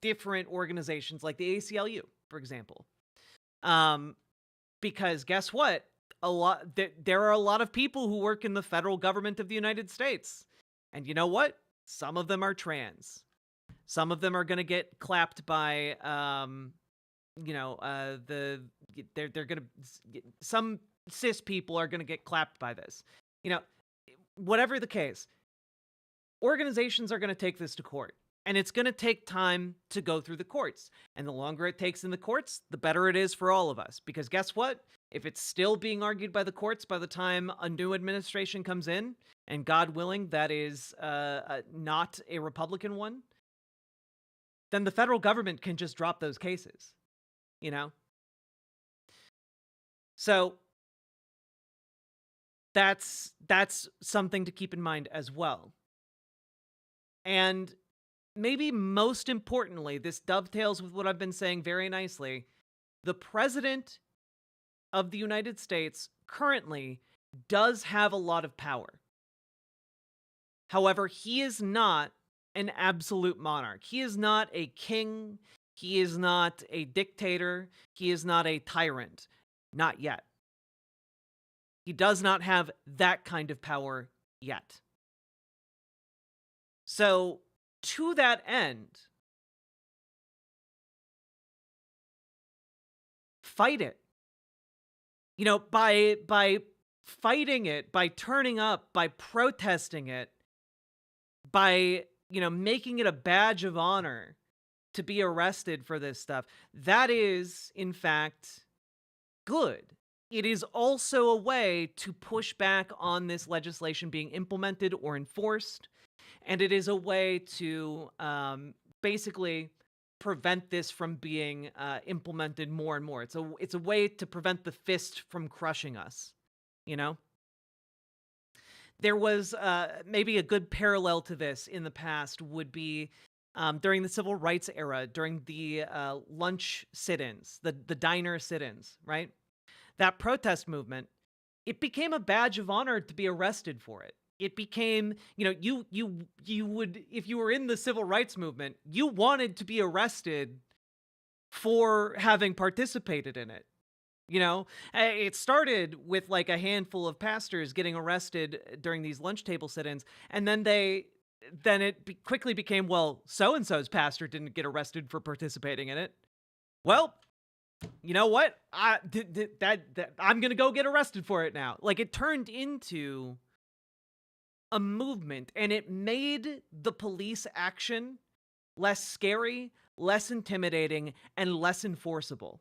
different organizations like the ACLU, for example. Because guess what? There are a lot of people who work in the federal government of the United States. And you know what? Some of them are trans. Some of them are going to get clapped by, some cis people are going to get clapped by this. Whatever the case, organizations are going to take this to court. And it's going to take time to go through the courts. And the longer it takes in the courts, the better it is for all of us. Because guess what? If it's still being argued by the courts by the time a new administration comes in, and God willing, that is not a Republican one, then the federal government can just drop those cases, So that's something to keep in mind as well. And maybe most importantly, this dovetails with what I've been saying very nicely. The president of the United States currently does have a lot of power. However, he is not an absolute monarch. He is not a king. He is not a dictator. He is not a tyrant. Not yet. He does not have that kind of power yet. So, to that end, fight it. By fighting it, by turning up, by protesting it, by, making it a badge of honor to be arrested for this stuff, that is, in fact, good. It is also a way to push back on this legislation being implemented or enforced. And it is a way to basically prevent this from being implemented more and more. It's a way to prevent the fist from crushing us, There was maybe a good parallel to this in the past would be during the civil rights era, during the lunch sit-ins, the diner sit-ins, right? That protest movement, it became a badge of honor to be arrested for it. It became, you would, if you were in the civil rights movement, you wanted to be arrested for having participated in it. It started with like a handful of pastors getting arrested during these lunch table sit-ins, and then it quickly became, well, so-and-so's pastor didn't get arrested for participating in it. Well, you know what? I'm going to go get arrested for it now. Like, it turned into a movement, and it made the police action less scary, less intimidating, and less enforceable.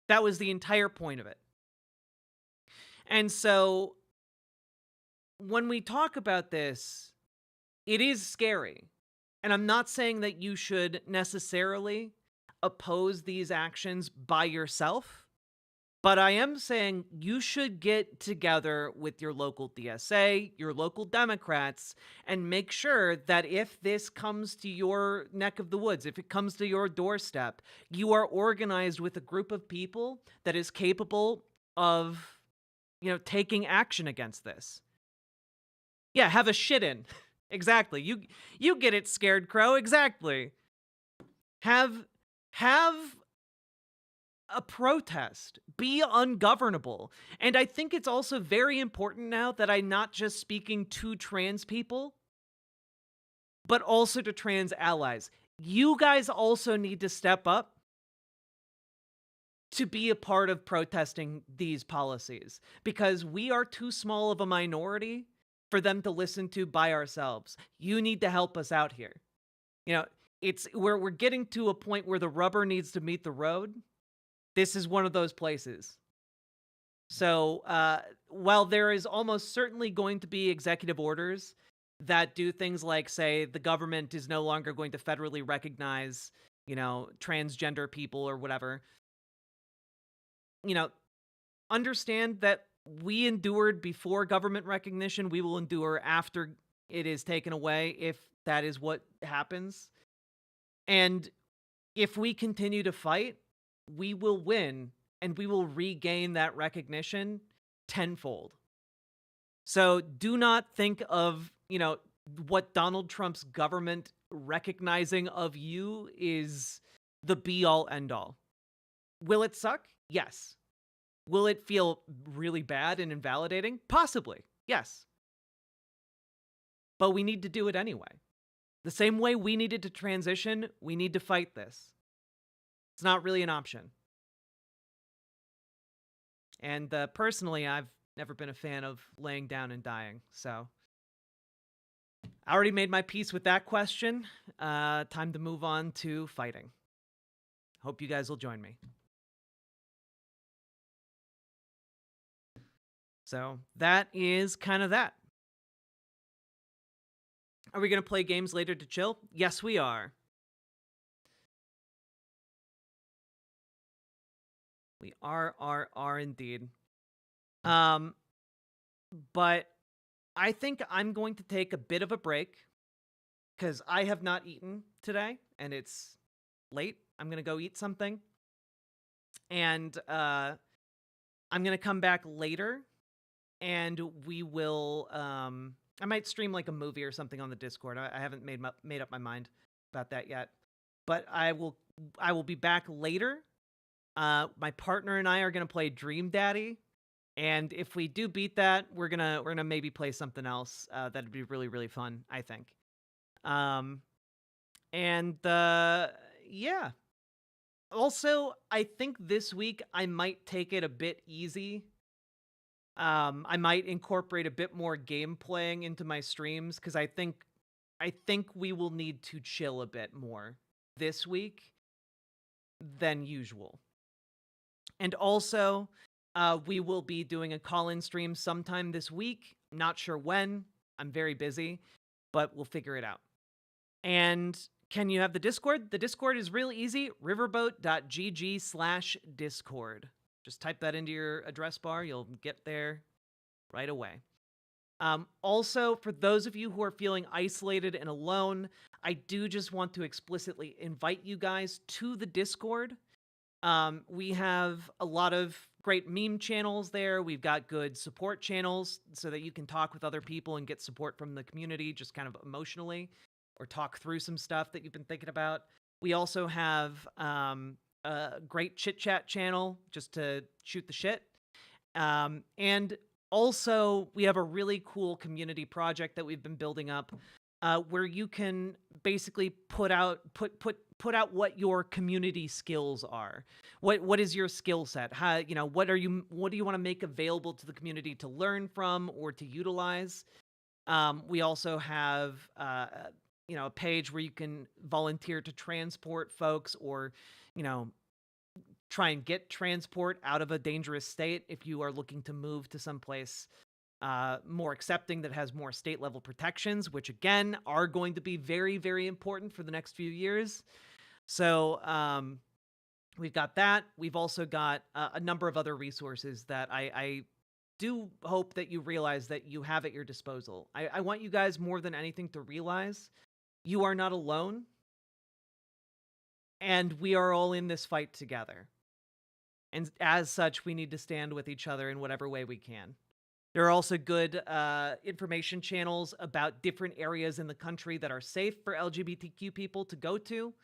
That was the entire point of it. And so when we talk about this, it is scary. And I'm not saying that you should necessarily oppose these actions by yourself, but I am saying you should get together with your local DSA, your local Democrats, and make sure that if this comes to your neck of the woods, if it comes to your doorstep, you are organized with a group of people that is capable of, taking action against this. Yeah, have a shit-in. Exactly. You get it, Scared Crow. Exactly. Have a protest, be ungovernable. And I think it's also very important now that I'm not just speaking to trans people, but also to trans allies. You guys also need to step up to be a part of protesting these policies, because we are too small of a minority for them to listen to by ourselves. You need to help us out here. It's where we're getting to a point where the rubber needs to meet the road. This is one of those places. So while there is almost certainly going to be executive orders that do things like say the government is no longer going to federally recognize, transgender people or whatever, understand that we endured before government recognition. We will endure after it is taken away, if that is what happens. And if we continue to fight, we will win, and we will regain that recognition tenfold. So do not think of, what Donald Trump's government recognizing of you is the be-all, end-all. Will it suck? Yes. Will it feel really bad and invalidating? Possibly, yes. But we need to do it anyway. The same way we needed to transition, we need to fight this. It's not really an option. And personally, I've never been a fan of laying down and dying, so I already made my peace with that question. Time to move on to fighting. Hope you guys will join me. So that is kind of that. Are we going to play games later to chill? Yes, we are. We are indeed. But I think I'm going to take a bit of a break because I have not eaten today and it's late. I'm going to go eat something. And I'm going to come back later and we will, I might stream like a movie or something on the Discord. I haven't made up my mind about that yet, but I will be back later. My partner and I are going to play Dream Daddy. And if we do beat that, we're gonna maybe play something else that'd be really, really fun, I think. Yeah. Also, I think this week I might take it a bit easy. I might incorporate a bit more game playing into my streams because I think we will need to chill a bit more this week than usual. And also, we will be doing a call-in stream sometime this week. I'm not sure when. I'm very busy, but we'll figure it out. And can you have the Discord? The Discord is really easy. riverboat.gg/Discord. Just type that into your address bar. You'll get there right away. Also, for those of you who are feeling isolated and alone, I do just want to explicitly invite you guys to the Discord. We have a lot of great meme channels there. We've got good support channels so that you can talk with other people and get support from the community just kind of emotionally, or talk through some stuff that you've been thinking about. We also have a great chit chat channel just to shoot the shit. And also we have a really cool community project that we've been building up, where you can basically put out what your community skills are. What is your skill set? How, you know, what do you want to make available to the community to learn from or to utilize? We also have you know, a page where you can volunteer to transport folks, or, you know, try and get transport out of a dangerous state if you are looking to move to someplace more accepting that has more state level protections, which again are going to be very, very important for the next few years. So we've got that. We've also got a number of other resources that I do hope that you realize that you have at your disposal. I want you guys more than anything to realize you are not alone, and we are all in this fight together. And as such, we need to stand with each other in whatever way we can. There are also good information channels about different areas in the country that are safe for LGBTQ people to go to,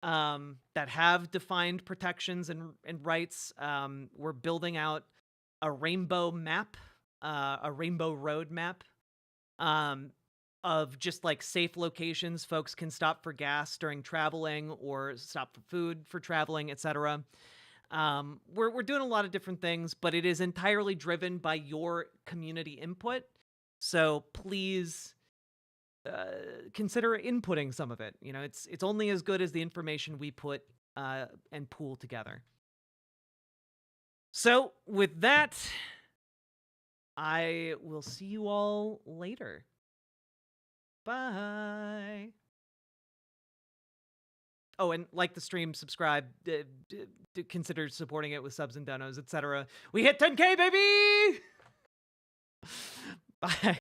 that have defined protections and rights. We're building out a rainbow map, a rainbow road map, of just like safe locations folks can stop for gas during traveling, or stop for food for traveling, etc. We're doing a lot of different things, but it is entirely driven by your community input. So please consider inputting some of it. You know, it's only as good as the information we put and pool together. So with that, I will see you all later. Bye. Oh, and like the stream, subscribe, consider supporting it with subs and donos, etc. We hit 10K, baby! Bye.